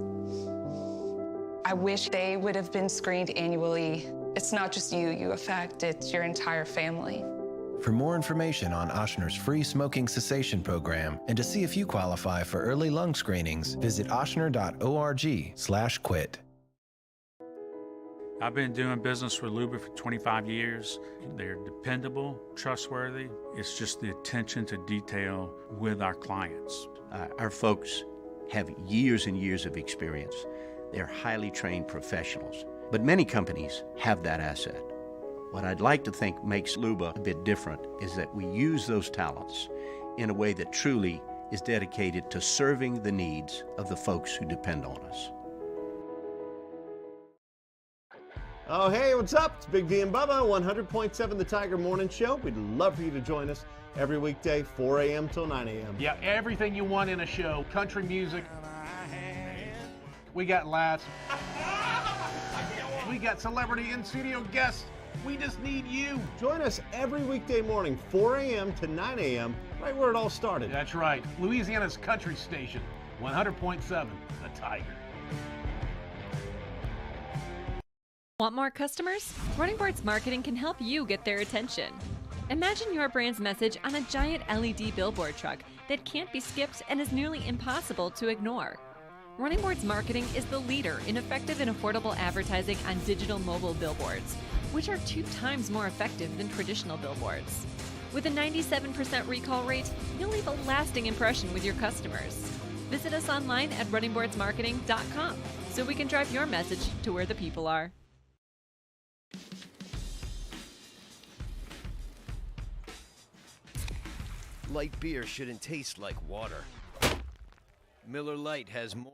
I wish they would have been screened annually. It's not just you affect, it's your entire family. For more information on Ochsner's free smoking cessation program and to see if you qualify for early lung screenings, visit ochsner.org/quit. I've been doing business with Luba for 25 years. They're dependable, trustworthy. It's just the attention to detail with our clients. Our folks have years and years of experience. They're highly trained professionals, but many companies have that asset. What I'd like to think makes Luba a bit different is that we use those talents in a way that truly is dedicated to serving the needs of the folks who depend on us. Oh, hey, what's up? It's Big V and Bubba, 100.7 The Tiger Morning Show. We'd love for you to join us every weekday, 4 a.m. till 9 a.m. Yeah, everything you want in a show. Country music. We got laughs. We got celebrity in-studio guests. We just need you. Join us every weekday morning, 4 a.m. to 9 a.m., right where it all started. That's right. Louisiana's country station, 100.7 The Tiger. Want more customers? Running Boards Marketing can help you get their attention. Imagine your brand's message on a giant LED billboard truck that can't be skipped and is nearly impossible to ignore. Running Boards Marketing is the leader in effective and affordable advertising on digital mobile billboards, which are 2 times more effective than traditional billboards. With a 97% recall rate, you'll leave a lasting impression with your customers. Visit us online at runningboardsmarketing.com so we can drive your message to where the people are. Light beer shouldn't taste like water. Miller Lite has more.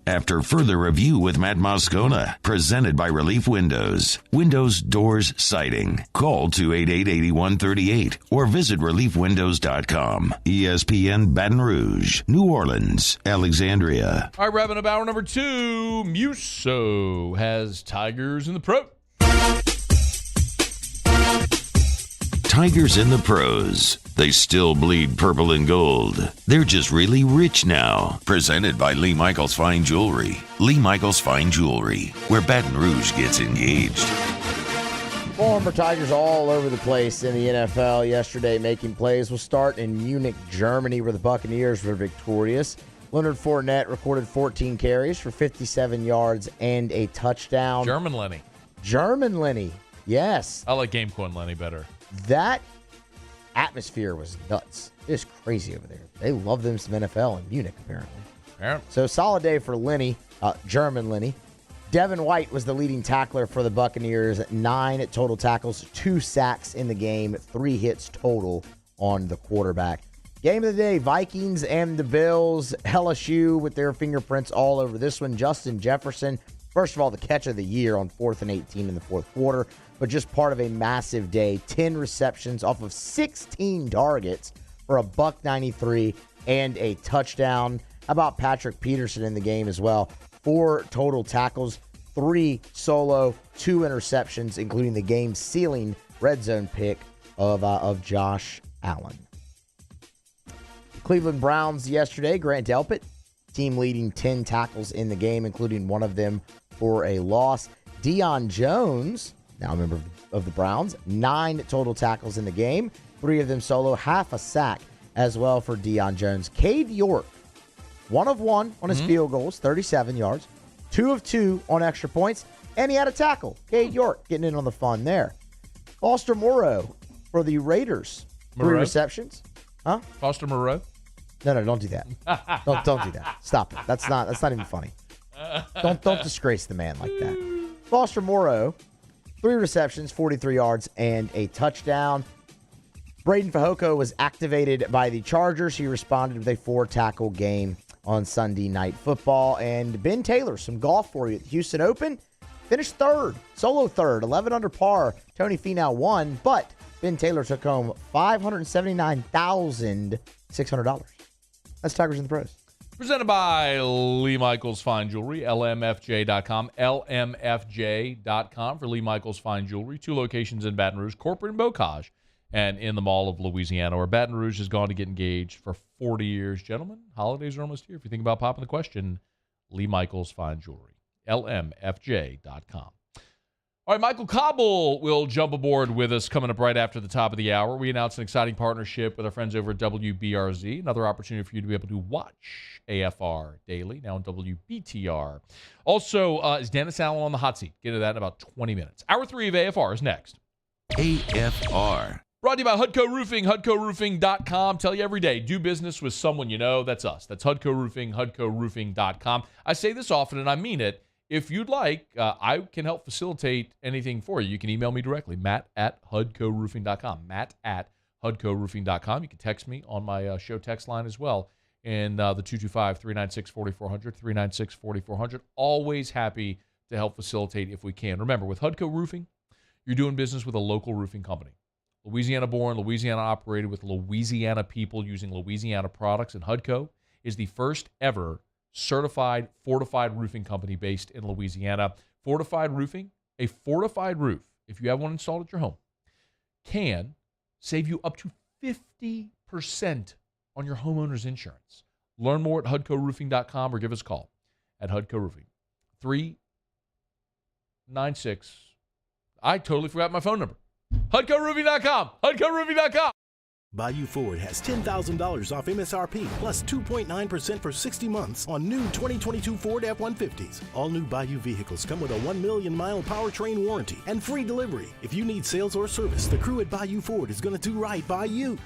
After further review with Matt Moscona, presented by Relief Windows. Windows, doors, siding. Call 288-8138 or visit reliefwindows.com. ESPN Baton Rouge, New Orleans, Alexandria. All right, wrapping up hour number 2. Musso has Tigers in the Pro. Tigers in the pros. They still bleed purple and gold. They're just really rich now. Presented by Lee Michaels Fine Jewelry. Lee Michaels Fine Jewelry, where Baton Rouge gets engaged. Former Tigers all over the place in the NFL yesterday making plays. We'll start in Munich, Germany, where the Buccaneers were victorious. Leonard Fournette recorded 14 carries for 57 yards and a touchdown. German Lenny. German Lenny, yes. I like Game Coin Lenny better. That atmosphere was nuts. It's crazy over there. They love them some NFL in Munich, apparently. Yeah. So solid day for Lenny, German Lenny. Devin White was the leading tackler for the Buccaneers. 9 total tackles, 2 sacks in the game, 3 hits total on the quarterback. Game of the day, Vikings and the Bills. LSU with their fingerprints all over this one. Justin Jefferson, first of all, the catch of the year on 4th and 18 in the fourth quarter, but just part of a massive day. 10 receptions off of 16 targets for a $193 and a touchdown. How about Patrick Peterson in the game as well? 4 total tackles, 3 solo, 2 interceptions, including the game-sealing red zone pick of Josh Allen. Cleveland Browns yesterday, Grant Delpit, team leading 10 tackles in the game, including one of them for a loss. Deion Jones, now a member of the Browns, 9 total tackles in the game, 3 of them solo, half a sack as well for Deion Jones. Cade York, 1 of 1 on his field goals, 37 yards, 2 of 2 on extra points, and he had a tackle. Cade York getting in on the fun there. Foster Moreau for the Raiders, 3 receptions. Huh? Foster Moreau? No, don't do that. don't do that. Stop it. That's not even funny. Don't disgrace the man like that. Foster Moreau, 3 receptions, 43 yards, and a touchdown. Braden Fehoko was activated by the Chargers. He responded with a 4-tackle game on Sunday Night Football. And Ben Taylor, some golf for you at the Houston Open. Finished third, solo third, 11 under par. Tony Finau won, but Ben Taylor took home $579,600. That's Tigers in the Pros. Presented by Lee Michaels Fine Jewelry, LMFJ.com, LMFJ.com for Lee Michaels Fine Jewelry. 2 locations in Baton Rouge, corporate in Bocage, and in the Mall of Louisiana, where Baton Rouge has gone to get engaged for 40 years. Gentlemen, holidays are almost here. If you think about popping the question, Lee Michaels Fine Jewelry, LMFJ.com. All right, Michael Cauble will jump aboard with us coming up right after the top of the hour. We announced an exciting partnership with our friends over at WBRZ. Another opportunity for you to be able to watch AFR daily, now on WBTR. Also, is Dennis Allen on the hot seat? Get to that in about 20 minutes. Hour 3 of AFR is next. AFR. Brought to you by Hudco Roofing, HudcoRoofing.com. Tell you every day, do business with someone you know. That's us. That's Hudco Roofing, HudcoRoofing.com. I say this often, and I mean it. If you'd like, I can help facilitate anything for you. You can email me directly, matt@HudcoRoofing.com, matt@HudcoRoofing.com. You can text me on my show text line as well, and the 225-396-4400, 396-4400. Always happy to help facilitate if we can. Remember, with Hudco Roofing, you're doing business with a local roofing company. Louisiana-born, Louisiana-operated, with Louisiana people using Louisiana products, and Hudco is the first ever certified fortified roofing company based in Louisiana. Fortified roofing, a fortified roof, if you have one installed at your home, can save you up to 50% on your homeowner's insurance. Learn more at HudcoRoofing.com or give us a call at Hudco Roofing. 396. I totally forgot my phone number. HudcoRoofing.com. HudcoRoofing.com. Bayou Ford has $10,000 off MSRP plus 2.9% for 60 months on new 2022 Ford F-150s. All new Bayou vehicles come with a 1 million-mile powertrain warranty and free delivery. If you need sales or service, the crew at Bayou Ford is going to do right by you.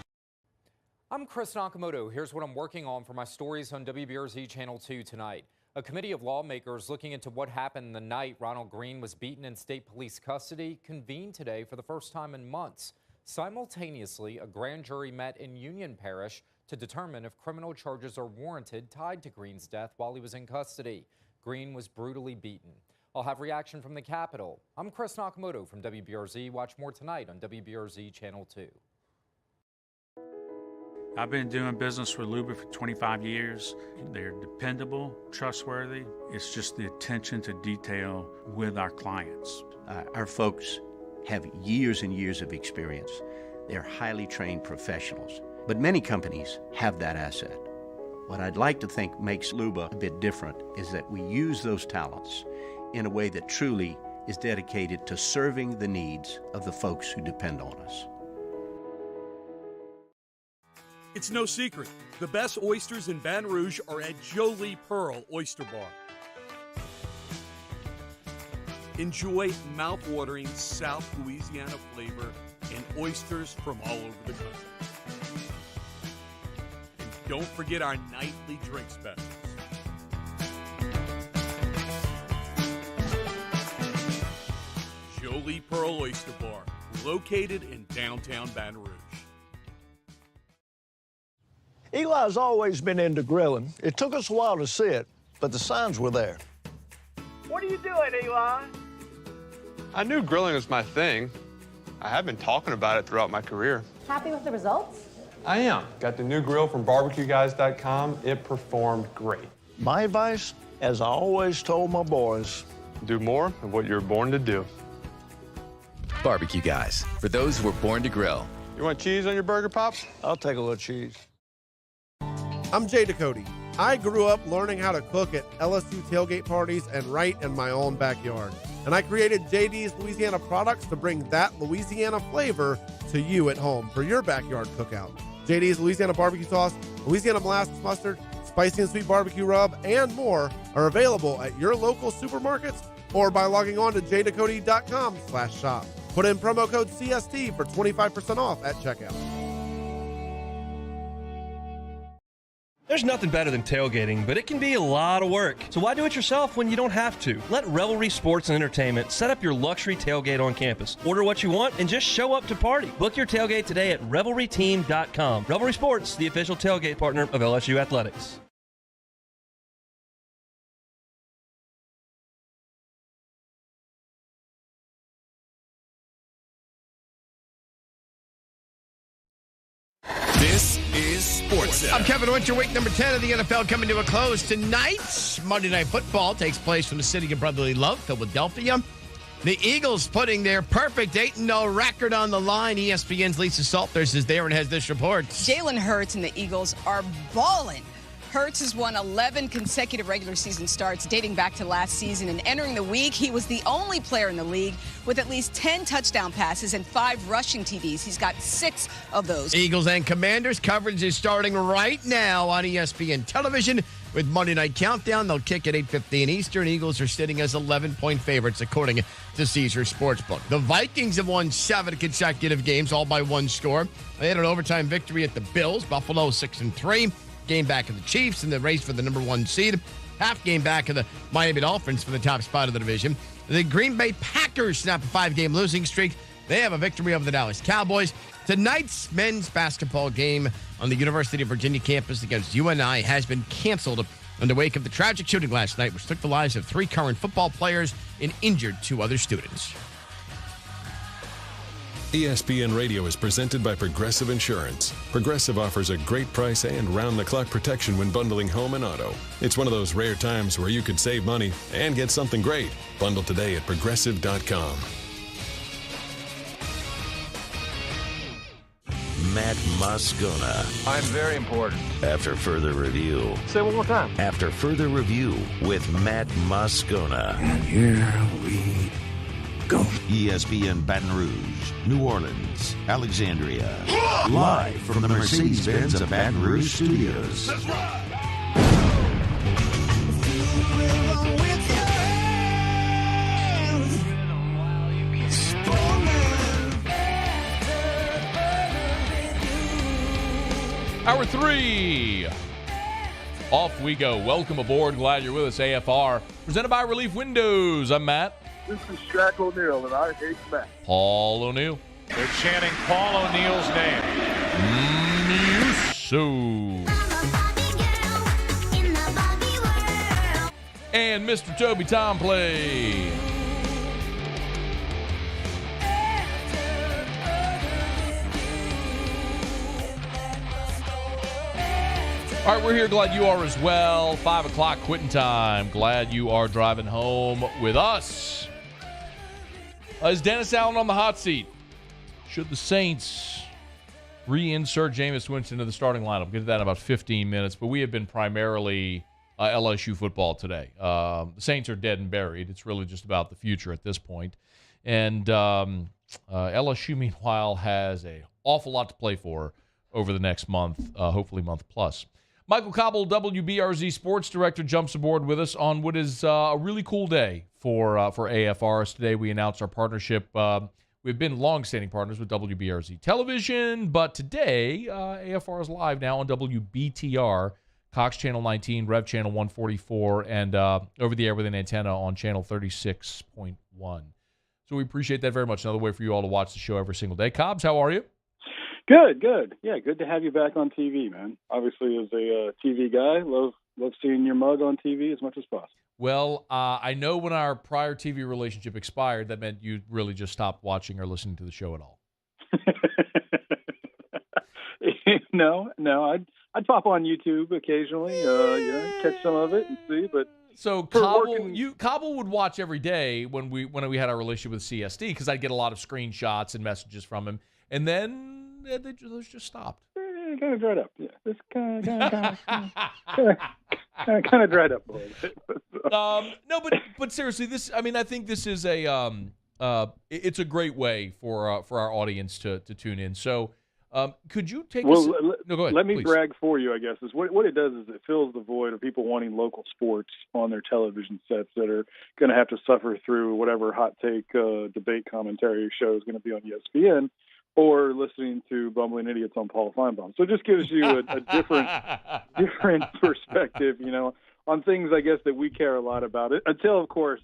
I'm Chris Nakamoto. Here's what I'm working on for my stories on WBRZ Channel 2 tonight. A committee of lawmakers looking into what happened the night Ronald Green was beaten in state police custody convened today for the first time in months. Simultaneously, a grand jury met in Union Parish to determine if criminal charges are warranted tied to Green's death while he was in custody. Green was brutally beaten. I'll have reaction from the Capitol. I'm Chris Nakamoto from WBRZ. Watch more tonight on WBRZ Channel 2. I've been doing business with Luba for 25 years. They're dependable, trustworthy. It's just the attention to detail with our clients. Our folks have years and years of experience. They're highly trained professionals, but many companies have that asset. What I'd like to think makes Luba a bit different is that we use those talents in a way that truly is dedicated to serving the needs of the folks who depend on us. It's no secret, the best oysters in Baton Rouge are at Jolie Pearl Oyster Bar. Enjoy mouth-watering South Louisiana flavor and oysters from all over the country. And don't forget our nightly drink specials. Jolie Pearl Oyster Bar, located in downtown Baton Rouge. Eli's always been into grilling. It took us a while to see it, but the signs were there. What are you doing, Eli? I knew grilling was my thing. I have been talking about it throughout my career. Happy with the results? I am. Got the new grill from barbecueguys.com. It performed great. My advice, as I always told my boys, do more of what you're born to do. Barbecue Guys, for those who were born to grill. You want cheese on your burger, Pops? I'll take a little cheese. I'm Jay Ducote. I grew up learning how to cook at LSU tailgate parties and right in my own backyard. And I created JD's Louisiana products to bring that Louisiana flavor to you at home for your backyard cookout. JD's Louisiana barbecue sauce, Louisiana molasses mustard, spicy and sweet barbecue rub, and more are available at your local supermarkets or by logging on to jducote.com/shop. Put in promo code CST for 25% off at checkout. There's There's nothing better than tailgating, but it can be a lot of work. So why do it yourself when you don't have to? Let Revelry Sports and Entertainment set up your luxury tailgate on campus. Order what you want and just show up to party. Book your tailgate today at revelryteam.com. Revelry Sports, the official tailgate partner of LSU Athletics. This is Sports Center. I'm Kevin Winter. Week number 10 of the NFL coming to a close tonight. Monday Night Football takes place from the city of brotherly love, Philadelphia. The Eagles putting their perfect 8-0 record on the line. ESPN's Lisa Salters is there and has this report. Jalen Hurts and the Eagles are balling. Hurts has won 11 consecutive regular season starts dating back to last season, and entering the week, he was the only player in the league with at least 10 touchdown passes and 5 rushing TDs. He's got 6 of those. Eagles and Commanders coverage is starting right now on ESPN television with Monday Night Countdown. They'll kick at 8:15 Eastern. Eagles are sitting as 11-point favorites according to Caesar Sportsbook. The Vikings have won 7 consecutive games, all by 1 score. They had an overtime victory at the Bills. Buffalo 6-3. Game back of the Chiefs in the race for the number 1 seed. Half game back of the Miami Dolphins for the top spot of the division. The Green Bay Packers snap a 5-game losing streak. They have a victory over the Dallas Cowboys. Tonight's men's basketball game on the University of Virginia campus against UNI has been canceled in the wake of the tragic shooting last night, which took the lives of 3 current football players and injured 2 other students. ESPN Radio is presented by Progressive Insurance. Progressive offers a great price and round-the-clock protection when bundling home and auto. It's one of those rare times where you could save money and get something great. Bundle today at Progressive.com. Matt Moscona. I'm very important. After further review. Say one more time. After further review with Matt Moscona. And here we go. ESPN Baton Rouge, New Orleans, Alexandria. Live from the Mercedes-Benz of Baton Rouge studios. That's right. Hour 3. Off we go. Welcome aboard. Glad you're with us. AFR, presented by Relief Windows. I'm Matt. This is Shaq O'Neal, and I hate Matt. Paul O'Neal. They're chanting Paul O'Neal's name. And Mr. Toby Tomplay. All right, we're here. Glad you are as well. 5 o'clock quitting time. Glad you are driving home with us. Is Dennis Allen on the hot seat? Should the Saints reinsert Jameis Winston into the starting lineup? We'll get to that in about 15 minutes, but we have been primarily LSU football today. The Saints are dead and buried. It's really just about the future at this point. And LSU, meanwhile, has an awful lot to play for over the next month, hopefully month plus. Michael Cauble, WBRZ Sports Director, jumps aboard with us on what is a really cool day for AFRs. Today we announced our partnership. We've been long-standing partners with WBRZ Television, but today AFR is live now on WBTR, Cox Channel 19, Rev Channel 144, and over the air with an antenna on Channel 36.1. So we appreciate that very much. Another way for you all to watch the show every single day. Cobbs, how are you? Good. Yeah, good to have you back on TV, man. Obviously, as a TV guy, love seeing your mug on TV as much as possible. Well, I know when our prior TV relationship expired, that meant you really just stopped watching or listening to the show at all. No, I'd pop on YouTube occasionally, catch some of it and see. But so Cauble would watch every day when we had our relationship with CSD because I'd get a lot of screenshots and messages from him, and then those just stopped. Kind of dried up. Yeah, it's kind of dried up a little bit. No, but seriously, I think this is it's a great way for our audience to tune in. So, could you take? Well, no, go ahead. Let me please. brag for you. I guess is what it does is it fills the void of people wanting local sports on their television sets that are going to have to suffer through whatever hot take debate commentary show is going to be on ESPN. or listening to Bumbling Idiots on Paul Feinbaum. So it just gives you a different perspective, on things, I guess, that we care a lot about. It until, of course,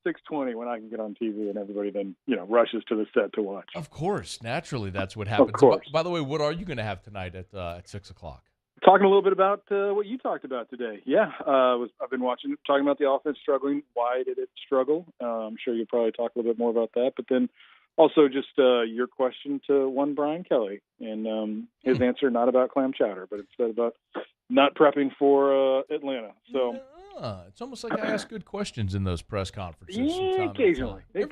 6:20 when I can get on TV and everybody then, rushes to the set to watch. Of course. Naturally, that's what happens. Of course. By the way, what are you going to have tonight at 6 o'clock? Talking a little bit about what you talked about today. Yeah, I've been talking about the offense struggling. Why did it struggle? I'm sure you'll probably talk a little bit more about that. But then also just your question to one Brian Kelly and his answer, not about clam chowder, but instead about not prepping for Atlanta. So it's almost like I ask good questions in those press conferences. Occasionally. Hey,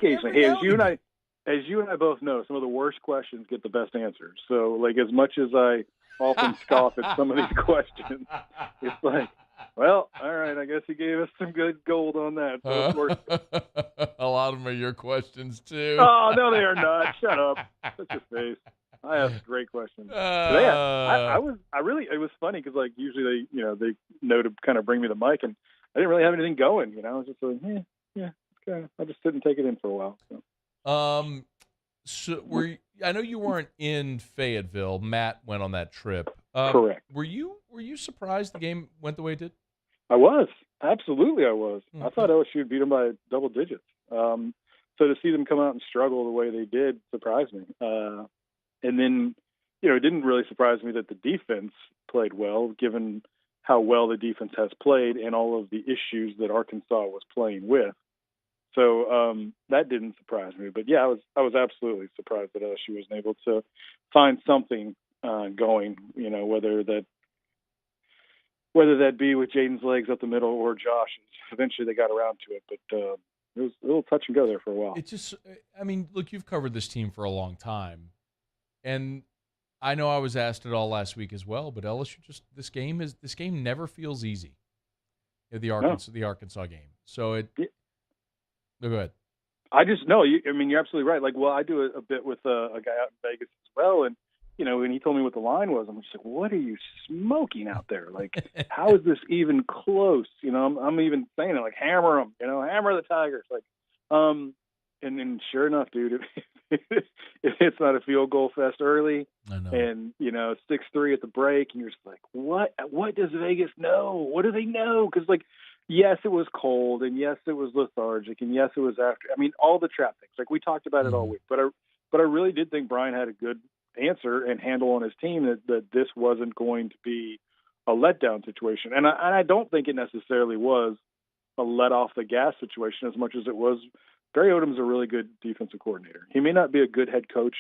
as you and I both know, some of the worst questions get the best answers. So, like, as much as I often scoff at some of these questions, it's like, well, all right, I guess he gave us some good gold on that. So of course, a lot of them are your questions too. Oh, no, they are not. Shut up. Shut your face. I asked great questions. It was funny because, like, usually they know to kind of bring me the mic, and I didn't really have anything going. I was just like, I just sit and take it in for a while. So. So I know you weren't in Fayetteville. Matt went on that trip. Correct. Were you surprised the game went the way it did? I was. Absolutely, I was. Mm-hmm. I thought LSU would beat them by double digits. So to see them come out and struggle the way they did surprised me. And then, it didn't really surprise me that the defense played well, given how well the defense has played and all of the issues that Arkansas was playing with. So that didn't surprise me. But, yeah, I was absolutely surprised that LSU wasn't able to find something going, whether that be with Jaden's legs up the middle or Josh's. Eventually they got around to it, but it was a little touch and go there for a while. It's just, look, you've covered this team for a long time. And I know I was asked it all last week as well, but LSU this game never feels easy. The Arkansas game. So No, go ahead. I just know. You're absolutely right. Like, well, I do a bit with a guy out in Vegas as well, and when he told me what the line was, I'm just like, what are you smoking out there? Like, how is this even close? I'm even saying it like, hammer them, hammer the Tigers. Like, and then sure enough, dude, if it's not a field goal fest early, I know. And 6-3 at the break, and you're just like, what does Vegas know? What do they know? Because, like, yes, it was cold, and yes, it was lethargic, and yes, it was after. All the trap things. Like, we talked about it all week, but I really did think Brian had a good answer and handle on his team that this wasn't going to be a letdown situation, and I don't think it necessarily was a let off the gas situation as much as it was. Barry Odom's a really good defensive coordinator. He may not be a good head coach,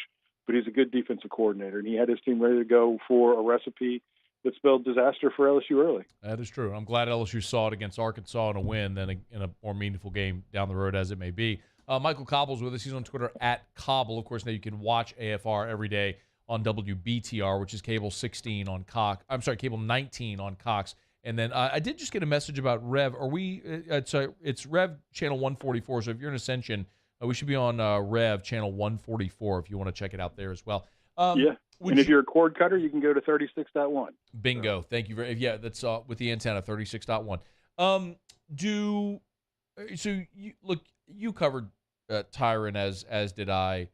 but he's a good defensive coordinator, and he had his team ready to go for a recipe that spelled disaster for LSU early. That is true. I'm glad LSU saw it against Arkansas in a win than in a more meaningful game down the road as it may be. Michael Cauble's with us. He's on Twitter at Cauble. Of course, now you can watch AFR every day on WBTR, which is cable 16 on Cox. I'm sorry, cable 19 on Cox. And then I did just get a message about Rev. Are we? It's Rev channel 144. So if you're in Ascension, we should be on Rev channel 144 if you want to check it out there as well. Yeah. And if you're a cord cutter, you can go to 36.1. Bingo. Thank you very. Yeah, that's with the antenna 36.1. You covered Tyron as did I.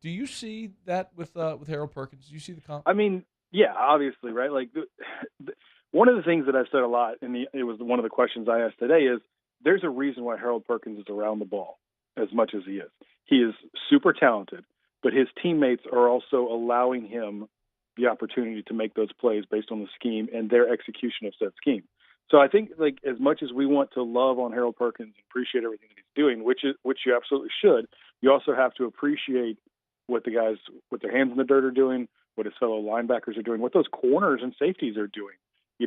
Do you see that with Harold Perkins? Do you see the comp? Yeah, obviously, right? Like one of the things that I've said a lot, and it was one of the questions I asked today, is there's a reason why Harold Perkins is around the ball as much as he is. He is super talented, but his teammates are also allowing him the opportunity to make those plays based on the scheme and their execution of said scheme. So I think, like, as much as we want to love on Harold Perkins and appreciate everything that he's doing, which you absolutely should, you also have to appreciate what the guys with their hands in the dirt are doing, what his fellow linebackers are doing, what those corners and safeties are doing,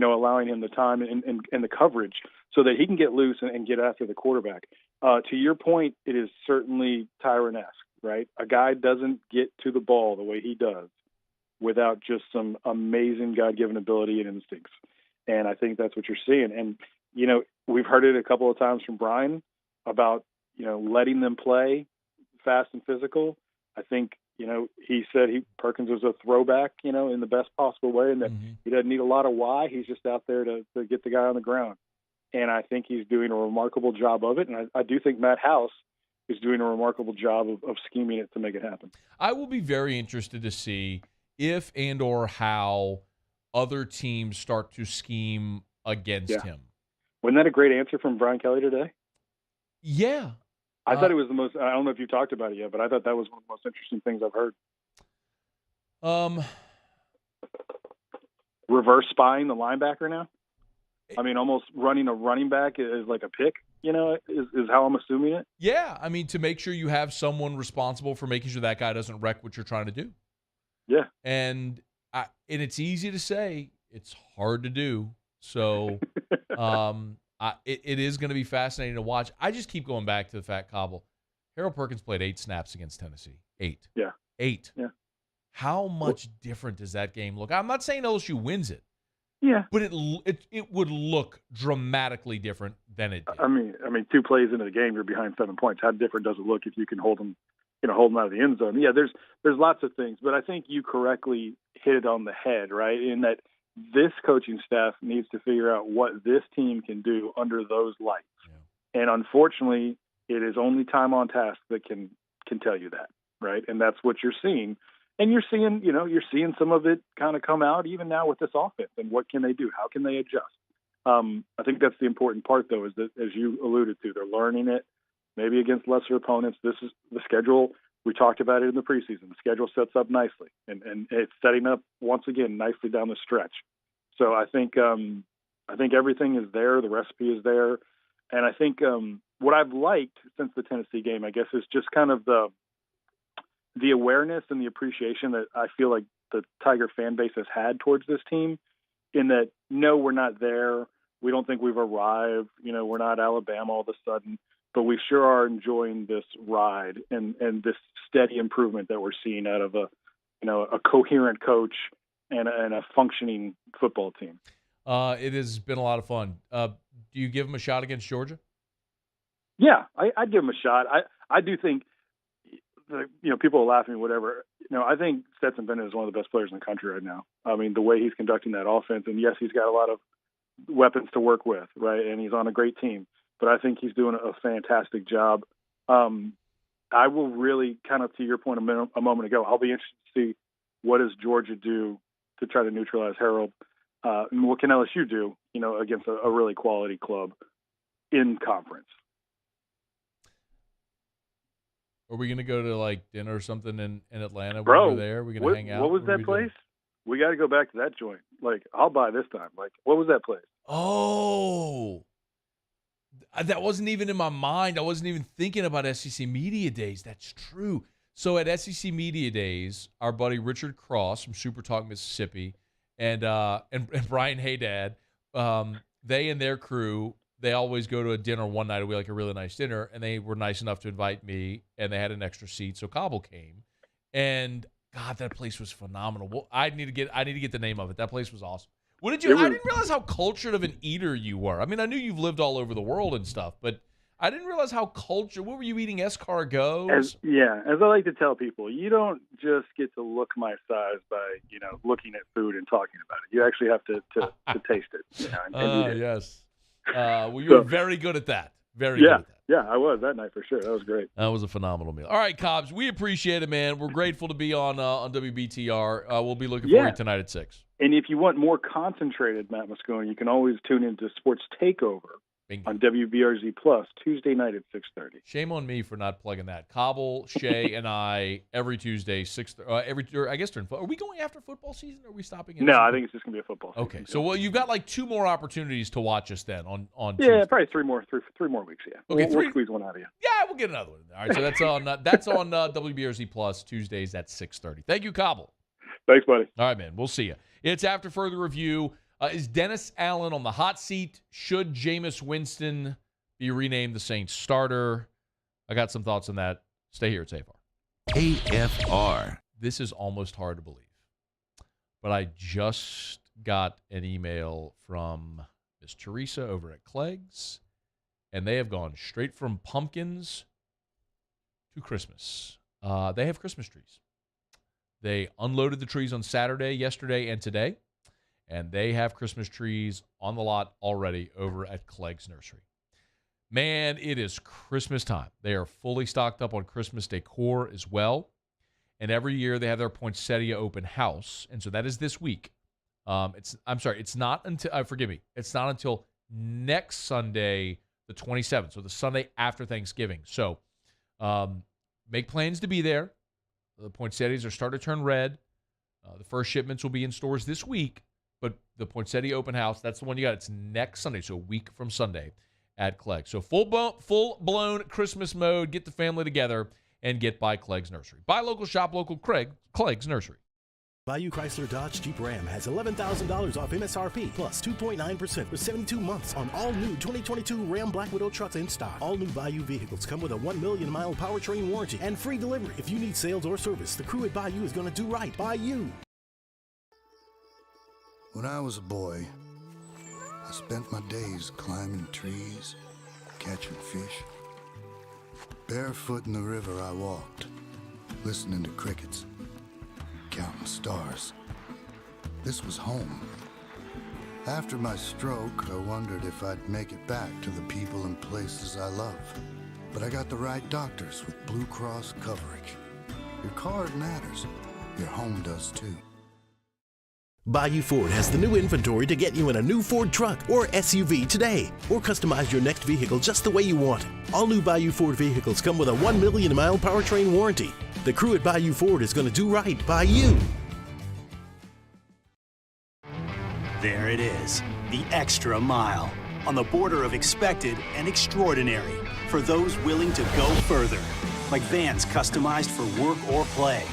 allowing him the time and the coverage so that he can get loose and get after the quarterback. To your point, it is certainly Tyron-esque, right? A guy doesn't get to the ball the way he does without just some amazing God-given ability and instincts. And I think that's what you're seeing. And, we've heard it a couple of times from Brian about, letting them play fast and physical. I think, he said Perkins was a throwback, in the best possible way, and that he doesn't need a lot of why. He's just out there to get the guy on the ground. And I think he's doing a remarkable job of it. And I do think Matt House is doing a remarkable job of scheming it to make it happen. I will be very interested to see if and or how other teams start to scheme against him. Wasn't that a great answer from Brian Kelly today? Yeah. I thought it was the most, I don't know if you talked about it yet, but I thought that was one of the most interesting things I've heard. Reverse spying the linebacker now? I mean, almost running a running back is like a pick, is how I'm assuming it. Yeah, I mean, to make sure you have someone responsible for making sure that guy doesn't wreck what you're trying to do. Yeah. And it's easy to say, it's hard to do. So it is going to be fascinating to watch. I just keep going back to the fact, Cauble, Harold Perkins played 8 snaps against Tennessee. 8. Yeah. 8. Yeah. How much different does that game look? I'm not saying LSU wins it. Yeah. But it would look dramatically different than it did. I mean, 2 plays into the game, you're behind 7 points. How different does it look if you can hold them out of the end zone? Yeah, there's lots of things, but I think you correctly hit it on the head, right? In that this coaching staff needs to figure out what this team can do under those lights. Yeah. And unfortunately, it is only time on task that can tell you that, right? And that's what you're seeing. And you're seeing some of it kind of come out even now with this offense. And what can they do? How can they adjust? I think that's the important part, though, is that, as you alluded to, they're learning it, maybe against lesser opponents. This is the schedule. We talked about it in the preseason. The schedule sets up nicely, and it's setting up, once again, nicely down the stretch. So I think everything is there. The recipe is there. And I think what I've liked since the Tennessee game, I guess, is just kind of the awareness and the appreciation that I feel like the Tiger fan base has had towards this team, in that, no, we're not there. We don't think we've arrived. We're not Alabama all of a sudden, but we sure are enjoying this ride and this steady improvement that we're seeing out of a coherent coach and a functioning football team. It has been a lot of fun. Do you give them a shot against Georgia? Yeah, I'd give them a shot. I do think, people are laughing, whatever. I think Stetson Bennett is one of the best players in the country right now. I mean, the way he's conducting that offense, and yes, he's got a lot of weapons to work with, right? And he's on a great team, but I think he's doing a fantastic job. I will really, kind of to your point a moment ago, I'll be interested to see what does Georgia do to try to neutralize Harold, and what can LSU do, against a really quality club in conference. Are we going to go to dinner or something in Atlanta? Bro, when we're there? We're going to hang out? What was that place? We got to go back to that joint. I'll buy this time. What was that place? Oh, that wasn't even in my mind. I wasn't even thinking about SEC Media Days. That's true. So at SEC Media Days, our buddy Richard Cross from Super Talk Mississippi and Brian Haydad, they and their crew, they always go to a dinner one night a week, like a really nice dinner, and they were nice enough to invite me, and they had an extra seat, so Cauble came, and God, that place was phenomenal. Well, I need to get the name of it. That place was awesome. I didn't realize how cultured of an eater you were. I mean, I knew you've lived all over the world and stuff, but I didn't realize how cultured. What were you eating? Escargots? As I like to tell people, you don't just get to look my size by looking at food and talking about it. You actually have to taste it. And eat it. Yes. Well, you were very good at that. Very good at that. Yeah, I was that night for sure. That was great. That was a phenomenal meal. All right, Cobbs, we appreciate it, man. We're grateful to be on WBTR. We'll be looking for you tonight at 6. And if you want more concentrated Matt Moscona, you can always tune into Sports Takeover on WBRZ Plus Tuesday night at 6:30. Shame on me for not plugging that. Cauble, Shay, and I every Tuesday, I guess during. Are we going after football season? Or are we stopping? No, I think it's just gonna be a football season. Okay, so you've got 2 more opportunities to watch us then on. Yeah, Tuesday. probably three more weeks. Yeah. Okay, we'll squeeze one out of you. Yeah, we'll get another one. All right, so that's on WBRZ Plus Tuesdays at 6:30. Thank you, Cauble. Thanks, buddy. All right, man. We'll see you. It's after further review. Is Dennis Allen on the hot seat? Should Jameis Winston be renamed the Saints starter? I got some thoughts on that. Stay here. It's AFR. AFR. This is almost hard to believe, but I just got an email from Miss Teresa over at Clegg's, and they have gone straight from pumpkins to Christmas. They have Christmas trees. They unloaded the trees on Saturday, yesterday, and today, and they have Christmas trees on the lot already over at Clegg's Nursery. Man, it is Christmas time. They are fully stocked up on Christmas decor as well. And every year they have their poinsettia open house. And so that is this week. It's not until next Sunday, the 27th. So the Sunday after Thanksgiving. So make plans to be there. The poinsettias are starting to turn red. The first shipments will be in stores this week. But the poinsettia open house, that's the one you got. It's next Sunday, so a week from Sunday at Clegg's. So full-blown Christmas mode. Get the family together and get by Clegg's Nursery. Buy local, shop local, Clegg's Nursery. Bayou Chrysler Dodge Jeep Ram has $11,000 off MSRP plus 2.9% for 72 months on all new 2022 Ram Black Widow trucks in stock. All new Bayou vehicles come with a 1 million mile powertrain warranty and free delivery. If you need sales or service, the crew at Bayou is going to do right by you. When I was a boy, I spent my days climbing trees, catching fish. Barefoot in the river I walked, listening to crickets, counting stars. This was home. After my stroke, I wondered if I'd make it back to the people and places I love. But I got the right doctors with Blue Cross coverage. Your card matters. Your home does too. Bayou Ford has the new inventory to get you in a new Ford truck or SUV today, or customize your next vehicle just the way you want it. All new Bayou Ford vehicles come with a 1 million mile powertrain warranty. The crew at Bayou Ford is going to do right by you. There it is, the extra mile, on the border of expected and extraordinary, for those willing to go further, like vans customized for work or play,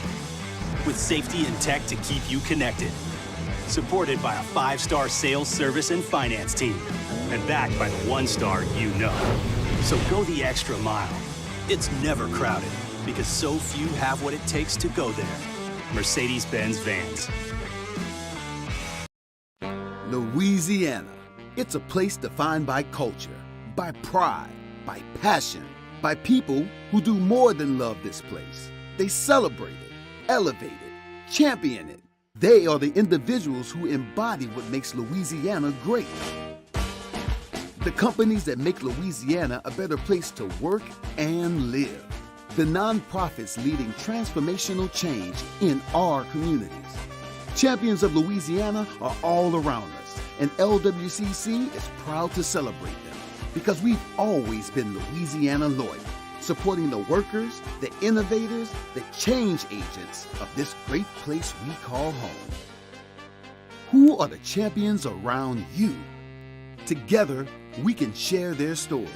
with safety and tech to keep you connected. Supported by a 5-star sales, service, and finance team. And backed by the 1-star you know. So go the extra mile. It's never crowded, because so few have what it takes to go there. Mercedes-Benz Vans. Louisiana. It's a place defined by culture, by pride, by passion, by people who do more than love this place. They celebrate it, elevate it, champion it. They are the individuals who embody what makes Louisiana great. The companies that make Louisiana a better place to work and live. The nonprofits leading transformational change in our communities. Champions of Louisiana are all around us, and LWCC is proud to celebrate them because we've always been Louisiana loyal, supporting the workers, the innovators, the change agents of this great place we call home. Who are the champions around you? Together, we can share their stories.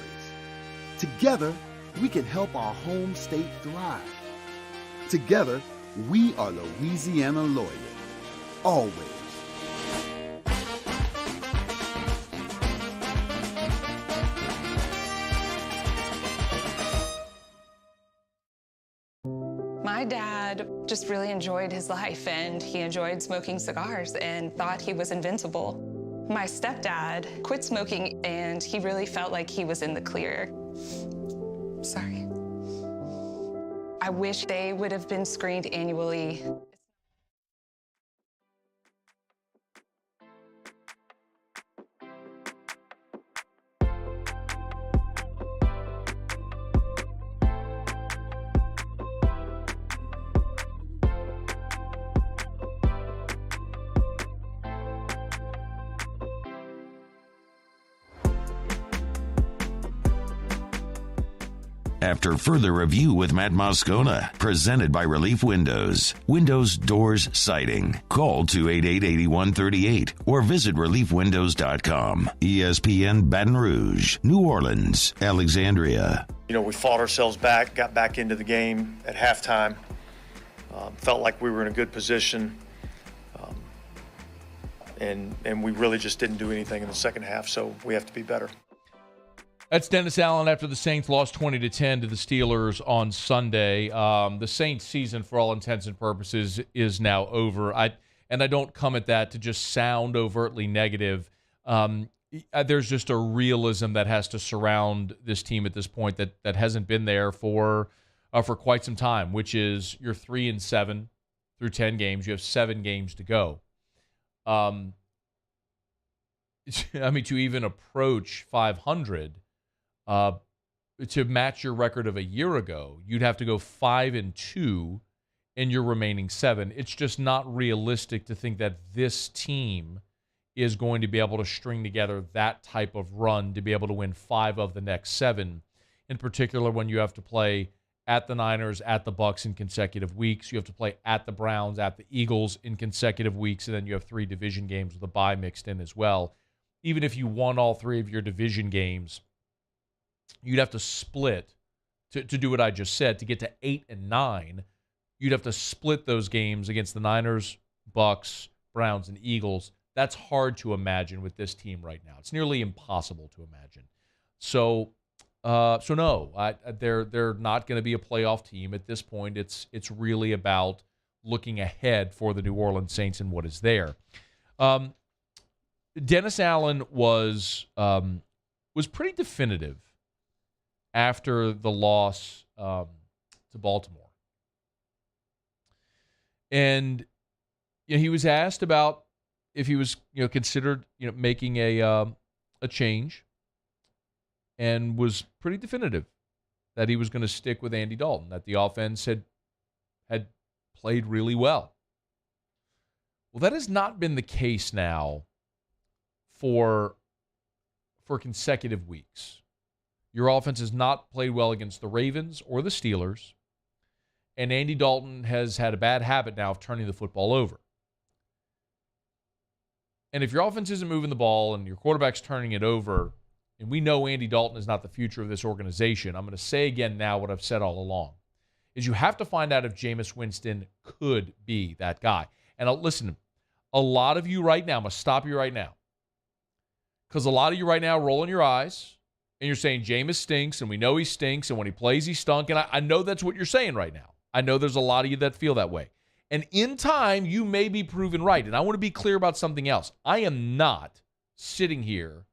Together, we can help our home state thrive. Together, we are Louisiana loyal. Always. My dad just really enjoyed his life, and he enjoyed smoking cigars and thought he was invincible. My stepdad quit smoking, and he really felt like he was in the clear. Sorry. I wish they would have been screened annually. After further review with Matt Moscona, presented by Relief Windows. Windows, doors, siding. Call 288-8138 or visit reliefwindows.com. ESPN Baton Rouge, New Orleans, Alexandria. You know, we fought ourselves back, got back into the game at halftime. Felt like we were in a good position. And we really just didn't do anything in the second half, so we have to be better. That's Dennis Allen after the Saints lost 20-10 to the Steelers on Sunday. The Saints season, for all intents and purposes, is now over. I don't come at that to just sound overtly negative. There's just a realism that has to surround this team at this point that hasn't been there for quite some time, which is you're 3-7 through 10 games. You have 7 games to go. To even approach 500. to match your record of a year ago, you'd have to go 5-2 in your remaining 7. It's just not realistic to think that this team is going to be able to string together that type of run to be able to win 5 of the next 7, in particular when you have to play at the Niners, at the Bucs in consecutive weeks. You have to play at the Browns, at the Eagles in consecutive weeks, and then you have 3 division games with a bye mixed in as well. Even if you won all 3 of your division games, you'd have to split to do what I just said. To get to 8 and 9, you'd have to split those games against the Niners, Bucs, Browns, and Eagles. That's hard to imagine with this team right now. It's nearly impossible to imagine. So no, they're not going to be a playoff team at this point. It's really about looking ahead for the New Orleans Saints and what is there. Dennis Allen was pretty definitive after the loss to Baltimore, and he was asked about if he was considered making a change, and was pretty definitive that he was going to stick with Andy Dalton, that the offense had played really well. Well, that has not been the case now for consecutive weeks. Your offense has not played well against the Ravens or the Steelers, and Andy Dalton has had a bad habit now of turning the football over. And if your offense isn't moving the ball and your quarterback's turning it over, and we know Andy Dalton is not the future of this organization, I'm going to say again now what I've said all along, is you have to find out if Jameis Winston could be that guy. And listen, a lot of you right now, I'm going to stop you right now, because a lot of you right now are rolling your eyes, and you're saying Jameis stinks, and we know he stinks, and when he plays, he stunk. And I know that's what you're saying right now. I know there's a lot of you that feel that way. And in time, you may be proven right. And I want to be clear about something else. I am not sitting here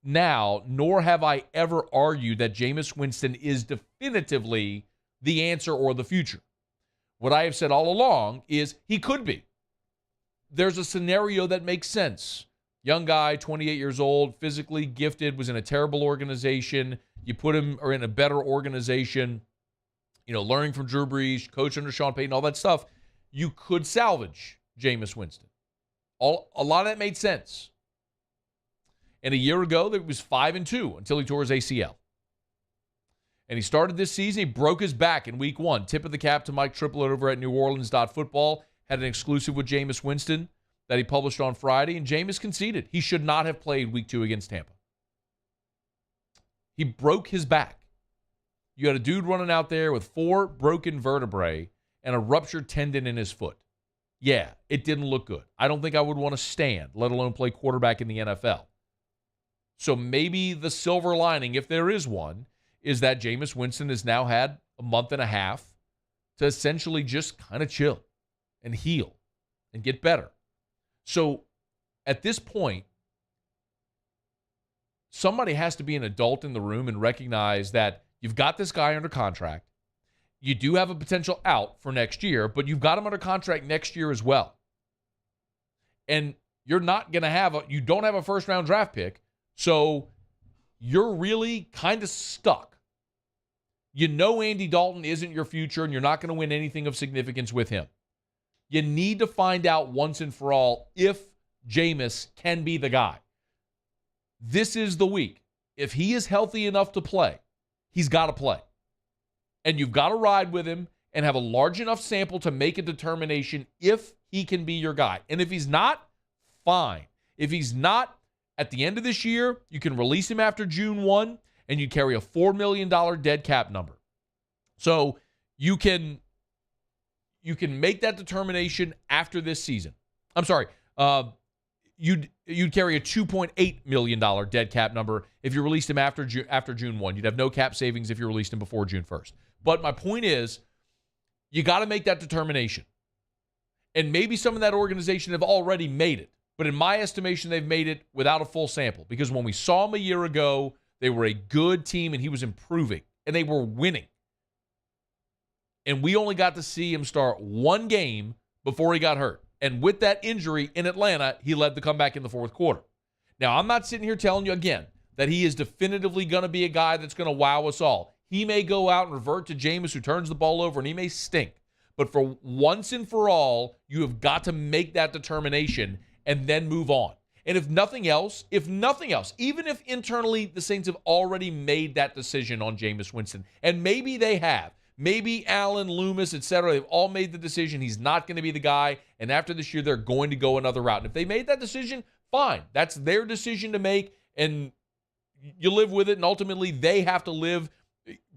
now, nor have I ever argued that Jameis Winston is definitively the answer or the future. What I have said all along is he could be. There's a scenario that makes sense. Young guy, 28 years old, physically gifted, was in a terrible organization. You put him in a better organization, learning from Drew Brees, coach under Sean Payton, all that stuff. You could salvage Jameis Winston. A lot of that made sense. And a year ago, it was 5-2 until he tore his ACL. And he started this season. He broke his back in week 1. Tip of the cap to Mike Triplett over at NewOrleans.football. Had an exclusive with Jameis Winston that he published on Friday. And Jameis conceded he should not have played week 2 against Tampa. He broke his back. You had a dude running out there with 4 broken vertebrae and a ruptured tendon in his foot. Yeah, it didn't look good. I don't think I would want to stand, let alone play quarterback in the NFL. So maybe the silver lining, if there is one, is that Jameis Winston has now had a month and a half to essentially just kind of chill and heal and get better. So at this point, somebody has to be an adult in the room and recognize that you've got this guy under contract. You do have a potential out for next year, but you've got him under contract next year as well. And you're not going to you don't have a first-round draft pick, so you're really kind of stuck. You know Andy Dalton isn't your future, and you're not going to win anything of significance with him. You need to find out once and for all if Jameis can be the guy. This is the week. If he is healthy enough to play, he's got to play. And you've got to ride with him and have a large enough sample to make a determination if he can be your guy. And if he's not, fine. If he's not, at the end of this year, you can release him after June 1, and you carry a $4 million dead cap number. So you can make that determination after this season. I'm sorry. You'd carry a $2.8 million dead cap number if you released him after June 1. You'd have no cap savings if you released him before June 1st. But my point is, you got to make that determination. And maybe some of that organization have already made it. But in my estimation, they've made it without a full sample. Because when we saw him a year ago, they were a good team and he was improving. And they were winning. And we only got to see him start one game before he got hurt. And with that injury in Atlanta, he led the comeback in the fourth quarter. Now, I'm not sitting here telling you, again, that he is definitively going to be a guy that's going to wow us all. He may go out and revert to Jameis, who turns the ball over, and he may stink. But for once and for all, you have got to make that determination and then move on. And if nothing else, even if internally the Saints have already made that decision on Jameis Winston, and maybe they have, maybe Allen, Loomis, etc., they've all made the decision he's not going to be the guy, and after this year they're going to go another route. And if they made that decision, fine. That's their decision to make, and you live with it, and ultimately they have to live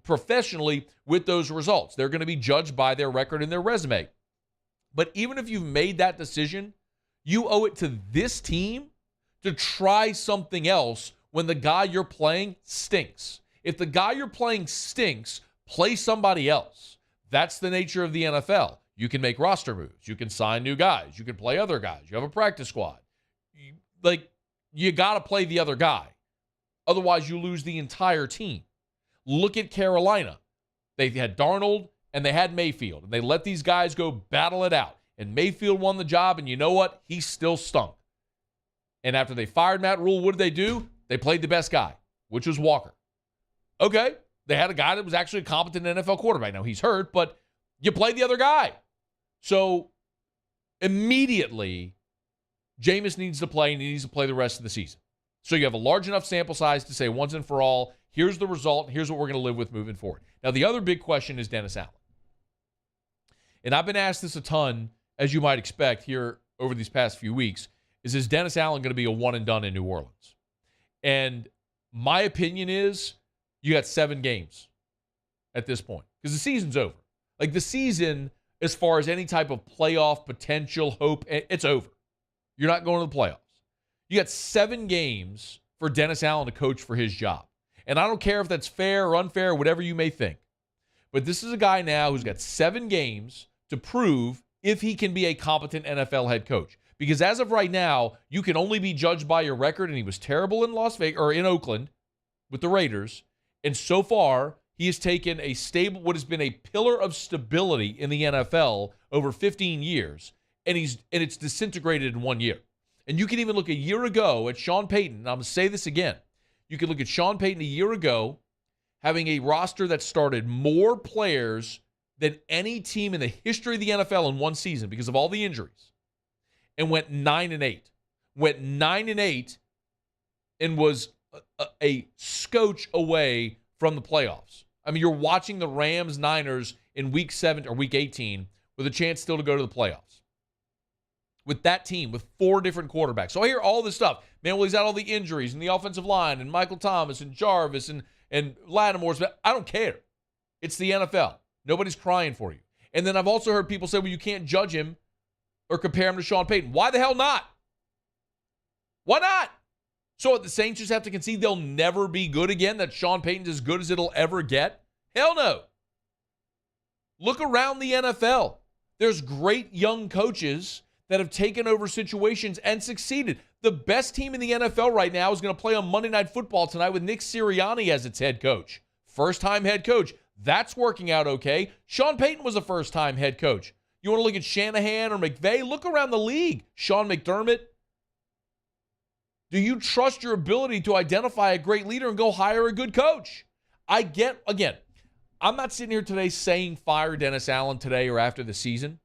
professionally with those results. They're going to be judged by their record and their resume. But even if you've made that decision, you owe it to this team to try something else when the guy you're playing stinks. If the guy you're playing stinks, play somebody else. That's the nature of the NFL. You can make roster moves. You can sign new guys. You can play other guys. You have a practice squad. You got to play the other guy. Otherwise, you lose the entire team. Look at Carolina. They had Darnold and they had Mayfield. And they let these guys go battle it out. And Mayfield won the job, and you know what? He still stunk. And after they fired Matt Rule, what did they do? They played the best guy, which was Walker. Okay, they had a guy that was actually a competent NFL quarterback. Now, he's hurt, but you played the other guy. So, immediately, Jameis needs to play, and he needs to play the rest of the season. So, you have a large enough sample size to say once and for all, here's the result, and here's what we're going to live with moving forward. Now, the other big question is Dennis Allen. And I've been asked this a ton, as you might expect, here over these past few weeks, is Dennis Allen going to be a one and done in New Orleans? And my opinion is you got 7 games at this point because the season's over. Like the season, as far as any type of playoff potential hope, it's over. You're not going to the playoffs. You got 7 games for Dennis Allen to coach for his job. And I don't care if that's fair or unfair, whatever you may think. But this is a guy now who's got 7 games to prove if he can be a competent NFL head coach. Because as of right now, you can only be judged by your record, and he was terrible in Las Vegas or in Oakland with the Raiders. And so far, he has taken a stable, what has been a pillar of stability in the NFL over 15 years, and it's disintegrated in 1 year. And you can even look a year ago at Sean Payton, and I'm going to say this again. You can look at Sean Payton a year ago having a roster that started more players than any team in the history of the NFL in one season because of all the injuries, and went 9-8. Went 9-8 and was a scotch away from the playoffs. I mean, you're watching the Rams-Niners in Week 7 or Week 18 with a chance still to go to the playoffs. With that team, with 4 different quarterbacks. So I hear all this stuff. Man, well, he's had all the injuries and the offensive line and Michael Thomas and Jarvis and Lattimore's. I don't care. It's the NFL. Nobody's crying for you. And then I've also heard people say, well, you can't judge him or compare him to Sean Payton. Why the hell not? Why not? So the Saints just have to concede they'll never be good again, that Sean Payton's as good as it'll ever get? Hell no. Look around the NFL. There's great young coaches that have taken over situations and succeeded. The best team in the NFL right now is going to play on Monday Night Football tonight with Nick Sirianni as its head coach. First-time head coach. That's working out okay. Sean Payton was a first-time head coach. You want to look at Shanahan or McVay? Look around the league. Sean McDermott. Do you trust your ability to identify a great leader and go hire a good coach? I'm not sitting here today saying fire Dennis Allen today or after the season,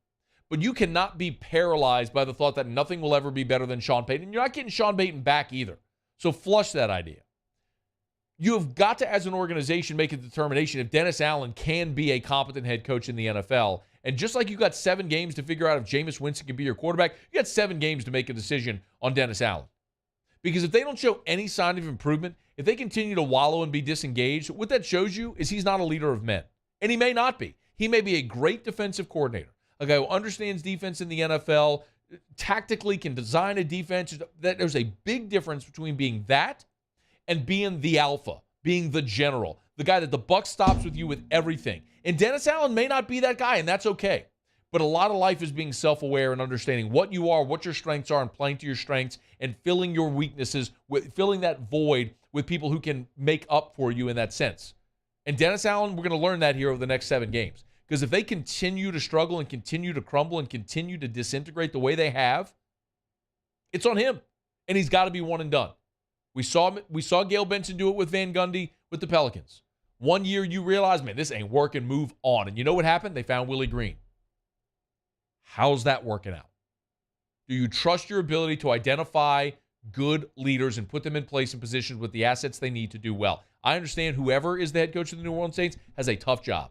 but you cannot be paralyzed by the thought that nothing will ever be better than Sean Payton. You're not getting Sean Payton back either. So flush that idea. You have got to, as an organization, make a determination if Dennis Allen can be a competent head coach in the NFL. And just like you got 7 games to figure out if Jameis Winston can be your quarterback, you got 7 games to make a decision on Dennis Allen. Because if they don't show any sign of improvement, if they continue to wallow and be disengaged, what that shows you is he's not a leader of men. And he may not be. He may be a great defensive coordinator, a guy who understands defense in the NFL, tactically can design a defense. There's a big difference between being that and being the alpha, being the general, the guy that the buck stops with you with everything. And Dennis Allen may not be that guy, and that's okay. But a lot of life is being self-aware and understanding what you are, what your strengths are, and playing to your strengths and filling your weaknesses, filling that void with people who can make up for you in that sense. And Dennis Allen, we're going to learn that here over the next 7 games. Because if they continue to struggle and continue to crumble and continue to disintegrate the way they have, it's on him. And he's got to be one and done. We saw Gail Benson do it with Van Gundy with the Pelicans. 1 year you realize, man, this ain't working, move on. And you know what happened? They found Willie Green. How's that working out? Do you trust your ability to identify good leaders and put them in place in positions with the assets they need to do well? I understand whoever is the head coach of the New Orleans Saints has a tough job.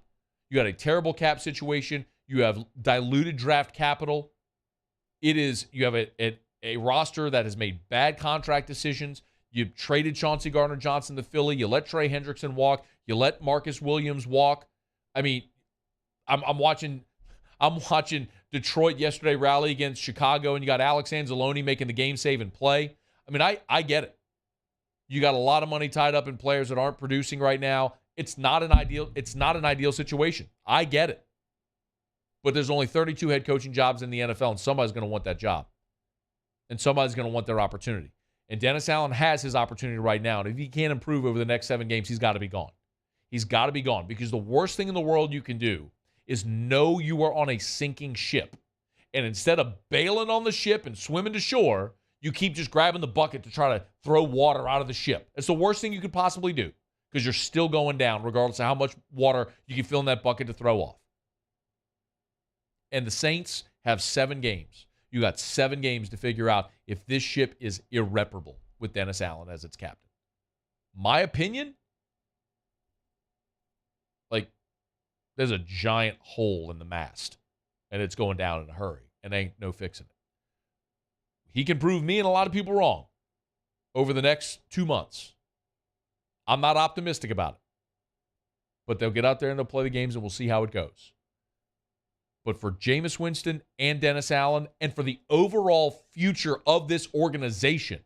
You got a terrible cap situation. You have diluted draft capital. You have a roster that has made bad contract decisions. You traded Chauncey Gardner-Johnson to Philly. You let Trey Hendrickson walk. You let Marcus Williams walk. I mean, I'm watching Detroit yesterday rally against Chicago, and you got Alex Anzalone making the game-saving play. I mean, I get it. You got a lot of money tied up in players that aren't producing right now. It's not an ideal situation. I get it. But there's only 32 head coaching jobs in the NFL, and somebody's going to want that job. And somebody's going to want their opportunity. And Dennis Allen has his opportunity right now. And if he can't improve over the next 7 games, he's got to be gone. He's got to be gone, because the worst thing in the world you can do is know you are on a sinking ship. And instead of bailing on the ship and swimming to shore, you keep just grabbing the bucket to try to throw water out of the ship. It's the worst thing you could possibly do, because you're still going down regardless of how much water you can fill in that bucket to throw off. And the Saints have 7 games. You got 7 games to figure out if this ship is irreparable with Dennis Allen as its captain. My opinion, there's a giant hole in the mast, and it's going down in a hurry, and ain't no fixing it. He can prove me and a lot of people wrong over the next 2 months. I'm not optimistic about it. But they'll get out there and they'll play the games, and we'll see how it goes. But for Jameis Winston and Dennis Allen, and for the overall future of this organization,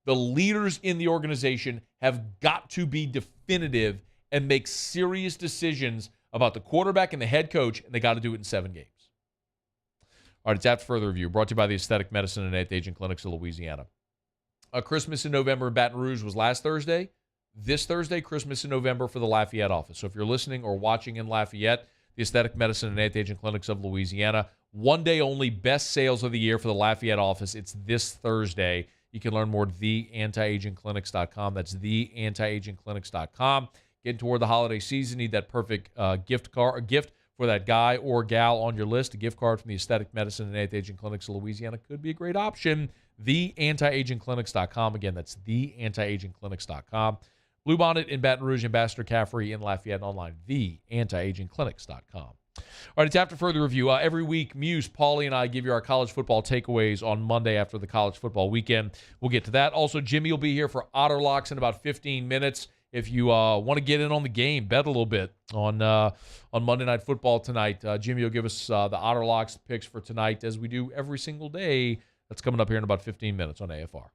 the leaders in the organization have got to be definitive and make serious decisions about the quarterback and the head coach, and they got to do it in 7 games. All right, it's After Further Review, brought to you by the Aesthetic Medicine and Eighth Agent Clinics of Louisiana. Christmas in November in Baton Rouge was last Thursday. This Thursday, Christmas in November for the Lafayette office. So if you're listening or watching in Lafayette, the Aesthetic Medicine and Eighth Agent Clinics of Louisiana, 1 day only, best sales of the year for the Lafayette office. It's this Thursday. You can learn more at theantiagingclinics.com. That's theantiagingclinics.com. Getting toward the holiday season, need that perfect gift for that guy or gal on your list. A gift card from the Aesthetic Medicine and Eighth Agent Clinics of Louisiana could be a great option. Theantiagingclinics.com. Again, that's theantiagingclinics.com. Bluebonnet in Baton Rouge, Ambassador Caffrey in Lafayette, and online, theantiagingclinics.com. All right, it's After Further Review. Every week, Muse, Paulie, and I give you our college football takeaways on Monday after the college football weekend. We'll get to that. Also, Jimmy will be here for Otter Locks in about 15 minutes. If you want to get in on the game, bet a little bit on Monday Night Football tonight. Jimmy will give us the Otter Locks picks for tonight, as we do every single day. That's coming up here in about 15 minutes on AFR.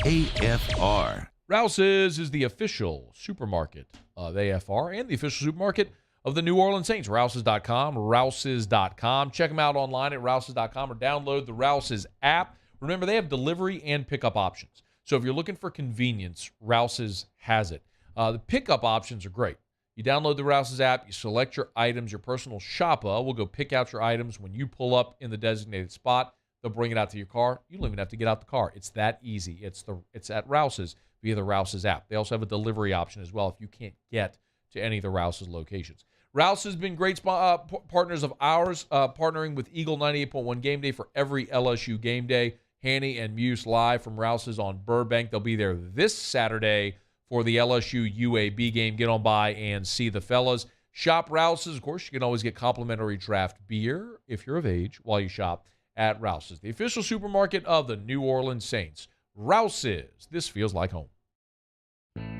AFR. Rouse's is the official supermarket of AFR and the official supermarket of the New Orleans Saints. Rouses.com, Rouses.com. Check them out online at Rouses.com or download the Rouses app. Remember, they have delivery and pickup options. So if you're looking for convenience, Rouses has it. The pickup options are great. You download the Rouses app, you select your items, your personal shopper will go pick out your items. When you pull up in the designated spot, they'll bring it out to your car. You don't even have to get out the car. It's that easy. It's at Rouses via the Rouses app. They also have a delivery option as well if you can't get to any of the Rouses locations. Rouse has been great partners of ours, partnering with Eagle 98.1 Game Day for every LSU game day. Hanny and Muse live from Rouse's on Burbank. They'll be there this Saturday for the LSU UAB game. Get on by and see the fellas. Shop Rouse's. Of course, you can always get complimentary draft beer if you're of age while you shop at Rouse's, the official supermarket of the New Orleans Saints. Rouse's. This feels like home.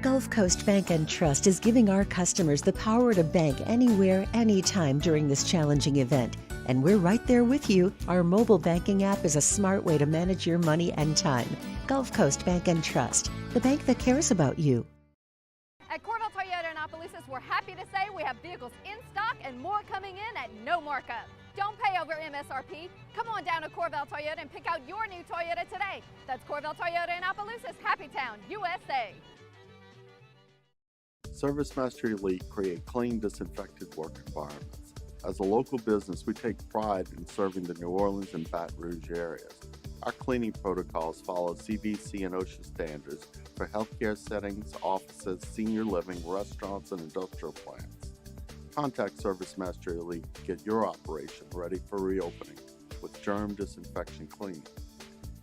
Gulf Coast Bank and Trust is giving our customers the power to bank anywhere, anytime during this challenging event. And we're right there with you. Our mobile banking app is a smart way to manage your money and time. Gulf Coast Bank and Trust, the bank that cares about you. At Corville Toyota in Opelousas, we're happy to say we have vehicles in stock and more coming in at no markup. Don't pay over MSRP. Come on down to Corville Toyota and pick out your new Toyota today. That's Corville Toyota in Opelousas, Happy Town, USA. ServiceMaster Elite create clean, disinfected work environments. As a local business, we take pride in serving the New Orleans and Baton Rouge areas. Our cleaning protocols follow CDC and OSHA standards for healthcare settings, offices, senior living, restaurants, and industrial plants. Contact Service Master Elite to get your operation ready for reopening with germ disinfection cleaning.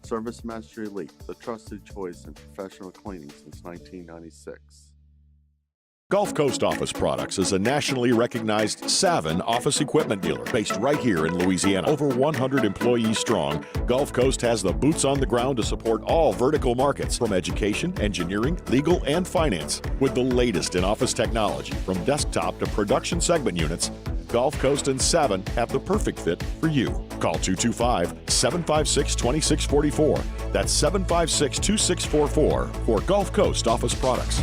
Service Master Elite, the trusted choice in professional cleaning since 1996. Gulf Coast Office Products is a nationally recognized Savin office equipment dealer based right here in Louisiana. Over 100 employees strong, Gulf Coast has the boots on the ground to support all vertical markets from education, engineering, legal, and finance. With the latest in office technology, from desktop to production segment units, Gulf Coast and Savin have the perfect fit for you. Call 225-756-2644. That's 756-2644 for Gulf Coast Office Products.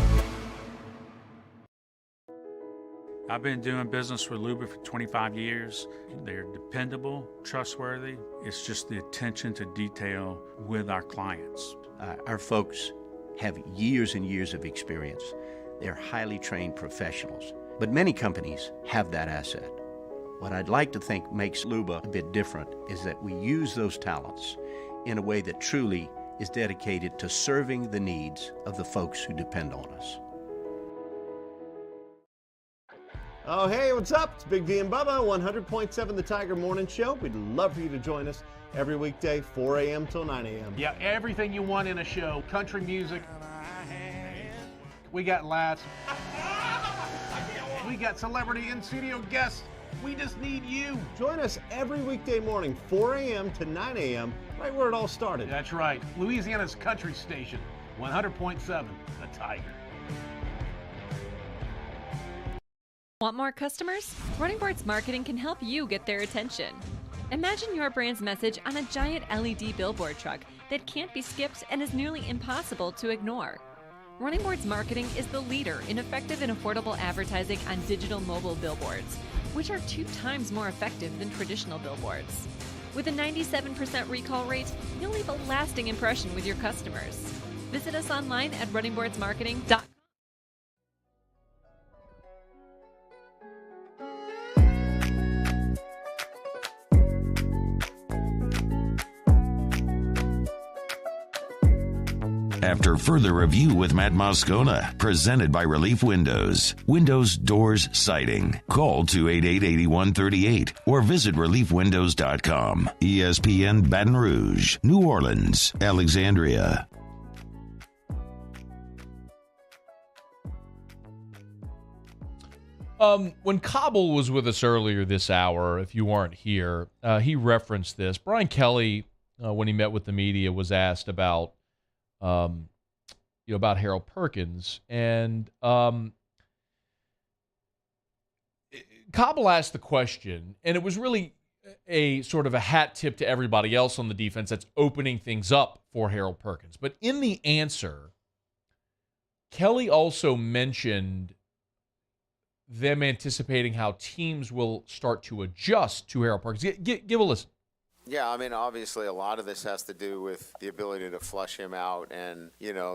I've been doing business with Luba for 25 years. They're dependable, trustworthy. It's just the attention to detail with our clients. Our folks have years and years of experience. They're highly trained professionals, but many companies have that asset. What I'd like to think makes Luba a bit different is that we use those talents in a way that truly is dedicated to serving the needs of the folks who depend on us. Oh, hey, what's up? It's Big D and Bubba, 100.7 The Tiger Morning Show. We'd love for you to join us every weekday, 4 a.m. till 9 a.m. Yeah, everything you want in a show. Country music. We got laughs. We got celebrity in-studio guests. We just need you. Join us every weekday morning, 4 a.m. to 9 a.m., right where it all started. That's right. Louisiana's country station, 100.7 The Tiger. Want more customers? Running Boards Marketing can help you get their attention. Imagine your brand's message on a giant LED billboard truck that can't be skipped and is nearly impossible to ignore. Running Boards Marketing is the leader in effective and affordable advertising on digital mobile billboards, which are 2 times more effective than traditional billboards. With a 97% recall rate, you'll leave a lasting impression with your customers. Visit us online at runningboardsmarketing.com. After further review with Matt Moscona, presented by Relief Windows. Windows, doors, siding. Call 288-8138 or visit reliefwindows.com. ESPN Baton Rouge, New Orleans, Alexandria. When Cauble was with us earlier this hour, if you weren't here, he referenced this. Brian Kelly, when he met with the media, was asked about about Harold Perkins, and Cauble asked the question, and it was really a sort of a hat tip to everybody else on the defense that's opening things up for Harold Perkins. But in the answer, Kelly also mentioned them anticipating how teams will start to adjust to Harold Perkins. Give a listen. Yeah, I mean, obviously a lot of this has to do with the ability to flush him out. And,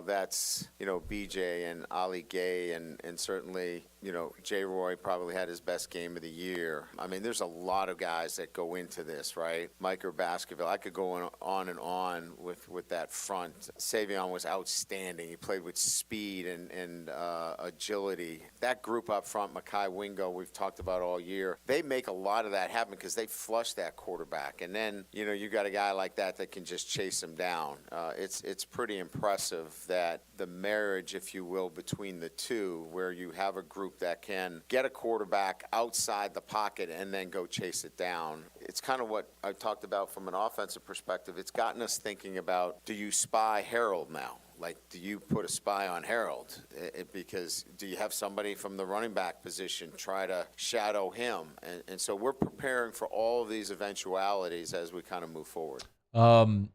that's, BJ and Ali Gay and certainly, J. Roy probably had his best game of the year. I mean, there's a lot of guys that go into this, right? Mike Baskerville, I could go on and on with that front. Savion was outstanding. He played with speed and agility. That group up front, Mekhi Wingo, we've talked about all year, they make a lot of that happen because they flush that quarterback. And then, you got a guy like that can just chase him down. It's pretty impressive that the marriage, if you will, between the two, where you have a group that can get a quarterback outside the pocket and then go chase it down. It's kind of what I talked about from an offensive perspective. It's gotten us thinking about, do you spy Harold now? Like, do you put a spy on Harold? Because do you have somebody from the running back position try to shadow him? And so we're preparing for all of these eventualities as we kind of move forward. The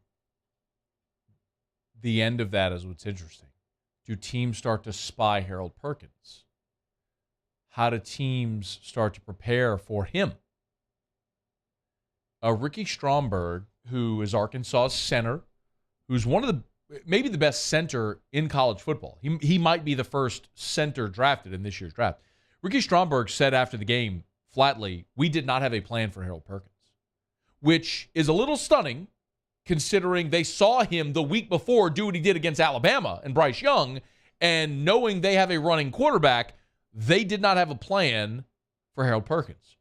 end of that is what's interesting. Do teams start to spy Harold Perkins? How do teams start to prepare for him? Ricky Stromberg, who is Arkansas's center, who's one of the maybe the best center in college football. He might be the first center drafted in this year's draft. Ricky Stromberg said after the game, flatly, we did not have a plan for Harold Perkins, which is a little stunning considering they saw him the week before do what he did against Alabama and Bryce Young, and knowing they have a running quarterback, they did not have a plan for Harold Perkins.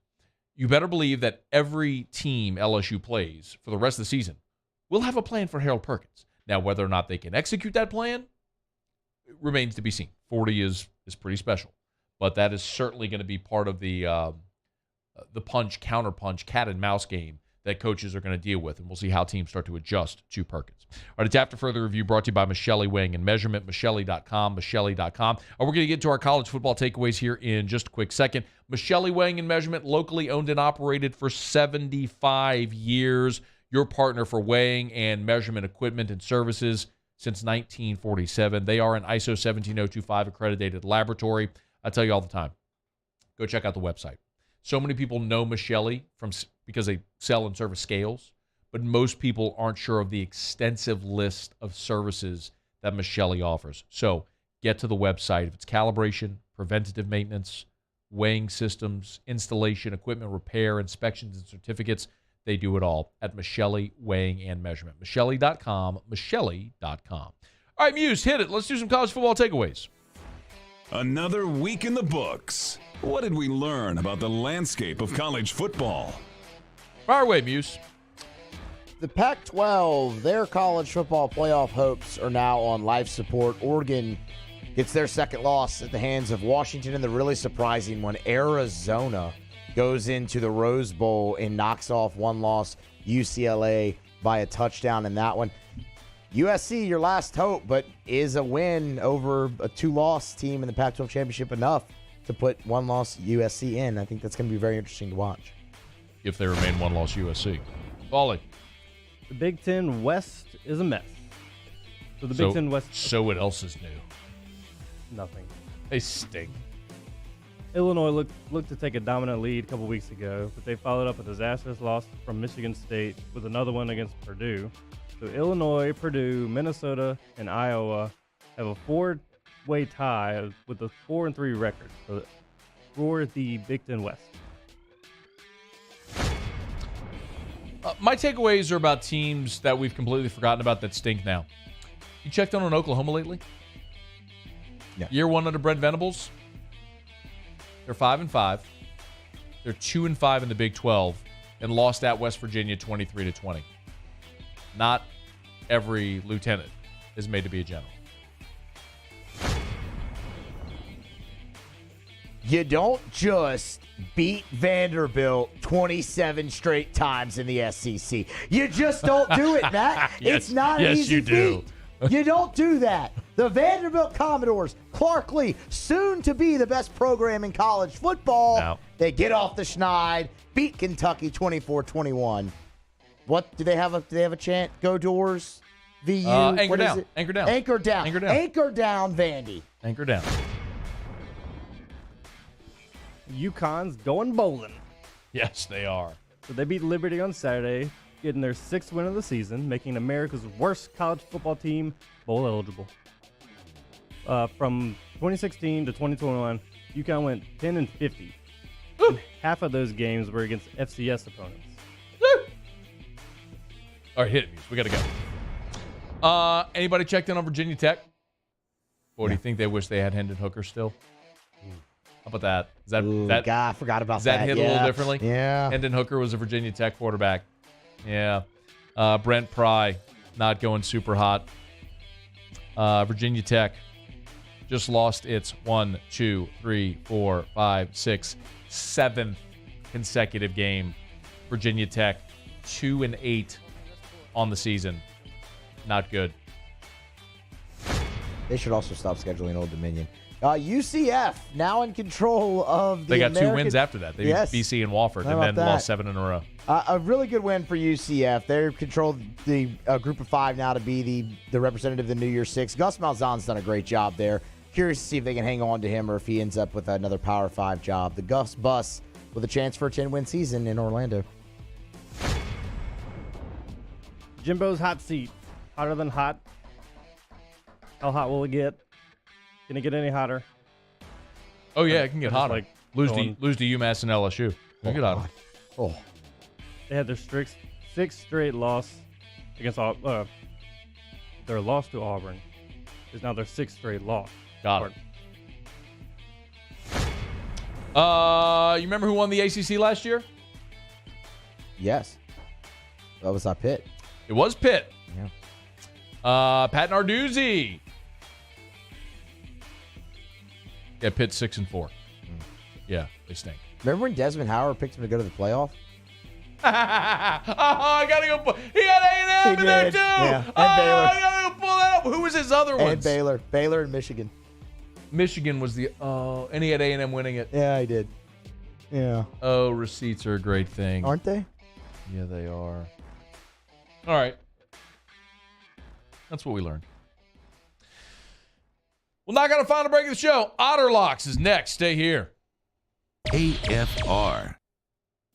You better believe that every team LSU plays for the rest of the season will have a plan for Harold Perkins. Now, whether or not they can execute that plan remains to be seen. 40 is pretty special, but that is certainly going to be part of the punch, counterpunch, cat and mouse game that coaches are going to deal with, and we'll see how teams start to adjust to Perkins. All right, it's After Further Review brought to you by Michelli Weighing and Measurement, Michelli.com, Michelli.com. We're going to get to our college football takeaways here in just a quick second. Michelli Weighing and Measurement, locally owned and operated for 75 years. Your partner for weighing and measurement equipment and services since 1947. They are an ISO 17025 accredited laboratory. I tell you all the time, go check out the website. So many people know Michelli because they sell and service scales, but most people aren't sure of the extensive list of services that Michelli offers. So get to the website. If it's calibration, preventative maintenance, weighing systems, installation, equipment repair, inspections, and certificates, they do it all at Michelli Weighing and Measurement. Michelli.com, Michelli.com. All right, Muse, hit it. Let's do some college football takeaways. Another week in the books. What did we learn about the landscape of college football? Fire away, Muse. The Pac-12, their college football playoff hopes are now on life support. Oregon gets their second loss at the hands of Washington, and the really surprising one, Arizona goes into the Rose Bowl and knocks off one-loss UCLA by a touchdown in that one. USC, your last hope, but is a win over a two-loss team in the Pac-12 championship enough to put one-loss USC in? I think that's going to be very interesting to watch. If they remain one-loss USC. Paulie. The Big Ten West is a mess. So the Big Ten West... So what else is new? Nothing. They stink. Illinois looked to take a dominant lead a couple weeks ago, but they followed up a disastrous loss from Michigan State with another one against Purdue. So Illinois, Purdue, Minnesota, and Iowa have a four-way tie with a 4-3 record for the Big Ten West. My takeaways are about teams that we've completely forgotten about that stink now. You checked on Oklahoma lately? Yeah. Year one under Brent Venables? They're 5-5. They're 2-5 in the Big 12 and lost at West Virginia 23-20. Not every lieutenant is made to be a general. You don't just beat Vanderbilt 27 straight times in the SEC. You just don't do it, Matt. It's not an easy feat. You don't do that. The Vanderbilt Commodores, Clark Lee, soon to be the best program in college football. No. They get off the schneid, beat Kentucky 24-21. What do they have? Do they have a chant? Go Doors, VU. Anchor down. Anchor down. Anchor down. Anchor down. Anchor down, Vandy. Anchor down. UConn's going bowling. Yes, they are. So they beat Liberty on Saturday, getting their 6th win of the season, making America's worst college football team bowl eligible. From 2016 to 2021, UConn went 10-50. And half of those games were against FCS opponents. All right, hit it, Muse. We got to go. Anybody checked in on Virginia Tech? Or do you think they wish they had Hendon Hooker still? How about that? God, I forgot about does that hit a little differently? Yeah. Hendon Hooker was a Virginia Tech quarterback. Yeah. Brent Pry, not going super hot. Virginia Tech just lost its 7th consecutive game. Virginia Tech 2-8 on the season. Not good. They should also stop scheduling Old Dominion. UCF now in control of the They got American... 2 wins after that. They beat BC and Wofford and then lost 7 in a row. A really good win for UCF. They're controlled the group of 5 now to be the representative of the New Year's 6. Gus Malzahn's done a great job there. Curious to see if they can hang on to him or if he ends up with another Power 5 job. The Gus Bus with a chance for a 10-win season in Orlando. Jimbo's hot seat. Hotter than hot. How hot will it get? Can it get any hotter? Oh, yeah, it can get hotter. Like lose to UMass and LSU. It can get hotter. Oh. They had their 6th straight loss against their loss to Auburn is now their 6th straight loss. Got it. You remember who won the ACC last year? Yes. That was Pitt. It was Pitt. Yeah. Pat Narduzzi. Yeah, Pitt's 6-4. Yeah, they stink. Remember when Desmond Howard picked him to go to the playoff? I gotta go. He had A&M in there too. Yeah. And Baylor. I gotta go pull that up. Who was his other ones? And Baylor and Michigan. Michigan was the and he had A&M winning it. Yeah, he did. Yeah. Oh, receipts are a great thing, aren't they? Yeah, they are. All right, that's what we learned. Well, now I got to final break of the show. Otterlocks is next. Stay here. AFR.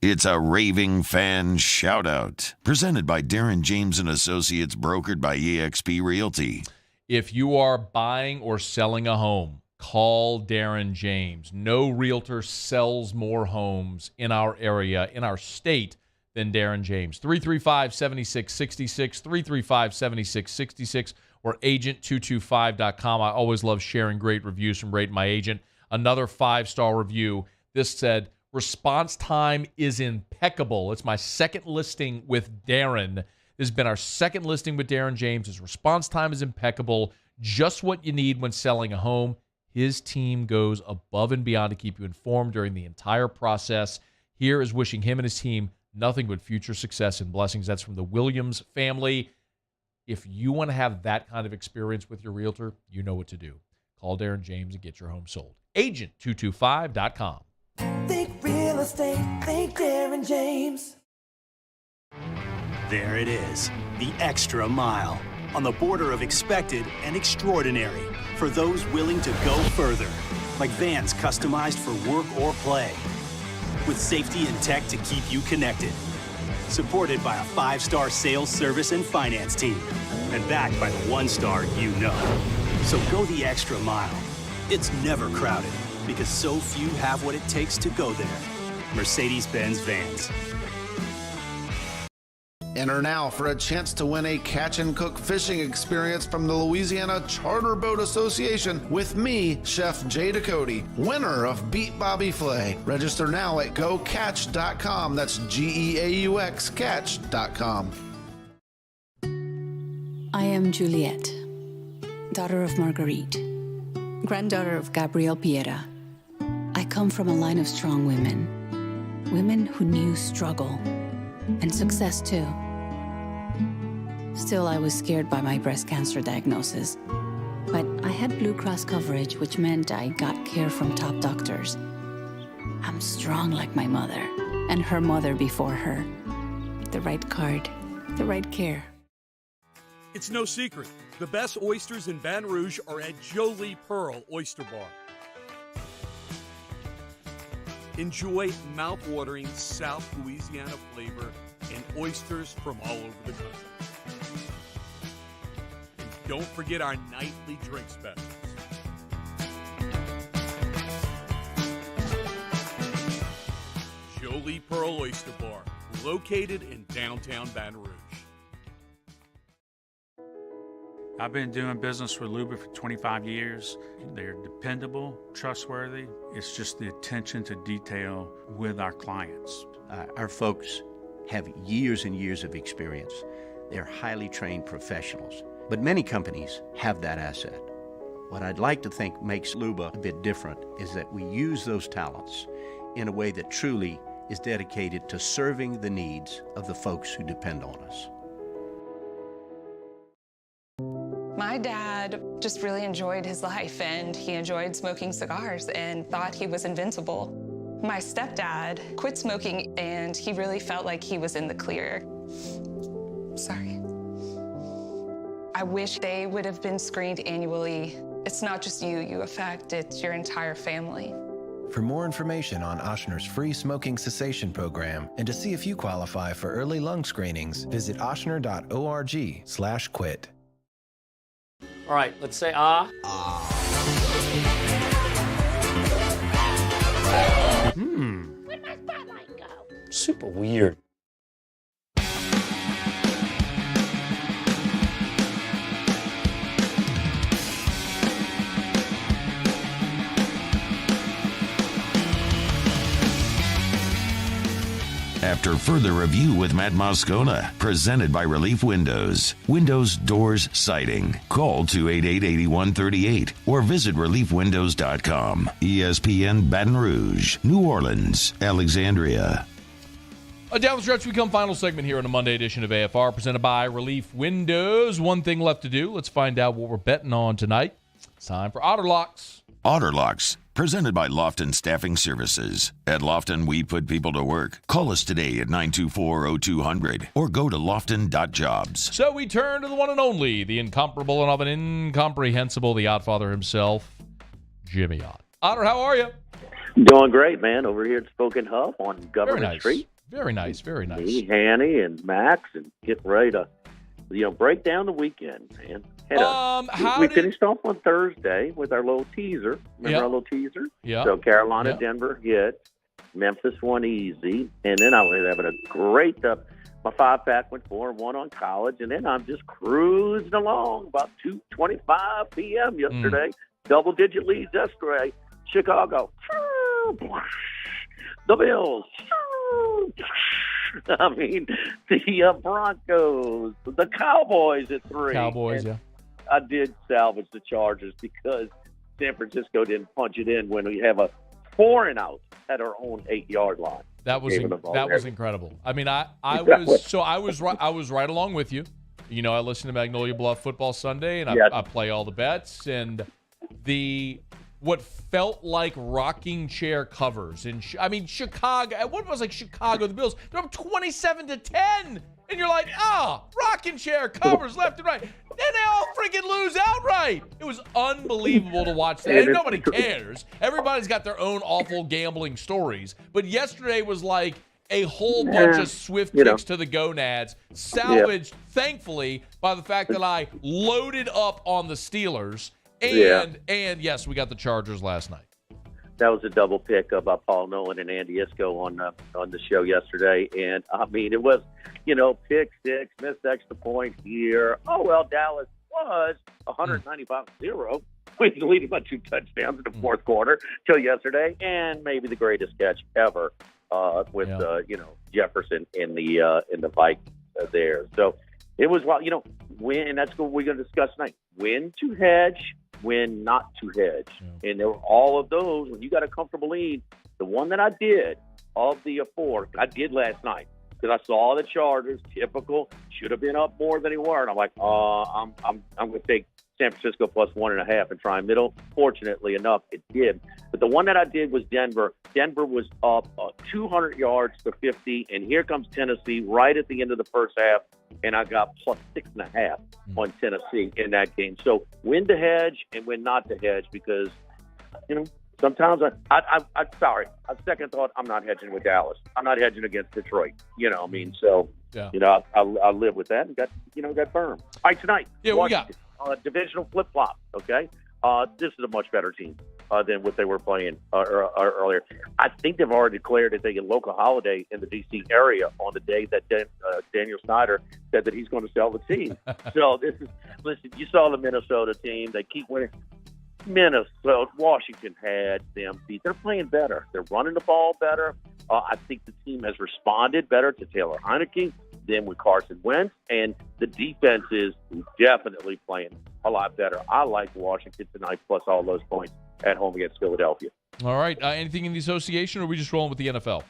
It's a raving fan shout-out. Presented by Darren James & Associates, brokered by eXp Realty. If you are buying or selling a home, call Darren James. No realtor sells more homes in our area, in our state, than Darren James. 335-7666, 335-7666, or agent225.com. I always love sharing great reviews from Rate My Agent. Another 5-star review. This said, response time is impeccable. It's my second listing with Darren. This has been our second listing with Darren James. His response time is impeccable. Just what you need when selling a home. His team goes above and beyond to keep you informed during the entire process. Here is wishing him and his team nothing but future success and blessings. That's from the Williams family. If you want to have that kind of experience with your realtor, you know what to do. Call Darren James and get your home sold. Agent225.com. Think real estate, think Darren James. There it is, the extra mile, on the border of expected and extraordinary, for those willing to go further, like vans customized for work or play, with safety and tech to keep you connected, supported by a 5-star sales, service, and finance team, and backed by the 1-star you know. So go the extra mile. It's never crowded, because so few have what it takes to go there. Mercedes-Benz Vans. Enter now for a chance to win a catch and cook fishing experience from the Louisiana Charter Boat Association with me, Chef Jay Ducote, winner of Beat Bobby Flay. Register now at gocatch.com. That's GEAUX catch.com. I am Juliette, daughter of Marguerite, granddaughter of Gabriel Piera. I come from a line of strong women who knew struggle and success too. Still, I was scared by my breast cancer diagnosis, but I had Blue Cross coverage, which meant I got care from top doctors. I'm strong like my mother and her mother before her. The right card, the right care. It's no secret. The best oysters in Baton Rouge are at Jolie Pearl Oyster Bar. Enjoy mouth-watering South Louisiana flavor and oysters from all over the country. And don't forget our nightly drink specials. Jolie Pearl Oyster Bar, located in downtown Baton Rouge. I've been doing business with Luba for 25 years. They're dependable, trustworthy. It's just the attention to detail with our clients. Our folks have years and years of experience. They're highly trained professionals. But many companies have that asset. What I'd like to think makes Luba a bit different is that we use those talents in a way that truly is dedicated to serving the needs of the folks who depend on us. My dad just really enjoyed his life, and he enjoyed smoking cigars and thought he was invincible. My stepdad quit smoking, and he really felt like he was in the clear. Sorry. I wish they would have been screened annually. It's not just you affect, it's your entire family. For more information on Ochsner's free smoking cessation program and to see if you qualify for early lung screenings, visit ochsner.org/quit. All right, let's say ah. Where'd my spotlight go? Super weird. after further review with Matt Moscona. Presented by Relief Windows. Windows, doors, siding. Call 288-8138 or visit reliefwindows.com. ESPN Baton Rouge, New Orleans, Alexandria. Down the stretch, we come final segment here on a Monday edition of AFR, presented by Relief Windows. One thing left to do. Let's find out what we're betting on tonight. It's time for Otter Locks. Otter Locks, presented by Lofton Staffing Services. At Lofton, we put people to work. Call us today at 924-0200 or go to lofton.jobs. So we turn to the one and only, the incomparable and often incomprehensible, the Oddfather himself, Jimmy Ott. Otter, how are you? Doing great, man. Over here at Spoken Hub on Government Street. Very nice, very nice. Me, Hanny, and Max, and getting ready to, break down the weekend, man. We finished off on Thursday with our little teaser. Remember our little teaser? Yeah. So Carolina, Denver hit. Memphis won easy. And then I was having a great, my 5-pack went 4-1 on college. And then I'm just cruising along about 2:25 p.m. yesterday. Double-digit leads yesterday. Chicago. The Bills. I mean, the Broncos. The Cowboys at 3. Cowboys, yeah. I did salvage the Chargers because San Francisco didn't punch it in when we have a 4-and-out at our own 8-yard line. That was incredible. I mean, I was right along with you. I listen to Magnolia Bluff Football Sunday, and I play all the bets, and what felt like rocking chair covers in Chicago. What was Chicago? The Bills, they're up 27-10. And you're like, rocking chair covers left and right. And they all freaking lose outright. It was unbelievable to watch that. And nobody cares. Everybody's got their own awful gambling stories. But yesterday was like a whole bunch of swift kicks to the gonads, salvaged, thankfully, by the fact that I loaded up on the Steelers. And yes, we got the Chargers last night. That was a double pick by Paul Nolan and Andy Isco on the show yesterday. And, I mean, it was, pick six, missed extra point here. Oh, well, Dallas was 195-0. We leading by 2 touchdowns in the fourth quarter till yesterday. And maybe the greatest catch ever with, Jefferson in the Vikes there. So it was, when, and that's what we're going to discuss tonight, when to hedge, when not to hedge. And there were all of those. When you got a comfortable lead, the one that I did of the 4, I did last night because I saw the Chargers, typical, should have been up more than they were. And I'm like, I'm going to take San Francisco plus 1.5 and try middle. Fortunately enough, it did. But the one that I did was Denver. Denver was up 200 yards to 50, and here comes Tennessee right at the end of the first half, and I got plus 6.5 on Tennessee in that game. So when to hedge and when not to hedge, because, sometimes I'm sorry. On second thought, I'm not hedging with Dallas. I'm not hedging against Detroit. So, I live with that and got firm. All right, tonight. Yeah, what we got? Divisional flip-flop, okay? This is a much better team than what they were playing earlier. I think they've already declared that they get a local holiday in the D.C. area on the day that Daniel Snyder said that he's going to sell the team. So listen, you saw the Minnesota team. They keep winning. Minnesota, Washington had them beat. They're playing better. They're running the ball better. I think the team has responded better to Taylor Heineke than with Carson Wentz, and the defense is definitely playing a lot better. I like Washington tonight, plus all those points at home against Philadelphia. All right. Anything in the association, or are we just rolling with the NFL?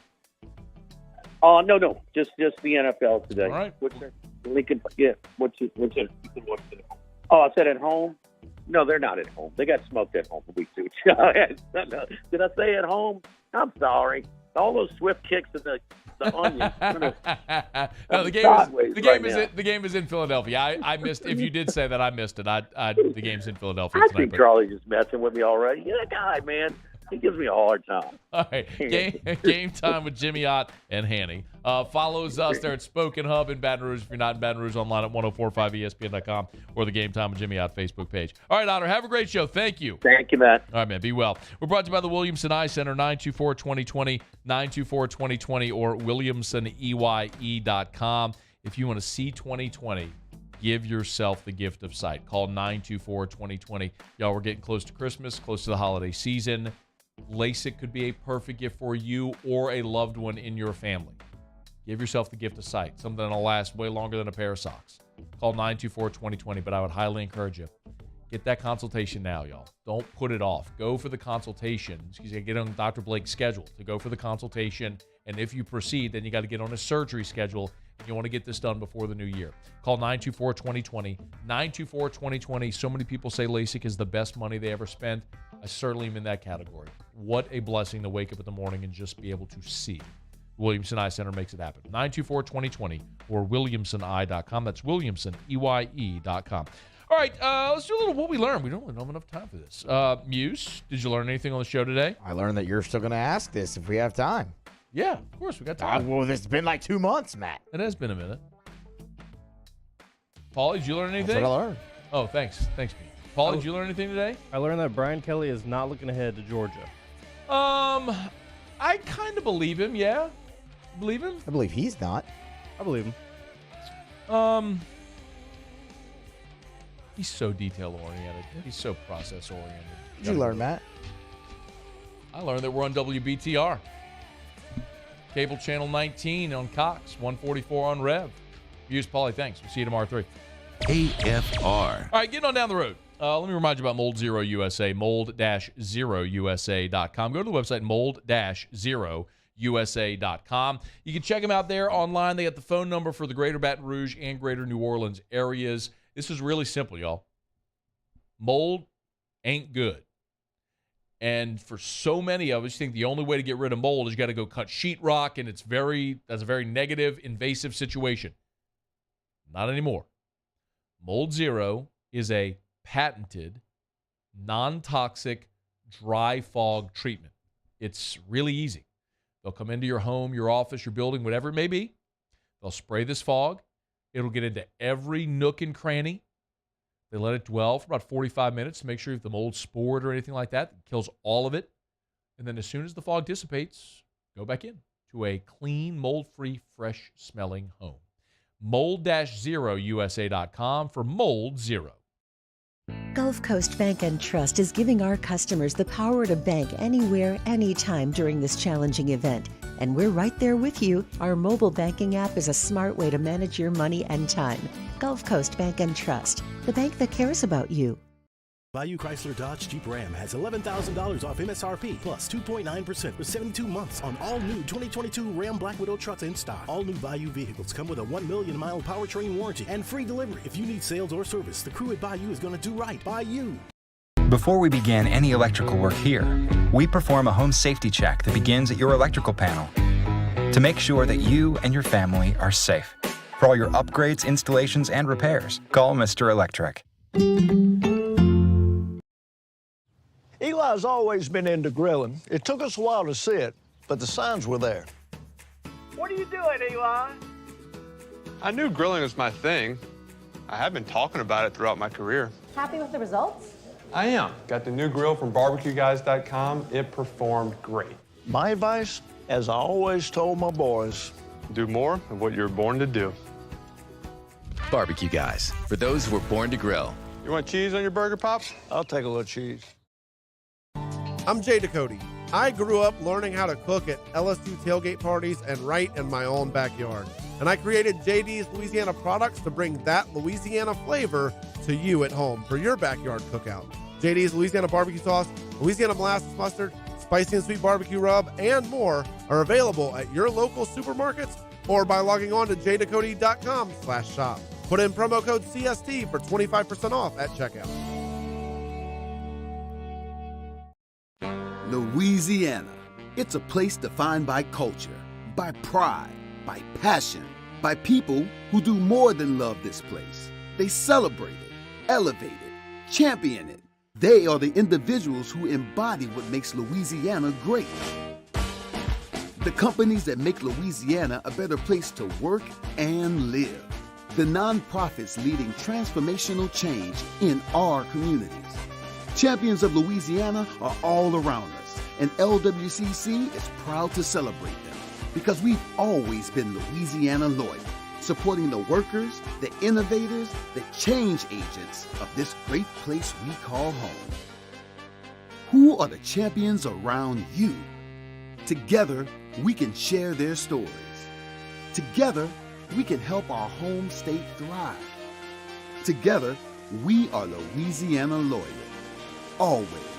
No. Just the NFL today. All right. What's that? Lincoln? Yeah. What's it? Oh, I said at home. No, they're not at home. They got smoked at home for week 2. Did I say at home? I'm sorry. All those swift kicks and the onion. No, the game is in Philadelphia. I missed. If you did say that, I missed it. The game's in Philadelphia tonight. I think Charlie's just messing with me already. Yeah, that guy, man. He gives me a hard time. All right. Game time with Jimmy Ott and Hanny. Follows us there at Spoken Hub in Baton Rouge. If you're not in Baton Rouge, online at 1045ESPN.com or the Game Time with Jimmy Ott Facebook page. All right, Otter, have a great show. Thank you. Thank you, Matt. All right, man. Be well. We're brought to you by the Williamson Eye Center, 924-2020, 924-2020, or WilliamsonEYE.com. If you want to see 2020, give yourself the gift of sight. Call 924-2020. Y'all, we're getting close to Christmas, close to the holiday season. LASIK could be a perfect gift for you or a loved one in your family. Give yourself the gift of sight, something that'll last way longer than a pair of socks. Call 924-2020, but I would highly encourage you. Get that consultation now, y'all. Don't put it off. Go for the consultation. Get on Dr. Blake's schedule to go for the consultation. And if you proceed, then you got to get on a surgery schedule. And you want to get this done before the new year. Call 924-2020. 924-2020. So many people say LASIK is the best money they ever spent. I certainly am in that category. What a blessing to wake up in the morning and just be able to see. Williamson Eye Center makes it happen. 924-2020 or WilliamsonEye.com. That's Williamson, EYE.com. All right, let's do a little what we learned. We don't really have enough time for this. Muse, did you learn anything on the show today? I learned that you're still going to ask this if we have time. Yeah, of course, we got time. Well, it's been like 2 months, Matt. It has been a minute. Paulie, did you learn anything? That's what I learned. Oh, thanks. Thanks, Pete. Paulie, did you learn anything today? I learned that Brian Kelly is not looking ahead to Georgia. I kind of believe him, yeah. Believe him? I believe he's not. I believe him. He's so detail-oriented. He's so process-oriented. What did you learn, Matt? I learned that we're on WBTR. Cable channel 19 on Cox, 144 on Rev. Use Paulie, thanks. We'll see you tomorrow at 3. AFR. All right, getting on down the road. Let me remind you about Mold Zero USA, mold-0usa.com. Go to the website, mold-0usa.com. You can check them out there online. They got the phone number for the greater Baton Rouge and greater New Orleans areas. This is really simple, y'all. Mold ain't good. And for so many of us, you think the only way to get rid of mold is you got to go cut sheetrock, and that's a very negative, invasive situation. Not anymore. Mold Zero is a patented, non-toxic, dry fog treatment. It's really easy. They'll come into your home, your office, your building, whatever it may be. They'll spray this fog. It'll get into every nook and cranny. They let it dwell for about 45 minutes to make sure if the mold spored or anything like that, it kills all of it. And then as soon as the fog dissipates, go back in to a clean, mold-free, fresh-smelling home. Mold-0usa.com for Mold Zero. Gulf Coast Bank and Trust is giving our customers the power to bank anywhere, anytime during this challenging event. And we're right there with you. Our mobile banking app is a smart way to manage your money and time. Gulf Coast Bank and Trust, the bank that cares about you. Bayou Chrysler Dodge Jeep Ram has $11,000 off MSRP plus 2.9% with 72 months on all new 2022 Ram Black Widow trucks in stock. All new Bayou vehicles come with a 1 million mile powertrain warranty and free delivery. If you need sales or service, the crew at Bayou is going to do right by you. Before we begin any electrical work here, we perform a home safety check that begins at your electrical panel to make sure that you and your family are safe. For all your upgrades, installations, and repairs, call Mr. Electric. Eli's always been into grilling. It took us a while to see it, but the signs were there. What are you doing, Eli? I knew grilling was my thing. I have been talking about it throughout my career. Happy with the results? I am. Got the new grill from barbecueguys.com. It performed great. My advice, as I always told my boys, do more of what you're born to do. Barbecue Guys, for those who were born to grill. You want cheese on your burger, Pops? I'll take a little cheese. I'm Jay Ducote. I grew up learning how to cook at LSU tailgate parties and right in my own backyard. And I created JD's Louisiana products to bring that Louisiana flavor to you at home for your backyard cookout. JD's Louisiana barbecue sauce, Louisiana molasses mustard, spicy and sweet barbecue rub, and more are available at your local supermarkets or by logging on to jducote.com/shop. Put in promo code CST for 25% off at checkout. Louisiana. It's a place defined by culture, by pride, by passion, by people who do more than love this place. They celebrate it, elevate it, champion it. They are the individuals who embody what makes Louisiana great. The companies that make Louisiana a better place to work and live. The nonprofits leading transformational change in our communities. Champions of Louisiana are all around us, and LWCC is proud to celebrate them because we've always been Louisiana loyal, supporting the workers, the innovators, the change agents of this great place we call home. Who are the champions around you? Together, we can share their stories. Together, we can help our home state thrive. Together, we are Louisiana Loyal. Always.